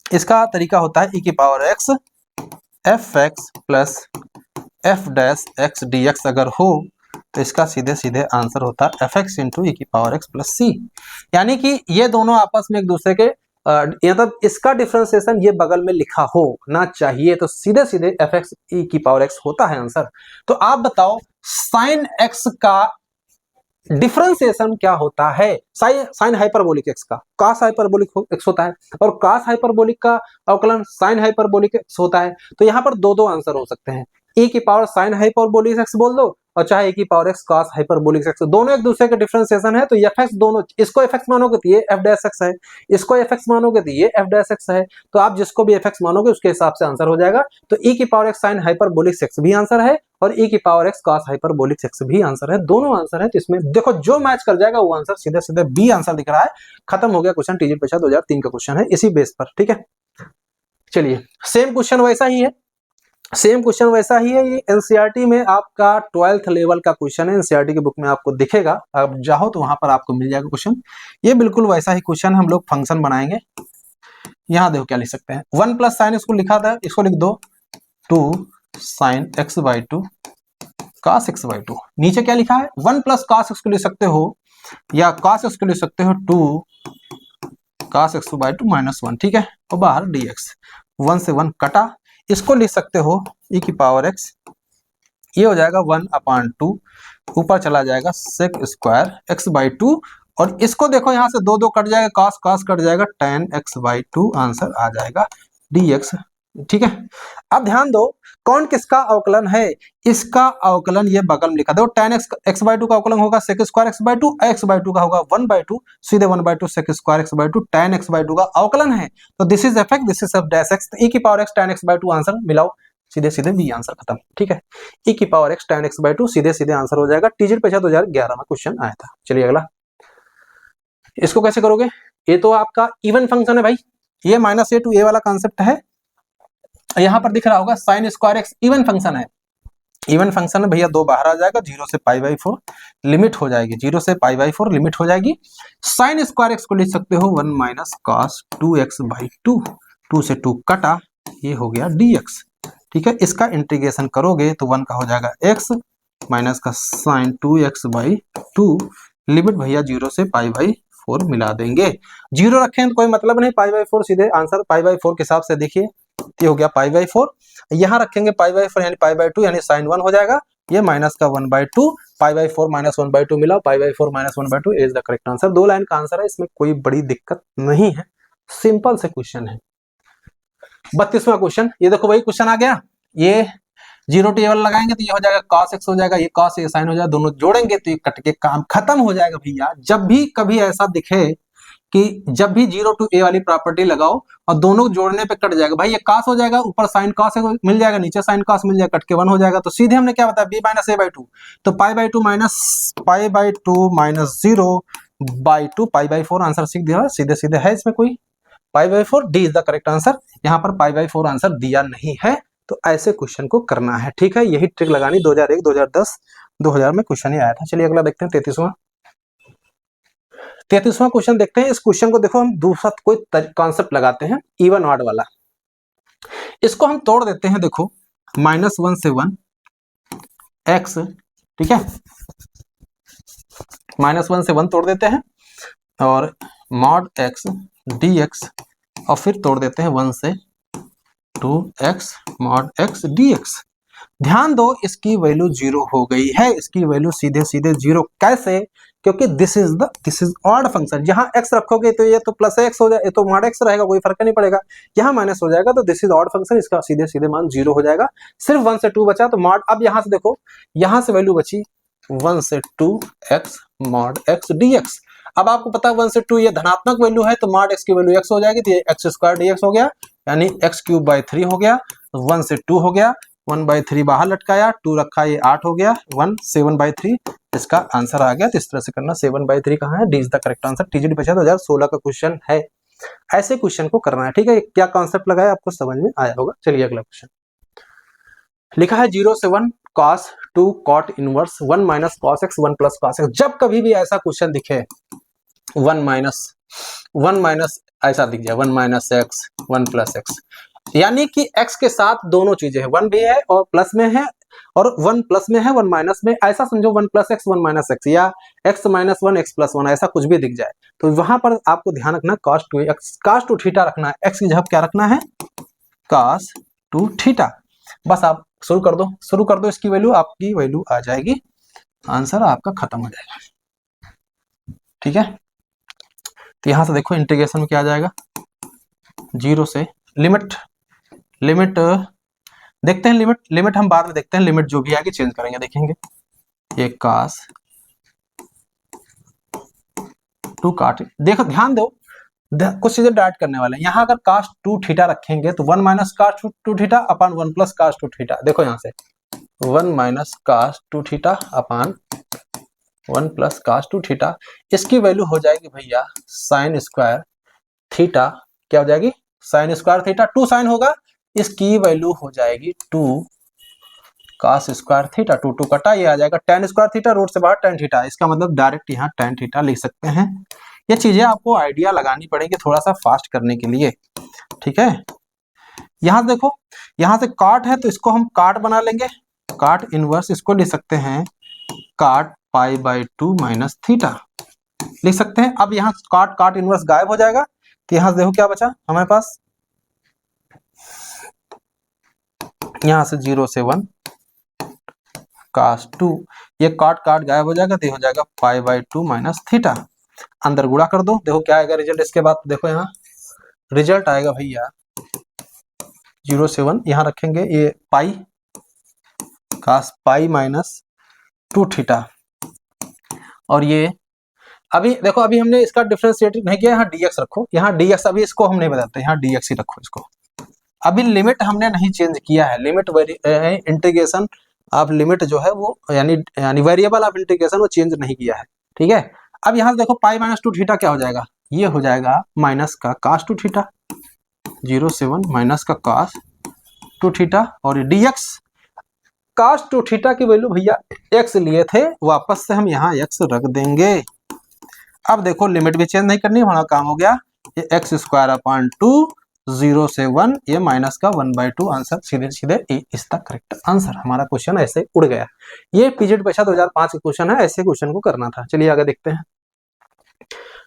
इसका तरीका होता है e की power x fx plus f dash x dx अगर हो तो इसका सीधे सीधे आंसर होता है fx इंटू e की पावर x प्लस c। यानी कि ये दोनों आपस में एक दूसरे के मतलब इसका डिफरेंशिएशन ये बगल में लिखा हो ना चाहिए, तो सीधे सीधे fx e की पावर x होता है आंसर। तो आप बताओ sin x का डिफरेंशिएशन क्या होता है? साइन हाइपरबोलिक x का cos हाइपरबोलिक x होता है, और cos हाइपरबोलिक का अवकलन sin हाइपरबोलिक x होता है। तो यहाँ पर दो अंसर हो सकते हैं, e की पावर sin हाइपरबोलिक x बोल दो और चाहे e की power x cos hyperbolic x, दोनों एक दूसरे के डिफरेंशिएशन है। तो fx दोनों, इसको fx मानोगे तो ये f डैश x है, इसको fx मानोगे तो ये f डैश x है। तो आप जिसको भी fx मानोगे उसके हिसाब से आंसर हो जाएगा। तो e की power x sin hyperbolic x भी आंसर है और e की power x cos hyperbolic x भी आंसर है, दोनों आंसर है। तो इसमें देखो जो मैच कर जाएगा वो आंसर सीधे सीधे बी आंसर दिख रहा है। खत्म हो गया क्वेश्चन, टीजीटी परिषद 2003 का क्वेश्चन है इसी बेस पर, ठीक है। चलिए सेम क्वेश्चन वैसा ही है, सेम क्वेश्चन वैसा ही है। ये एनसीईआरटी में आपका 12th लेवल का क्वेश्चन है, एनसीईआरटी की बुक में आपको दिखेगा, आप चाहो तो वहां पर आपको मिल जाएगा क्वेश्चन। ये बिल्कुल वैसा ही क्वेश्चन हम लोग फंक्शन बनाएंगे। यहाँ देखो क्या लिख सकते हैं, 1 प्लस साइन इसको लिखा था, इसको लिख दो 2 sine x by 2 cos x by 2। नीचे क्या लिखा है, 1 प्लस cos x को लिख सकते हो या cos x को लिख सकते हो 2 cos x बाई 2 माइनस 1, ठीक है। और बाहर dx, 1 से 1 कटा, इसको लिख सकते हो e की पावर x, ये हो जाएगा 1/2, ऊपर चला जाएगा सेक स्क्वायर x बाई 2, और इसको देखो यहाँ से 2 कट जाएगा, cos cos कट जाएगा, tan x बाई 2 आंसर आ जाएगा dx, ठीक है। अब ध्यान दो कौन किसका अवकलन है, इसका अवकलन ये बगल में लिखा दो, tan x बाई 2 का अवकलन होगा sec square x by 2, x by 2 का होगा 1/2, सीधे 1/2 sec square x by 2, tan x by 2 का अवकलन है। तो this is fx, this is f dash x, e की power x tan x by 2 answer मिलाओ, सीधे सीधे बी आंसर खत्म, ठीक है। e की power x tan x by 2 सीधे सीधे आंसर हो जाएगा। टीजीटी परिषद 2011 में क्वेश्चन आया था। चलिए अगला, इसको कैसे करोगे? ये तो आपका इवन फंक्शन है भाई, ये -a to a वाला कॉन्सेप्ट है। यहाँ पर दिख रहा होगा sign square x even function है, इवन फंक्शन है भैया, 2 बाहर आ जाएगा, 0 से π/4 लिमिट हो जाएगी, 0 से π/4 लिमिट हो जाएगी। साइन स्क्वायर एक्स को लिख सकते हो 1 माइनस cos 2x बाई 2, 2 से 2 कटा, ये हो गया dx, ठीक है। इसका इंटीग्रेशन करोगे तो 1 का हो जाएगा x माइनस का साइन 2x बाई 2, लिमिट भैया 0 से π/4 मिला देंगे, 0 रखें तो कोई मतलब नहीं, π/4 सीधे आंसर π/4 के हिसाब से देखिए, ये हो गया π/4, यहाँ रखेंगे π/4 यानी π/2 यानी sin 1 हो जाएगा, ये माइनस का 1/2, π/4 माइनस 1/2 मिला, π/4 minus 1/2 is the correct answer. 2 line का आंसर है, इसमें कोई बड़ी दिक्कत नहीं है, सिंपल से क्वेश्चन है। 32वां क्वेश्चन, ये देखो वही क्वेश्चन आ गया, ये 0 टेबल लगाएंगे तो ये हो जाएगा cos x हो जाएगा, ये cos ये sin हो जाएगा, दोनों जोड़ेंगे तो ये कट के काम खत्म हो जाएगा भैया। जब भी कभी ऐसा दिखे कि जब भी 0 to a वाली प्रॉपर्टी लगाओ और दोनों जोड़ने पे कट जाएगा, भाई ये cos हो जाएगा, ऊपर sin cos मिल जाएगा, नीचे sin cos मिल जाएगा, कट के 1 हो जाएगा। तो सीधे हमने क्या बताया, b माइनस a बाई 2, तो π/2 माइनस 0 बाई 2 π/4 आंसर सीख दिया, सीधे सीधे है, इसमें कोई π/4 D is the correct answer. यहाँ पर π/4 आंसर दिया नहीं है, तो ऐसे क्वेश्चन को करना है, ठीक है। यही ट्रिक लगानी 2001, 2010, 2000 में क्वेश्चन ही आया था। चलिए अगला देखते हैं 33वां क्वेश्चन देखते हैं। इस क्वेश्चन को देखो, हम दूसरा कोई कॉन्सेप्ट लगाते हैं, इवन ऑड वाला, इसको हम तोड़ देते हैं। देखो -1 से 1 x, ठीक है, -1 से 1 तोड़ देते हैं और mod x dx, और फिर तोड़ देते हैं 1 से 2x mod x dx। ध्यान दो इसकी वैल्यू 0 हो गई है, इसकी वैल्यू सीधे सीधे 0 कैसे, क्योंकि दिस इज ऑड फंक्शन, जहां x रखोगे तो ये तो प्लस x हो जाए, ये तो mod x रहेगा, कोई फर्क नहीं पड़ेगा, यहाँ माइनस हो जाएगा, तो दिस इज ऑड फंक्शन, इसका सीधे सीधे मान 0 हो जाएगा। सिर्फ 1 से 2 बचा, तो mod, अब यहां से देखो, यहां से वैल्यू बची 1 से 2x mod x dx। अब आपको पता है 1 से 2 ये धनात्मक वैल्यू है, तो mod x की वैल्यू x हो जाएगी, तो ये x स्क्वायर dx हो गया, यानी x³ बाई 3 हो गया, 1 से 2 हो गया, 1/3 बाहर लटकाया, 2 रखा, ये 8 हो गया, 1 7/3 इसका आंसर आ गया। तो इस तरह से करना। 7/3 कहाँ है? D is the correct answer. TGT परिषद 2016 का क्वेश्चन है। ऐसे क्वेश्चन को करना है, ठीक है। क्या कॉन्सेप्ट लगाया आपको समझ में आया होगा। चलिए अगला क्वेश्चन लिखा है 0 से 1 cos 2 cot inverse 1 minus cos x 1 plus cos x। जब कभी भी ऐसा क्वेश्चन दिखे 1 माइनस ऐसा दिख जाए 1 माइनस एक्स 1 प्लस एक्स, यानी कि x के साथ दोनों चीजें हैं, 1 भी है और प्लस में है और 1 प्लस में है 1 माइनस में, ऐसा समझो 1 प्लस एक्स 1 माइनस एक्स या x माइनस 1 x प्लस 1, ऐसा कुछ भी दिख जाए तो वहां पर आपको ध्यान रखना cos 2x cos 2 थीटा रखना है। x की जगह क्या रखना है? cos 2 theta. बस आप शुरू कर दो, इसकी वैल्यू आपकी वैल्यू आ जाएगी, आंसर आपका खत्म हो जाएगा, ठीक है। तो यहां से देखो इंटीग्रेशन में क्या आ जाएगा, 0 से लिमिट देखते हैं, लिमिट हम बाद में देखते हैं, लिमिट जो भी आएगी चेंज करेंगे, देखेंगे। ये cos 2 काट, देखो ध्यान दो, कुछ चीजें डाइट करने वाले हैं। यहाँ अगर cos 2 थीटा रखेंगे तो 1 minus cos 2 theta upon 1 plus cos 2 theta. देखो यहाँ से 1 minus cos 2 theta upon 1 plus cos 2 theta, इसकी वैल्यू हो जाएगी भैया साइन स्क्वायर थीटा। क्या हो जाएगी? Sine square theta. 2 साइन होगा, इसकी वैल्यू हो जाएगी 2 cos स्क्वायर थीटा। 2 2 कटा, ये आ जाएगा tan स्क्वायर थीटा, रूट से बाहर tan थीटा। इसका मतलब डायरेक्ट यहाँ tan थीटा लिख सकते हैं। ये चीजें आपको आइडिया लगानी पड़ेगी थोड़ा सा फास्ट करने के लिए, ठीक है। यहां देखो, यहां से काट है तो इसको हम काट बना लेंगे, काट इनवर्स, इसको लिख सकते हैं काट पाई बाई 2 माइनस थीटा लिख सकते हैं। अब यहाँ काट इनवर्स गायब हो जाएगा, तो यहां देखो क्या बचा हमारे पास, यहां से 0 से 1 cos 2, ये काट गायब हो जाएगा, तो हो जाएगा पाई बाई 2 माइनस थीटा। अंदर गुणा कर दो, देखो क्या आएगा रिजल्ट। इसके बाद देखो यहाँ रिजल्ट आएगा भैया 0 से 1, यहाँ रखेंगे ये पाई cos पाई माइनस 2 थीटा, और ये अभी देखो, अभी हमने इसका डिफरेंशिएट नहीं किया, यहाँ dx रखो, यहाँ dx, अभी इसको हम नहीं बदलते, यहाँ dx ही रखो इसको। अभी लिमिट हमने नहीं चेंज किया है, लिमिट इंटीग्रेशन आप लिमिट जो है वो यानी वेरिएबल आप इंटीग्रेशन वो चेंज नहीं किया है, ठीक है। अब यहाँ देखो पाई माइनस 2 थीटा क्या हो जाएगा, ये हो जाएगा माइनस का cos 2 थीटा, 0 से 1 माइनस का cos 2 थीटा, और dx cos 2 थीटा की वैल्यू भैया x लिए थे, वापस से हम यहाँ x रख देंगे। अब देखो लिमिट भी चेंज नहीं करनी, हमारा काम हो गया, ये एक्स स्क्वायर अपान 2 0 से 1, ये माइनस का 1/2, आंसर सीधे सीधे इस तक करेक्ट आंसर। हमारा क्वेश्चन ऐसे उड़ गया। ये पीजीटी परीक्षा 2005 का क्वेश्चन है, ऐसे क्वेश्चन को करना था। चलिए आगे देखते हैं।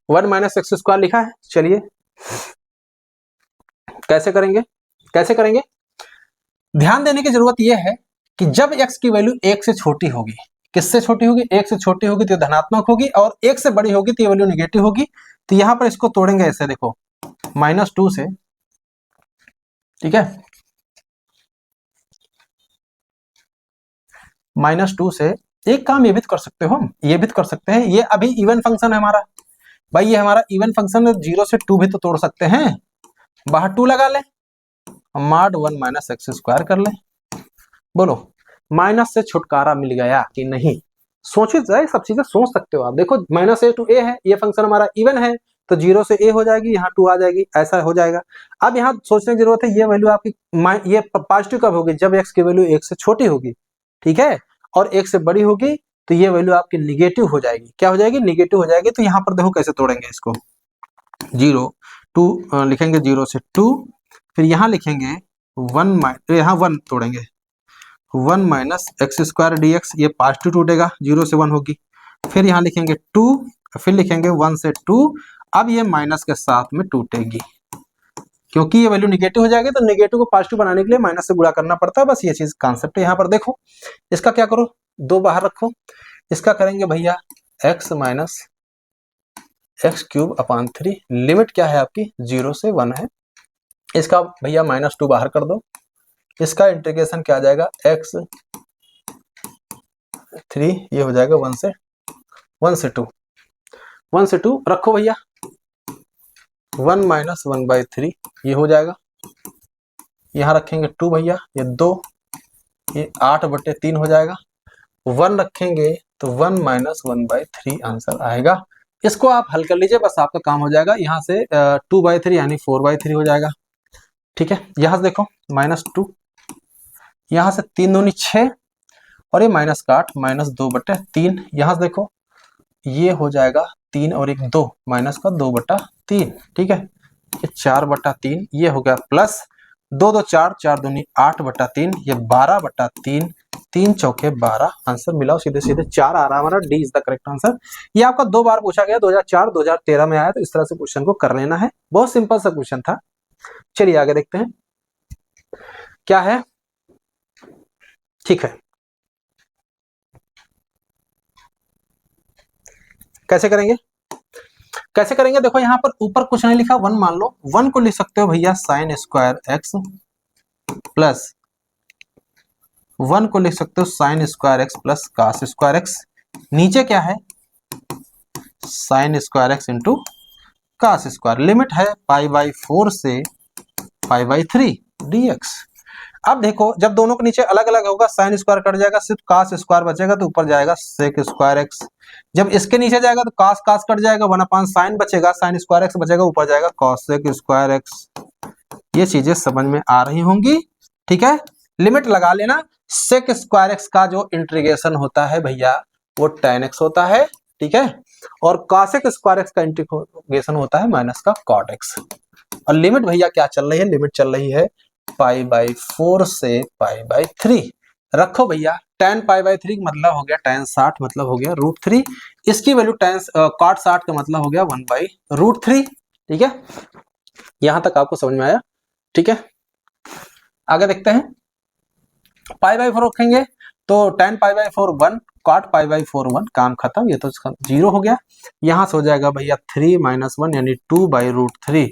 1 माइनस एक्स स्क्वायर लिखा है, चलिए कैसे करेंगे। ध्यान देने की जरूरत यह है कि जब x की वैल्यू 1 से छोटी होगी, किससे छोटी होगी? 1 से छोटी होगी तो धनात्मक होगी, और 1 से बड़ी होगी तो ये वैल्यू निगेटिव होगी। तो यहां पर इसको तोड़ेंगे ऐसे, देखो -2 से, ठीक है, -2 से एक काम ये भी कर सकते हो, हम ये भी कर सकते हैं, ये अभी इवन फंक्शन है हमारा भाई, ये हमारा इवन फंक्शन है, 0 से 2 भी तो तोड़ सकते हैं, बाहर 2 लगा ले, mod 1 माइनस एक्स स्क्वायर कर ले। बोलो माइनस से छुटकारा मिल गया कि नहीं? सोचिए जाए, सब चीजें सोच सकते हो आप। देखो -a to a है, ये फंक्शन हमारा इवन है, तो 0 से a हो जाएगी, यहाँ 2 आ जाएगी, ऐसा हो जाएगा। अब यहाँ सोचने की जरूरत है, ये वैल्यू आपकी ये पॉजिटिव कब होगी? जब x की वैल्यू 1 से छोटी होगी, ठीक है, और 1 से बड़ी होगी तो ये वैल्यू आपकी निगेटिव हो जाएगी। क्या हो जाएगी? निगेटिव हो जाएगी। तो यहाँ पर देखो कैसे तोड़ेंगे इसको, 0 2 लिखेंगे, 0 से 2, फिर यहाँ लिखेंगे 1, यहाँ 1 तोड़ेंगे, 1 माइनस एक्स स्क्वायर dx, ये पॉजिटिव टूटेगा, 0 से 1 होगी, फिर यहाँ लिखेंगे 2, फिर लिखेंगे 1 से 2, अब ये माइनस के साथ में टूटेगी, क्योंकि ये वैल्यू निगेटिव हो जाएगी, तो निगेटिव को पॉजिटिव बनाने के लिए माइनस से गुणा करना पड़ता है। बस ये चीज कॉन्सेप्ट है। यहाँ पर देखो, इसका क्या करो, 2 बाहर रखो, इसका करेंगे भैया x माइनस एक्स क्यूब अपान 3, लिमिट क्या है आपकी? 0 से 1 है, इसका भैया -2 बाहर कर दो, इसका इंटीग्रेशन क्या आ जाएगा, x 3, ये हो जाएगा 1 से 2, 1 से 2 रखो भैया, 1 माइनस 1/3 ये हो जाएगा, यहाँ रखेंगे 2 भैया, ये 2, ये 8/3 हो जाएगा, 1 रखेंगे तो 1 माइनस 1/3 आंसर आएगा। इसको आप हल कर लीजिए, बस आपका काम हो जाएगा। यहाँ से 2/3 यानी 4/3 हो जाएगा। ठीक है, यहाँ से देखो -2, यहाँ से 3 दूनी 6 और ये माइनस का 8, -2/3। यहाँ से देखो ये हो जाएगा 3 और 1 2, माइनस का 2/3। ठीक है, ये 4/3, ये हो गया प्लस 2 2 4, 4 दूनी 8/3, ये 12/3, 3 चौके 12 आंसर मिला सीधे सीधे 4 आ रहा है हमारा। D is the correct answer. ये आपका 2 बार पूछा गया, 2004 2013 में आया, तो इस तरह से क्वेश्चन को कर लेना है। बहुत सिंपल सा क्वेश्चन था। चलिए आगे देखते हैं क्या है। ठीक है, कैसे करेंगे कैसे करेंगे, देखो यहाँ पर ऊपर कुछ नहीं लिखा, 1 मान लो। 1 को लिख सकते हो भैया sin स्क्वायर एक्स प्लस 1 को लिख सकते हो sin square x plus cos square x. नीचे क्या है, sin square x into cos square. Limit है π/4 से π/3 dx। अब देखो जब दोनों के नीचे अलग अलग होगा, साइन स्क्वायर कट जाएगा, सिर्फ cos स्क्वायर बचेगा, तो ऊपर जाएगा sec स्क्वायर एक्स। जब इसके नीचे जाएगा तो cos cos कट जाएगा, 1/sin बचेगा, sin स्क्वायर एक्स बचेगा, ऊपर जाएगा cos sec स्क्वायर एक्स। ये चीजें समझ में आ रही होंगी। ठीक है, लिमिट लगा लेना। sec स्क्वायर एक्स का जो इंटीग्रेशन होता है भैया वो tan x होता है। ठीक है, और cos स्क्वायर एक्स का इंटीग्रेशन होता है माइनस का cot x। और लिमिट भैया क्या चल रही है, लिमिट चल रही है π/4 से π/3। रखो भैया, tan π/3 मतलब हो गया tan 60, मतलब हो गया √3। इसकी वैल्यू tan cot 60 का मतलब हो गया 1/√3। ठीक है, यहां तक आपको समझ में आया। ठीक है, आगे देखते हैं। π/4 रखेंगे तो tan π/4 1, cot π/4 1, काम खत्म। ये तो 0 हो गया। यहां से हो जाएगा भैया 3 - 1 यानी 2/√3,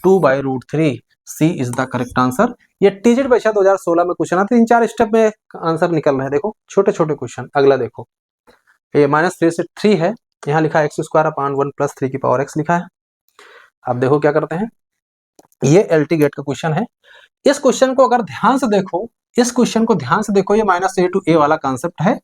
2/√3। सी इज द करेक्ट आंसर। ये टीजेट परीक्षा 2016 में क्वेश्चन आता है, 3-4 स्टेप में आंसर निकल रहे हैं। देखो छोटे छोटे क्वेश्चन। अगला देखो, ये -3 से 3 है, यहाँ लिखा है x² 1 + 3 की पावर x लिखा है। अब देखो क्या करते हैं, ये एलटी गेट का क्वेश्चन है। इस क्वेश्चन को अगर ध्यान से देखो, इस क्वेश्चन को ध्यान से देखो, ये -a to a वाला कॉन्सेप्ट है।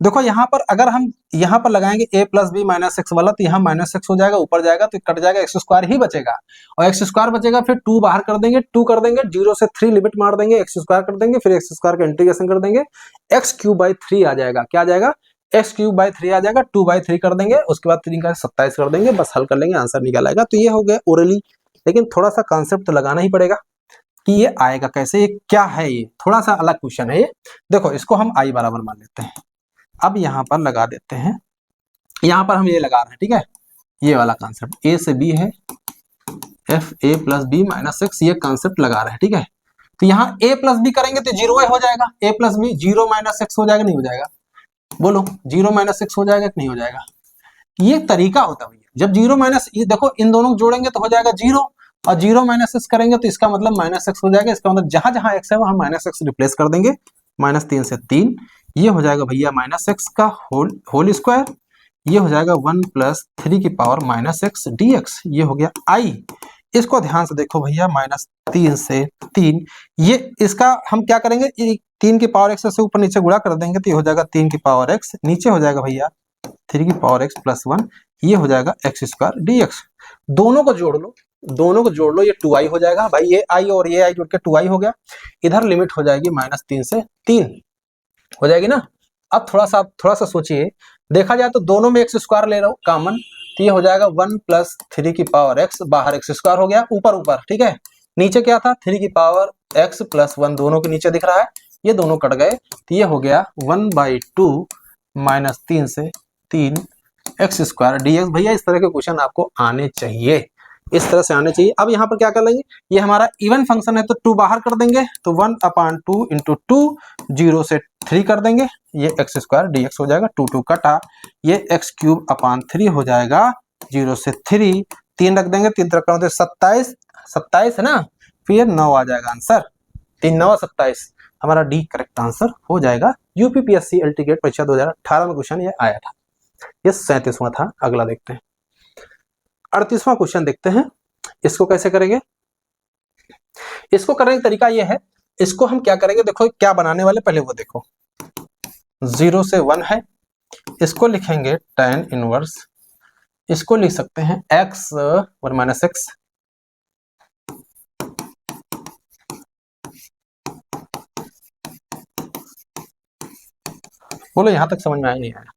देखो यहाँ पर अगर हम यहाँ पर लगाएंगे a + b - x वाला, तो यहाँ -x हो जाएगा, ऊपर जाएगा तो कट जाएगा, x² ही बचेगा। और x² बचेगा, फिर 2 बाहर कर देंगे, 2 कर देंगे, 0 से 3 लिमिट मार देंगे, x² कर देंगे, फिर x² का इंटीग्रेशन कर देंगे, x³/3 आ जाएगा। क्या आ जाएगा, x³/3 आ जाएगा। 2/3 कर देंगे, उसके बाद 3 का 27 कर देंगे, बस हल कर लेंगे, आंसर निकल आएगा। तो ये हो गया ओरली। लेकिन थोड़ा सा कॉन्सेप्ट तो लगाना ही पड़ेगा कि ये आएगा कैसे, ये क्या है, ये थोड़ा सा अलग क्वेश्चन है ये। देखो इसको हम i बराबर मान लेते हैं। अब यहाँ पर लगा देते हैं, यहाँ पर हम ये लगा रहे हैं। ठीक है, ये वाला कॉन्सेप्ट a से b है, fa + b - x, ये कॉन्सेप्ट लगा रहे हैं। ठीक है, तो यहाँ a + b करेंगे तो 0 हो जाएगा, a + b 0 - x हो जाएगा, नहीं हो जाएगा, बोलो 0 - x हो जाएगा कि नहीं हो जाएगा। ये तरीका होता है भैया, जब 0 - ये देखो इन दोनों को जोड़ेंगे तो हो जाएगा 0, और 0 - x करेंगे तो इसका मतलब -x हो जाएगा। इसका मतलब जहां जहां x है वहां -x रिप्लेस कर देंगे। -3 से 3, ये हो जाएगा भैया -x का होल स्क्वायर। ये हो जाएगा 1 + 3 की पावर -x dx। ये हो गया i। इसको ध्यान से देखो भैया, -3 से 3, ये इसका हम क्या करेंगे, 3 की पावर x से ऊपर नीचे गुणा कर देंगे, तो ये हो जाएगा 3 की पावर x, नीचे हो जाएगा भैया 3 की पावर x + 1, ये हो जाएगा x² dx। दोनों को जोड़ लो, दोनों को जोड़ लो, ये 2i हो जाएगा भाई, ये i और ये i जोड़ के 2i हो गया। इधर लिमिट हो जाएगी -3 से 3 हो जाएगी ना। अब थोड़ा सा सोचिए, देखा जाए तो दोनों में x² ले रहा हूं कॉमन, तो ये हो जाएगा 1 + 3 की पावर x, बाहर x² हो गया, ऊपर ऊपर। ठीक है, नीचे क्या था, 3 की पावर x + 1, दोनों के नीचे दिख रहा है, ये दोनों कट गए, तो ये हो गया 1/2 -3 से 3 x² dx। भैया इस तरह के क्वेश्चन आपको आने चाहिए, इस तरह से आने चाहिए। अब यहाँ पर क्या कर लेंगे, ये हमारा इवन फंक्शन है तो 2 बाहर कर देंगे, तो 1/2 × 2, 0 से 3 कर देंगे, ये x² dx हो जाएगा। 2 2 कटा, ये x³/3 हो जाएगा, 0 से 3, 3 रख देंगे, 3 रख देंगे 27 है ना, फिर 9 आ जाएगा आंसर। 3 9 27, हमारा डी करेक्ट आंसर हो जाएगा। यूपीपीएससी एलटी गेट परीक्षा 2018 में क्वेश्चन ये आया था, ये 37वां था। अगला देखते हैं, 38वां क्वेश्चन देखते हैं। इसको कैसे करेंगे, इसको करने का तरीका ये है, इसको हम क्या करेंगे, देखो क्या बनाने वाले, पहले वो देखो। 0 से 1 है, इसको लिखेंगे tan इनवर्स, इसको लिख सकते हैं x 1 माइनस एक्स, बोलो यहां तक समझ में आया नहीं आया?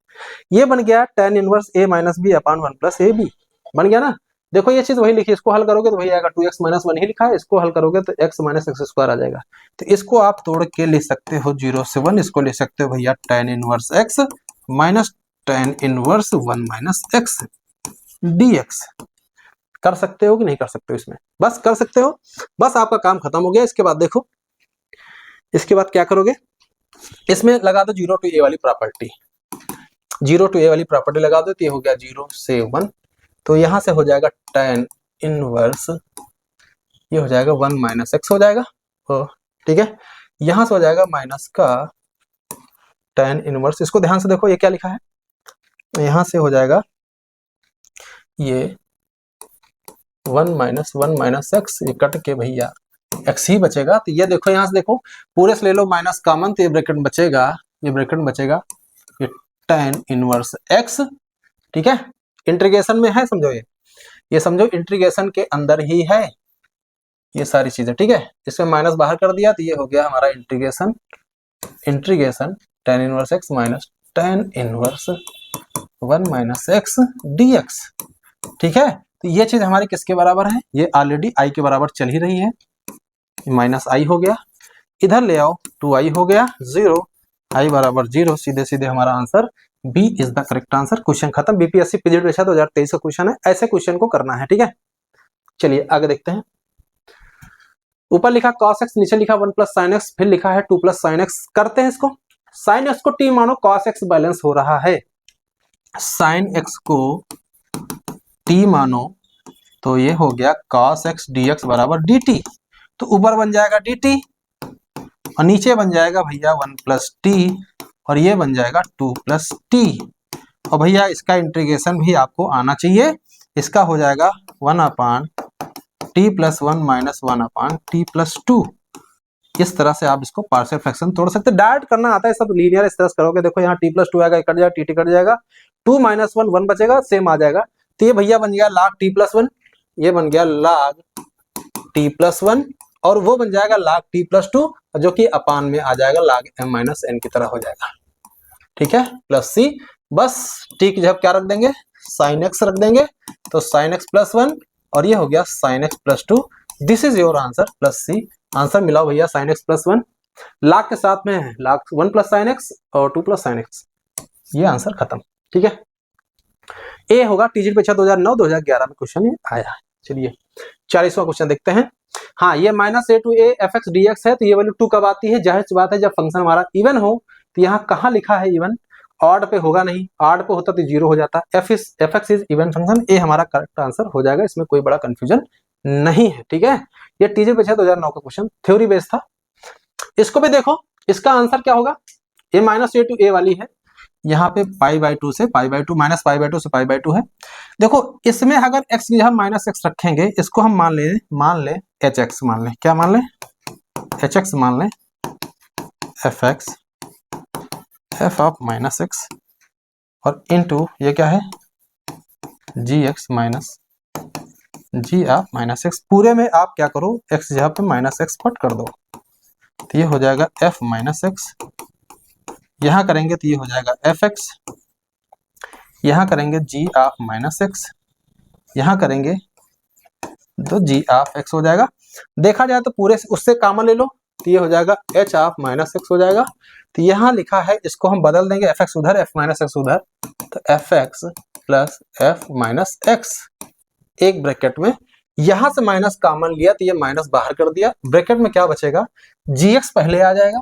ये बन गया tan inverse a minus b upon 1 plus a b, बन गया ना। देखो ये चीज वही लिखी, इसको हल करोगे तो वही आएगा, 2x माइनस 1 ही लिखा है, इसको हल करोगे तो x माइनस एक्स स्क्वायर आ जाएगा। तो इसको आप तोड़ के लिख सकते हो 0 से 1, इसको लिख सकते हो भैया tan inverse x minus tan inverse 1 minus x dx। कर सकते हो कि नहीं कर सकते हो? इसमें बस कर सकते हो, बस आपका काम खत्म हो गया। इसके बाद देखो, इसके बाद क्या करोगे, इसमें लगा दो 0 टू a वाली प्रॉपर्टी, 0 टू a वाली प्रॉपर्टी लगा दो, तो ये हो गया 0 से 1, तो यहां से हो जाएगा tan इनवर्स, ये हो जाएगा 1 माइनस एक्स हो जाएगा, ठीक है। यहां से हो जाएगा माइनस का tan इनवर्स, इसको ध्यान से देखो ये क्या लिखा है, यहां से हो जाएगा ये 1 माइनस एक्स, ये कट के भैया एक्स ही बचेगा। तो ये देखो यहां से देखो, पूरे से ले लो माइनस कॉमन, तो ये ब्रैकेट बचेगा, ये ब्रैकेट बचेगा, ये tan इनवर्स एक्स, ठीक है। इंटीग्रेशन में है, समझो ये समझो इंटीग्रेशन के अंदर ही है ये सारी चीजें, ठीक है। इसमें माइनस बाहर कर दिया तो ये हो गया हमारा integration, integration tan inverse x minus tan inverse 1 minus x dx, ठीक है। तो ये चीज हमारी किसके बराबर है, ये ऑलरेडी i के बराबर चल ही रही है, माइनस i हो गया, इधर ले आओ 2i हो गया 0, i बराबर 0, सीधे सीधे हमारा answer B is the correct answer. Question खत्म। बीपीएससी पीरियड परीक्षा 2023 का क्वेश्चन है, ऐसे क्वेश्चन को करना है, ठीक है। चलिए आगे देखते हैं। ऊपर लिखा cos x, नीचे लिखा 1 प्लस साइन एक्स, फिर लिखा है 2 प्लस साइन एक्स। करते हैं इसको, साइन एक्स को t मानो, cos x बैलेंस हो रहा है, साइन एक्स को t मानो, तो ये हो गया cos x dx बराबर dt, तो ऊपर बन जाएगा dt और नीचे बन जाएगा भैया 1 प्लस टी, और ये बन जाएगा 2 प्लस टी। और भैया इसका इंटीग्रेशन भी आपको आना चाहिए, इसका हो जाएगा 1 अपान टी प्लस 1 माइनस 1 अपान टी प्लस 2। इस तरह से आप इसको पार्शियल फ्रैक्शन तोड़ सकते हैं, डायरेक्ट करना आता है सब लीनियर, इस तरह से करोगे। देखो यहाँ टी प्लस 2 आएगा, कट जाएगा, टी कट जाएगा, 2 माइनस 1 1 बचेगा, सेम आ जाएगा। तो ये भैया बन गया log टी प्लस 1, ये बन गया log टी प्लस 1, और वो बन जाएगा log टी प्लस 2, जो कि अपान में आ जाएगा log m माइनस n की तरह हो जाएगा, ठीक है, प्लस सी। बस टी की जगह क्या रख देंगे, साइन एक्स रख देंगे, तो साइन एक्स प्लस 1, और ये हो गया साइन x plus 2, this is your answer, plus c. Answer मिला भैया साइन एक्स प्लस 1, लाख के साथ में है लाख 1 प्लस साइन एक्स और 2 प्लस साइन एक्स, ये आंसर खत्म, ठीक है। ए होगा टीजीटी परीक्षा 2009-2011 में क्वेश्चन ये आया है। चलिए 40वां क्वेश्चन देखते हैं। हाँ, ये minus A to a f x d x है, तो ये वैल्यू 2 कब आती है, जाहिर सी बात है जब फंक्शन हमारा इवन हो। तो यहाँ कहाँ लिखा है इवन, ऑड पे होगा नहीं, ऑड पे होता तो 0 हो जाता। F X is even function, A हमारा करेक्ट आंसर हो जाएगा, इसमें कोई बड़ा कंफ्यूजन नहीं है, ठीक है। ये टीजीटी परीक्षा 2009 का क्वेश्चन थ्योरी बेस्ड था। इसको भी देखो, इसका आंसर क्या होगा, ए माइनस ए टू ए वाली है, यहाँ पे पाई बाई 2 से pi by 2, minus pi by 2 से पाई बाई 2 है। देखो इसमें अगर x की जगह माइनस एक्स रखेंगे, इसको हम मान ले एच एक्स मान ले, क्या मान ले, एच एक्स मान ले, F X F of minus X, और इनटू ये क्या है, G X minus ji of minus X. पूरे में आप क्या करो, x जगह पे माइनस एक्स पट कर दो, तो ये हो जाएगा f माइनस एक्स, यहां करेंगे तो ये हो जाएगा एफ एक्स, यहां करेंगे g ऑफ माइनस एक्स, यहां करेंगे तो g ऑफ x हो जाएगा। देखा जाए तो पूरे उससे कॉमन ले लो, तो ये हो जाएगा h ऑफ माइनस एक्स हो जाएगा। तो यहां लिखा है, इसको हम बदल देंगे, एफ एक्स उधर एफ माइनस एक्स उधर, तो F x plus F minus x, एक ब्रैकेट में, यहां से माइनस कॉमन लिया तो ये माइनस बाहर कर दिया, ब्रैकेट में क्या बचेगा, जी एक्स पहले आ जाएगा,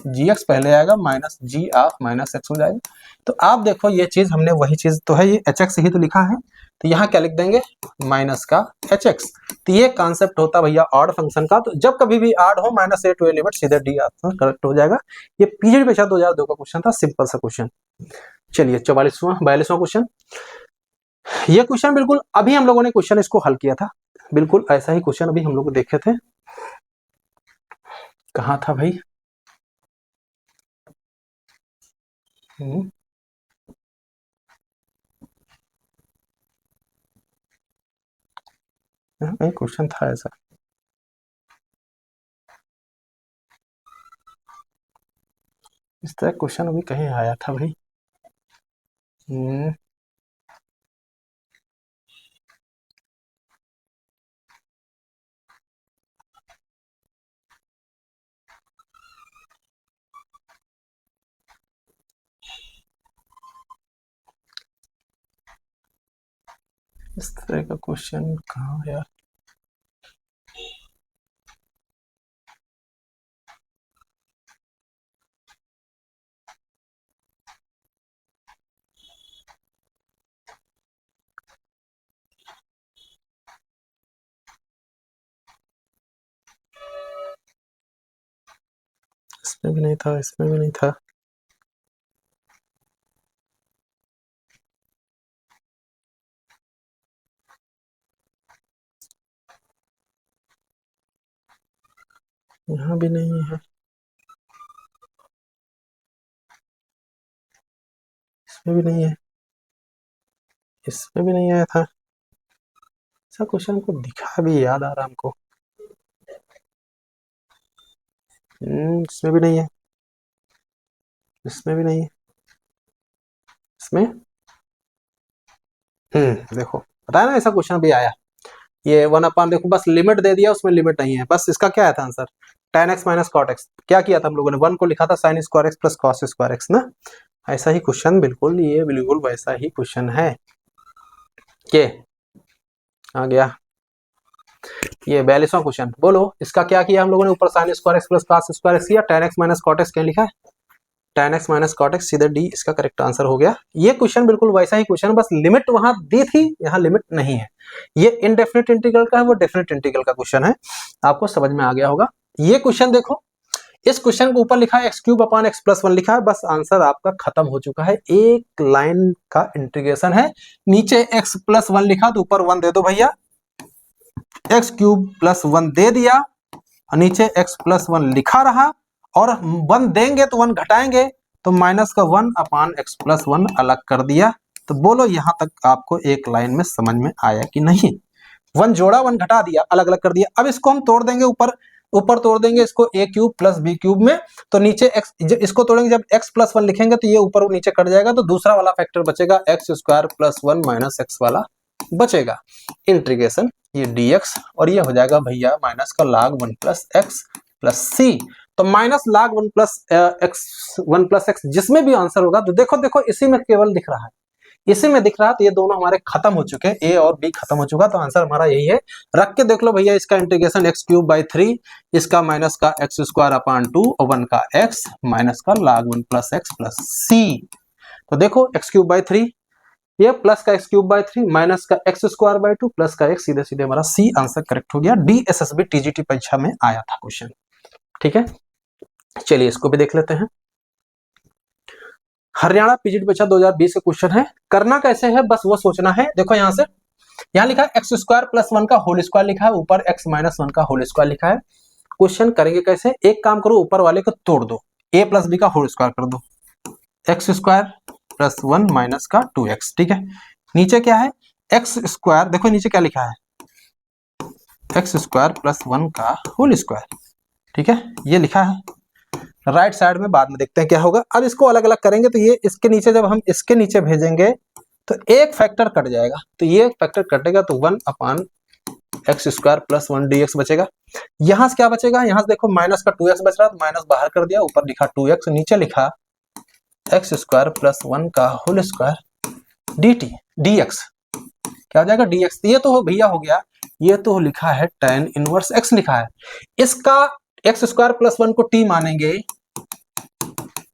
जी एक्स पहले आएगा, minus ji of minus x हो जाएगा। तो आप देखो ये चीज हमने वही चीज तो है, ये एच एक्स ही तो लिखा है, तो यहाँ क्या लिख देंगे, माइनस का एच एक्स। तो ये कॉन्सेप्ट होता भैया ऑड फंक्शन का, तो जब कभी भी ऑड हो minus A to A limit सीधे डी आंसर करेक्ट हो जाएगा। ये पीजीटी परीक्षा 2002 का क्वेश्चन था, सिंपल सा क्वेश्चन। चलिए 42वां क्वेश्चन, ये क्वेश्चन बिल्कुल अभी हम लोगों ने क्वेश्चन इसको हल किया था, बिल्कुल ऐसा ही क्वेश्चन अभी हम लोग देखे थे, कहाँ था भाई, नहीं क्वेश्चन था ऐसा, इस तरह क्वेश्चन अभी कहीं आया था भाई। इस तरह का क्वेश्चन कहाँ आया? इसमें भी नहीं था, इसमें भी नहीं था। यहाँ भी नहीं है, इसमें भी नहीं है, इसमें भी नहीं आया था। ऐसा क्वेश्चन हमको दिखा भी, याद आ रहा हमको। इसमें भी नहीं है, इसमें भी नहीं है, इसमें देखो बताया ना, ऐसा क्वेश्चन भी आया। ये 1/, देखो बस लिमिट दे दिया, उसमें लिमिट नहीं है, बस इसका क्या आया था answer, tan x minus cot x. क्या किया था हम लोगों ने, 1 को लिखा था sign square x plus cos square x ना। ऐसा ही क्वेश्चन, बिल्कुल ये बिल्कुल वैसा ही क्वेश्चन है। के आ गया ये 42वां क्वेश्चन। बोलो इसका क्या किया हम लोगों ने, ऊपर sine square x plus cos square x किया, tan x minus cot x क्या लिखा है, tan x minus cot x, सीधे डी इसका करेक्ट आंसर हो गया। ये क्वेश्चन बिल्कुल वैसा ही क्वेश्चन, बस लिमिट वहां दी थी, यहाँ लिमिट नहीं है। ये इनडेफिनिट इंटीग्रल का है, वो डेफिनिट इंटीग्रल का क्वेश्चन है, आपको समझ में आ गया होगा। ये क्वेश्चन देखो, इस क्वेश्चन के ऊपर लिखा है x cube upon x plus 1 लिखा है, बस आंसर आपका खत्म हो चुका है, एक लाइन का इंटीग्रेशन है। नीचे एक्स प्लस 1 लिखा तो ऊपर 1 दे दो भैया, एक्स क्यूब प्लस 1 दे दिया, नीचे एक्स प्लस 1 लिखा रहा, और 1 देंगे तो 1 घटाएंगे तो माइनस का 1 अपान एक्स प्लस 1 अलग कर दिया। तो बोलो यहां तक आपको एक लाइन में समझ में आया कि नहीं। 1 जोड़ा 1 घटा दिया, अलग अलग कर दिया। अब इसको हम तोड़ देंगे, ऊपर ऊपर तोड़ देंगे इसको a cube plus b cube में, तो नीचे x, इसको तोड़ेंगे जब x प्लस 1 लिखेंगे तो ये ऊपर और नीचे कट जाएगा, तो दूसरा वाला फैक्टर बचेगा x square plus 1 minus x वाला बचेगा। इंटीग्रेशन ये dx, और ये हो जाएगा भैया माइनस का log 1 प्लस एक्स प्लस सी। तो माइनस log 1 प्लस एक्स जिसमें भी आंसर होगा, तो देखो देखो इसी में केवल दिख रहा है, इसी में दिख रहा है, तो ये दोनों हमारे खत्म हो चुके हैं, ए और बी खत्म हो चुका, तो आंसर हमारा यही है। रख के देख लो भैया, इसका इंटीग्रेशन एक्स क्यूब बाई 3, इसका माइनस का एक्स स्क्वायर अपान 2 और 1 का एक्स माइनस का log 1 प्लस एक्स प्लस सी। तो देखो एक्स क्यूब बाई 3, ये प्लस का एक्स क्यूब बाई 3 माइनस का एक्स स्क्वायर बाई 2 प्लस का एक्स, सीधे सीधे हमारा सी आंसर करेक्ट हो गया। DSSB TGT परीक्षा में आया था क्वेश्चन। ठीक है, चलिए इसको भी देख लेते हैं। हरियाणा पीजीटी परीक्षा 2020 का क्वेश्चन है। करना कैसे है, बस वो सोचना है। देखो यहां से, यहाँ लिखा है एक्स स्क्वायर प्लस 1 का होल स्क्वायर लिखा है, ऊपर एक्स माइनस 1 का होल स्क्वायर लिखा है। क्वेश्चन करेंगे कैसे, एक काम करो, ऊपर वाले को तोड़ दो, a प्लस बी का होल स्क्वायर कर दो, एक्स स्क्वायर प्लस 1 माइनस का 2x। ठीक है, नीचे क्या है, एक्स स्क्वायर, देखो नीचे क्या लिखा है, एक्स स्क्वायर प्लस 1 का होल स्क्वायर। ठीक है, ये लिखा है राइट साइड में, बाद में देखते हैं क्या होगा। अब इसको अलग अलग करेंगे, तो ये इसके नीचे, जब हम इसके नीचे भेजेंगे तो एक फैक्टर कट जाएगा, तो ये फैक्टर कटेगा तो 1 अपान एक्स स्क्वायर प्लस 1 dx बचेगा। यहां से क्या बचेगा, यहां से देखो माइनस का 2x बच रहा है, तो माइनस बाहर कर दिया, ऊपर लिखा 2x, नीचे लिखा एक्स स्क्वायर प्लस 1 का होल स्क्वायर dt dx, क्या हो जाएगा dx। ये तो हो भैया हो गया, ये तो लिखा है tan इनवर्स x लिखा है, इसका एक्स स्क्वायर प्लस 1 को t मानेंगे,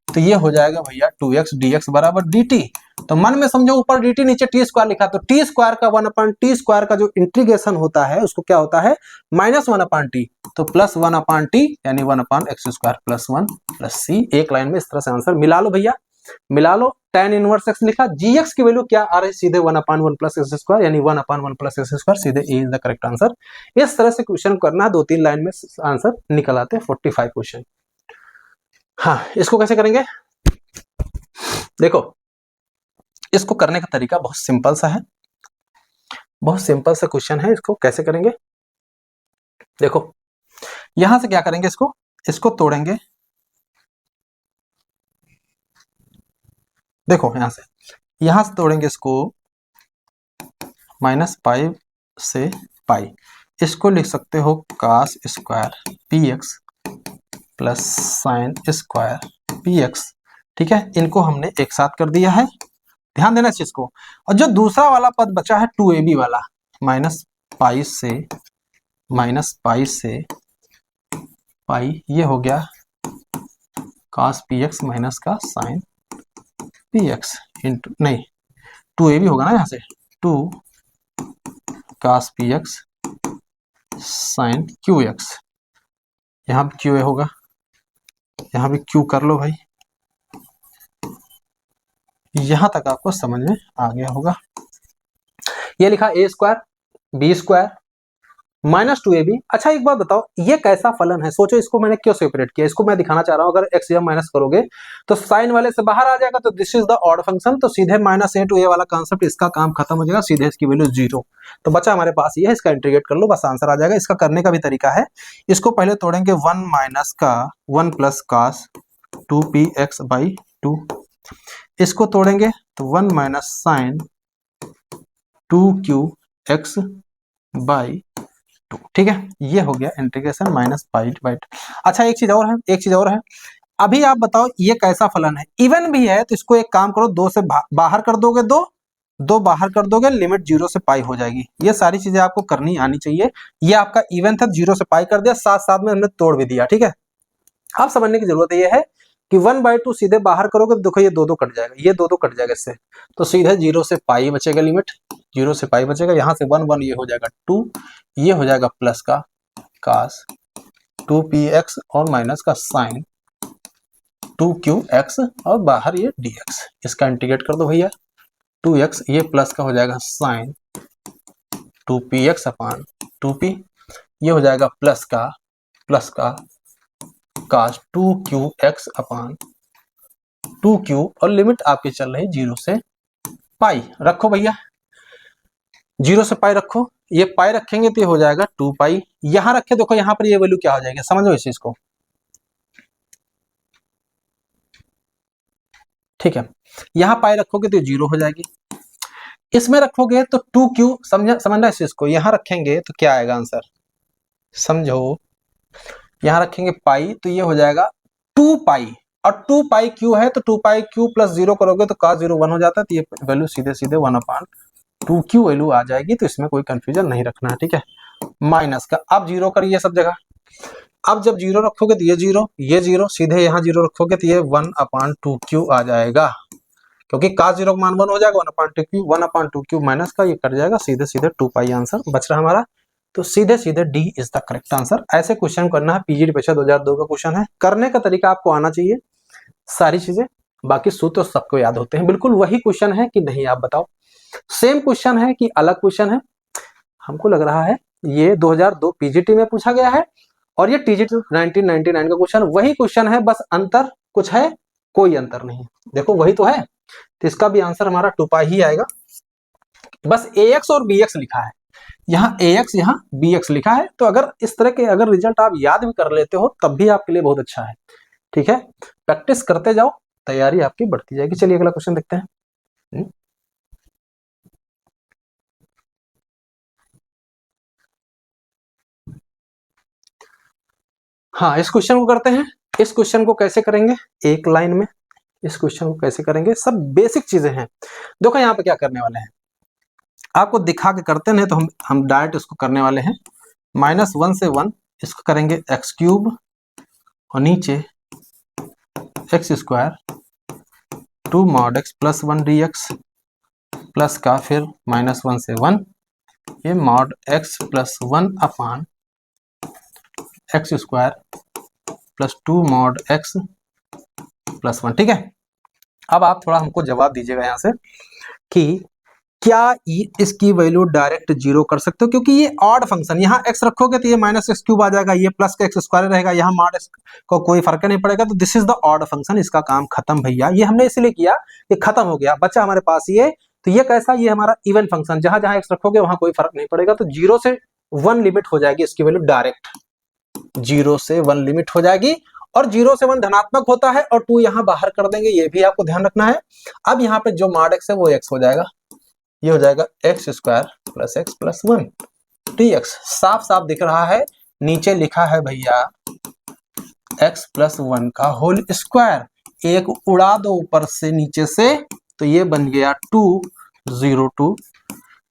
तो ये हो जाएगा भैया 2x dx बराबर dt। तो मन में समझो, ऊपर dt नीचे टी स्क्वायर लिखा, तो टी स्क्वायर का 1 अपान टी स्क्वायर का जो इंटीग्रेशन होता है उसको क्या होता है, माइनस 1 अपान टी, तो प्लस 1 अपान टी यानी 1 अपान एक्स स्क्वायर प्लस 1 प्लस सी। एक लाइन में इस तरह से आंसर मिला लो भैया, मिला लो। tan इनवर्स x लिखा, gx की वैल्यू क्या आ रही है, सीधे 1 अपान 1 प्लस एक्स स्क्वायर, यानी 1 अपान 1 प्लस एक्स स्क्वायर, सीधे ए इज द करेक्ट आंसर। इस तरह से क्वेश्चन करना, 2-3 लाइन में आंसर निकल आते हैं 45 क्वेश्चन। हाँ, इसको कैसे करेंगे, देखो इसको करने का तरीका बहुत सिंपल सा है। बहुत सिंपल सा क्वेश्चन है, इसको कैसे करेंगे देखो, यहां से क्या करेंगे, इसको तोड़ेंगे, देखो यहां से तोड़ेंगे इसको, माइनस पाई से पाई, इसको लिख सकते हो cos square P x plus sine square P x. ठीक है, इनको हमने एक साथ कर दिया है, ध्यान देना इस चीज को। और जो दूसरा वाला पद बचा है 2ab वाला, माइनस पाई से पाई, ये हो गया cos पी एक्स माइनस का साइन पी एक्स इंटू, नहीं 2ab होगा ना, यहाँ से 2 cos p x sine q x, यहाँ भी क्यू ए होगा, यहाँ भी क्यू कर लो भाई, यहां तक आपको समझ में आ गया होगा। ये लिखा A square B square minus 2ab। अच्छा एक बात बताओ, ये कैसा फलन है, सोचो इसको मैंने क्यों सेपरेट किया, इसको मैं दिखाना चाह रहा हूं, अगर एक्स या माइनस करोगे तो साइन वाले से बाहर आ जाएगा, तो this is the odd function, तो सीधे माइनस ए टू ए वाला कॉन्सेप्ट, इसका काम खत्म हो जाएगा, सीधे इसकी वैल्यू 0। तो बच्चा हमारे पास ये है, इसका इंटीग्रेट कर लो, बस आंसर आ जाएगा। इसका करने का भी तरीका है, इसको पहले तोड़ेंगे 1 माइनस का 1 प्लस कॉस 2px/2, इसको तोड़ेंगे तो 1 माइनस साइन 2qx/2। ठीक है, ये हो गया इंटीग्रेशन माइनस पाई बाई 2। अच्छा एक चीज और है, अभी आप बताओ ये कैसा फलन है, इवन भी है तो इसको एक काम करो, 2 से बाहर कर दोगे, दो बाहर कर दोगे, लिमिट 0 से पाई हो जाएगी। ये सारी चीजें आपको करनी आनी चाहिए। ये आपका इवन था, 0 से पाई कर दिया, साथ साथ में हमने तोड़ भी दिया। ठीक है, अब समझने की जरूरत ये है कि 1/2 सीधे बाहर करोगे तो देखो ये 2 कट जाएगा, ये 2 कट जाएगा इससे, तो सीधे 0 से पाई बचेगा, लिमिट 0 से पाई बचेगा, यहाँ से 1 ये हो जाएगा 2, ये हो जाएगा प्लस का cos 2px और माइनस का साइन 2qx और बाहर ये dx, इसका इंटीग्रेट कर दो भैया, 2x ये प्लस का हो जाएगा साइन 2px अपान 2p, ये हो जाएगा प्लस का cos 2qx अपान 2q, और लिमिट आपकी चल रही 0 से पाई। रखो भैया 0 से पाई रखो, ये पाई रखेंगे तो ये हो जाएगा 2 पाई, यहां रखे, देखो यहां पर ये वैल्यू क्या हो जाएगी, समझो इस चीज को। ठीक है, यहां पाई रखोगे तो 0 हो जाएगी, इसमें रखोगे तो 2q, समझना इस चीज को, यहां रखेंगे तो क्या आएगा आंसर, समझो, यहां रखेंगे पाई तो ये हो जाएगा 2 पाई, और 2 पाई क्यू है तो 2 पाई क्यू प्लस 0 करोगे तो cos 0 1 हो जाता है, तो ये वैल्यू सीधे 1/2q वैल्यू आ जाएगी, तो इसमें कोई कंफ्यूजन नहीं रखना है। ठीक है, माइनस का अब 0 करिए सब जगह, अब जब 0 रखोगे तो ये 0 सीधे यहाँ 0 रखोगे तो ये 1/2q आ जाएगा, क्योंकि cos 0 का मान 1 हो जाएगा, 1/2q माइनस का ये कट जाएगा, सीधे 2 पाई आंसर बच रहा हमारा, तो सीधे D is the correct answer. ऐसे क्वेश्चन करना है, पीजीटी परीक्षा 2002 का क्वेश्चन है, करने का तरीका आपको आना चाहिए, सारी चीजें, बाकी सूत्र तो सबको याद होते हैं। बिल्कुल वही क्वेश्चन है कि नहीं, आप बताओ, सेम क्वेश्चन है कि अलग क्वेश्चन है? हमको लग रहा है ये 2002 पीजीटी में पूछा गया है, और ये टीजीटी 1999 का क्वेश्चन वही क्वेश्चन है, बस अंतर कुछ है, कोई अंतर नहीं, देखो वही तो है, तो इसका भी आंसर हमारा 2 पाई ही आएगा, बस ax और bx लिखा है, यहाँ ax यहाँ bx लिखा है, तो अगर इस तरह के अगर रिजल्ट आप याद भी कर लेते हो तब भी आपके लिए बहुत अच्छा है। ठीक है, प्रैक्टिस करते जाओ, तैयारी आपकी बढ़ती जाएगी। चलिए अगला क्वेश्चन देखते हैं। हाँ, इस क्वेश्चन को करते हैं। इस क्वेश्चन को कैसे करेंगे, एक लाइन में इस क्वेश्चन को कैसे करेंगे, सब बेसिक चीजें हैं। देखो यहाँ पे क्या करने वाले हैं, आपको दिखा के करते नहीं, तो हम डायरेक्ट इसको करने वाले हैं, -1 से 1 इसको करेंगे x³ और नीचे x² 2 mod x plus 1 dx plus का फिर -1 से 1 ये mod x प्लस 1 अपान x² plus 2 mod x plus 1। ठीक है, अब आप थोड़ा हमको जवाब दीजिएगा यहाँ से कि क्या इसकी वैल्यू डायरेक्ट 0 कर सकते हो, क्योंकि ये ऑड फंक्शन, यहाँ x रखोगे तो ये -x³ आ जाएगा, ये प्लस का x² रहेगा, यहाँ mod x को कोई फर्क नहीं पड़ेगा, तो this is the odd function, इसका काम खत्म भैया। ये हमने इसलिए किया कि खत्म हो गया, बच्चा हमारे पास ये तो ये कैसा, ये हमारा इवन फंक्शन, जहां जहां एक्स रखोगे वहां कोई फर्क नहीं पड़ेगा। तो 0 से 1 लिमिट हो जाएगी इसकी वैल्यू डायरेक्ट, 0 से 1 लिमिट हो जाएगी। और 0 से 1 धनात्मक होता है और 2 यहां बाहर कर देंगे, ये भी आपको ध्यान रखना है। अब यहाँ पे जो मॉड एक्स है वो एक्स हो जाएगा, ये हो जाएगा x square plus x plus 1 dx। साफ साफ दिख रहा है, नीचे लिखा है भैया x प्लस 1 का होल स्क्वायर, एक उड़ा दो ऊपर से नीचे से, तो ये बन गया 2 0 2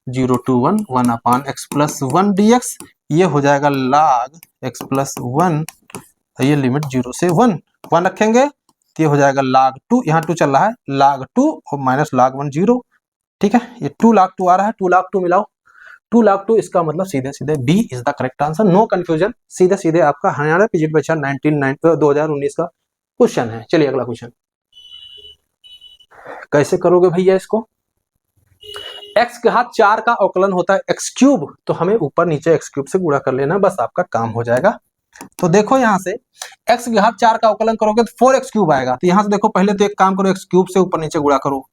0 2 1 1 अपान एक्स प्लस 1 dx। ये हो जाएगा log x प्लस 1, ये लिमिट 0 से 1 1 रखेंगे तो ये हो जाएगा log 2, यहाँ 2 चल रहा है, log 2 और माइनस log 1 0। ठीक है, ये 2 log 2 आ रहा है, 2 log 2 मिलाओ, 2 log 2, इसका मतलब सीधे सीधे B is the correct answer, no confusion, सीधे सीधे आपका हरियाणा पीजीटी परीक्षा 2019 का क्वेश्चन है। चलिए अगला क्वेश्चन, कैसे करोगे भैया इसको, x के घात 4 का अवकलन होता है x क्यूब, तो हमें ऊपर नीचे x क्यूब से गुणा कर लेना, बस आपका काम हो जाएगा। तो देखो यहाँ से x के घात 4 का अवकलन करोगे तो 4x क्यूब आएगा, तो यहाँ से देखो पहले तो एक काम करो, x क्यूब से ऊपर नीचे गुणा करो,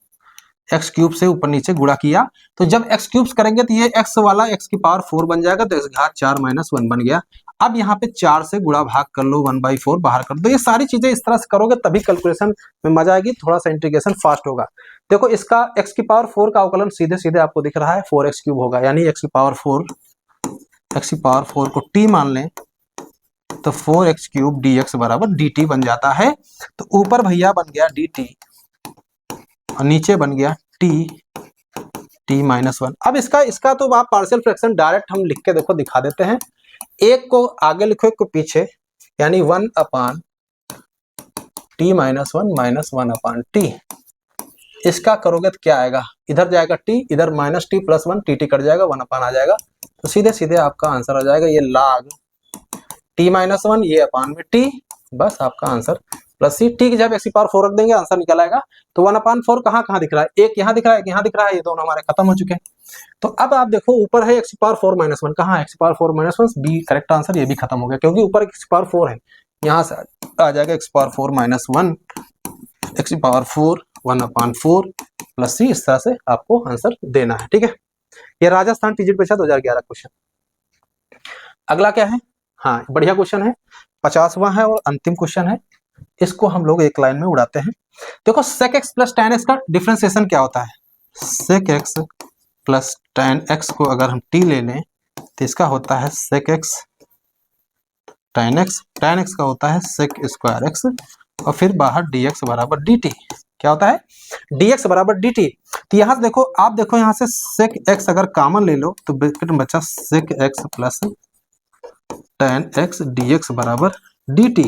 x क्यूब से ऊपर नीचे गुणा किया, तो जब x क्यूब करेंगे तो ये x वाला x की पावर 4 बन जाएगा, तो x घात 4 माइनस 1 बन गया। अब यहाँ पे 4 से गुणा भाग कर लो, 1/4 बाहर कर दो। ये सारी चीजें इस तरह से करोगे तभी कैलकुलेशन में मजा आएगी, थोड़ा सा इंटीग्रेशन फास्ट होगा। देखो इसका x की पावर 4 का अवकलन सीधे सीधे आपको दिख रहा है 4x क्यूब होगा, यानी x की पावर 4 को t मान लें तो 4x क्यूब dx बराबर dt बन जाता है। तो ऊपर भैया बन गया dt और नीचे बन गया t माइनस 1। अब इसका तो आप पार्शियल फ्रैक्शन डायरेक्ट हम लिख के देखो दिखा देते हैं, एक को आगे लिखो एक को पीछे, यानी 1 अपान t माइनस 1 माइनस 1 अपान t। इसका करोगे तो क्या आएगा, इधर जाएगा t, इधर minus t plus 1, T cut जाएगा, 1 अपान आ जाएगा, तो सीधे सीधे आपका आंसर आ जाएगा ये log t माइनस 1, ये अपान में t, बस आपका आंसर प्लस सी। टी की जब x की पावर 4 रख देंगे आंसर निकल आएगा। तो 1/4 कहाँ कहाँ दिख रहा है, एक यहाँ दिख रहा है, एक यहाँ दिख रहा है, ये दोनों हमारे खत्म हो चुके हैं। तो अब आप देखो ऊपर है x की पावर 4 माइनस 1, कहाँ है x की power 4 minus 1, B correct answer, ये भी खत्म हो गया क्योंकि ऊपर x की पावर 4 है, यहाँ से आ जाएगा x की पावर 4 माइनस 1, x की पावर 4 1/4 प्लस सी। इस तरह से आपको आंसर देना है। ठीक है, ये राजस्थान टीजीटी परीक्षा 2011 क्वेश्चन। अगला क्या है, हाँ बढ़िया क्वेश्चन है, 50वां है और अंतिम क्वेश्चन है, इसको हम लोग एक लाइन में उड़ाते हैं। देखो sec x plus tan x का डिफरेंशिएशन क्या होता है, sec x plus tan x को अगर हम t ले लें तो इसका होता है sec x tan x का होता है sec स्क्वायर x, और फिर बाहर dx बराबर dt, क्या होता है dx बराबर dt। तो यहाँ से देखो, आप देखो यहाँ से sec x अगर कॉमन ले लो तो ब्रैकेट में बचा sec x plus tan x dx बराबर dt।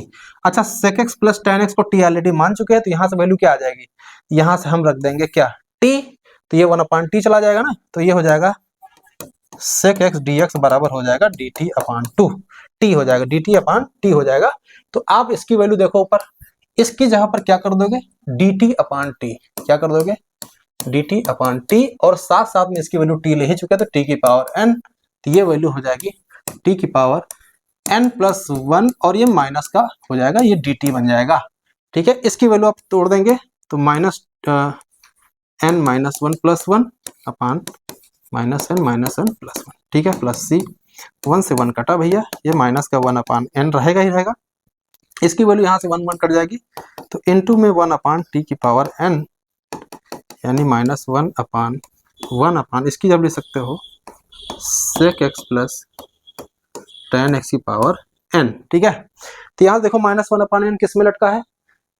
अच्छा sec x plus tan x को t ऑलरेडी मान चुके हैं, तो यहाँ से वैल्यू क्या आ जाएगी, यहाँ से हम रख देंगे क्या t, तो ये 1/t चला जाएगा ना, तो ये हो जाएगा sec x dx बराबर हो जाएगा dt/2, t हो जाएगा dt/t हो जाएगा। तो आप इसकी वैल्यू देखो ऊपर, इसकी जगह पर क्या कर दोगे dt/t, क्या कर दोगे dt/t, और साथ साथ में इसकी वैल्यू t ले ही चुके हैं, तो t की पावर n, तो ये वैल्यू हो जाएगी t की पावर n प्लस 1, और ये माइनस का हो जाएगा, ये dt बन जाएगा। ठीक है, इसकी वैल्यू आप तोड़ देंगे तो minus n minus 1 plus 1 upon minus n plus 1। ठीक है, प्लस सी, 1 से 1 कटा भैया, ये माइनस का 1 अपान n रहेगा ही रहेगा, इसकी वैल्यू यहाँ से 1 1 कट जाएगी, तो इनटू में 1 अपान t की पावर n, यानी माइनस 1 अपान इसकी जब ले सकते हो sec x plus tan x की पावर n। ठीक है, तो यहाँ देखो माइनस 1 अपान n किस में लटका है,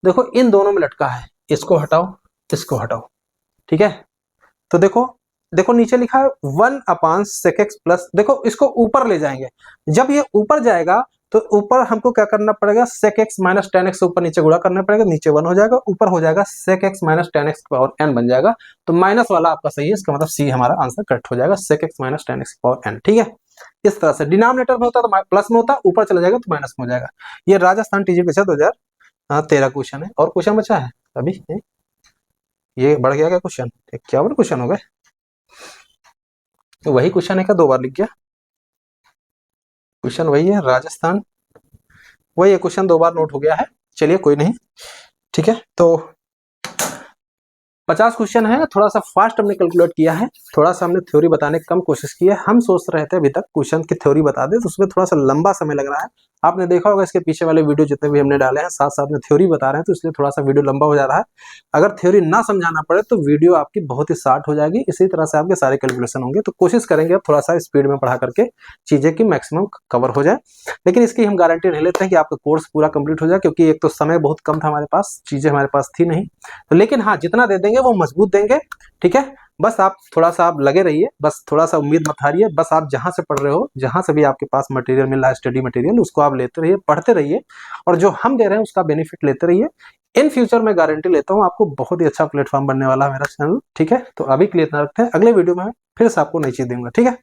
देखो इन दोनों में लटका है, इसको हटाओ इसको हटाओ। ठीक है, तो देखो नीचे लिखा है 1 अपान sec x प्लस, देखो इसको ऊपर ले जाएंगे, जब ये ऊपर जाएगा तो ऊपर हमको क्या करना पड़ेगा sec x minus tan x से ऊपर नीचे गुणा करना पड़ेगा, नीचे 1 हो जाएगा, ऊपर हो जाएगा sec x minus tan x की पावर n बन जाएगा, तो माइनस वाला आपका सही है, इसका मतलब सी हमारा आंसर करेक्ट हो जाएगा, sec x minus tan x की पावर n। ठीक है, इस तरह से डिनोमिनेटर में होता तो प्लस में होता, ऊपर चला जाएगा तो माइनस में हो जाएगा। ये राजस्थान टीजीटी परीक्षा 2013 क्वेश्चन है, और क्वेश्चन बचा है अभी, ये बढ़ गया क्या क्वेश्चन, 51 क्वेश्चन हो गए, तो वही क्वेश्चन है क्या, 2 बार लिख गया, क्वेश्चन वही है राजस्थान, वही क्वेश्चन 2 बार नोट हो गया है, चलिए कोई नहीं। ठीक है, तो 50 क्वेश्चन है, थोड़ा सा फास्ट हमने कैलकुलेट किया है, थोड़ा सा हमने थ्योरी बताने की कम कोशिश की है। हम सोच रहे थे अभी तक क्वेश्चन की थ्योरी बता दे, तो उसमें थोड़ा सा लंबा समय लग रहा है। आपने देखा होगा इसके पीछे वाले वीडियो जितने भी हमने डाले हैं, साथ साथ में थ्योरी बता रहे हैं, तो इसलिए थोड़ा सा वीडियो लंबा हो जा रहा है। अगर थ्योरी ना समझाना पड़े तो वीडियो आपकी बहुत ही शॉर्ट हो जाएगी, इसी तरह से आपके सारे कैलकुलेशन होंगे। तो कोशिश करेंगे अब थोड़ा सा स्पीड में पढ़ा करके चीजें की मैक्सिमम कवर हो जाए, लेकिन इसकी हम गारंटी नहीं लेते हैं कि आपका कोर्स पूरा कंप्लीट हो जाए, क्योंकि एक तो समय बहुत कम था हमारे पास, चीजें हमारे पास थी नहीं। तो लेकिन हाँ, जितना दे देंगे वो मजबूत देंगे, ठीक है। बस आप थोड़ा सा आप लगे रहिए, बस थोड़ा सा उम्मीद मत हारिए। बस आप जहां से पढ़ रहे हो, जहां से भी आपके पास मटेरियल मिल रहा है, स्टडी मटेरियल, उसको आप लेते रहिए, पढ़ते रहिए, और जो हम दे रहे हैं उसका बेनिफिट लेते रहिए। इन फ्यूचर में गारंटी लेता हूँ आपको बहुत ही अच्छा प्लेटफॉर्म बनने वाला है मेरा चैनल, ठीक है। तो अभी के लिए इतना रखते हैं, अगले वीडियो में फिर से आपको नई चीज दूंगा, ठीक है।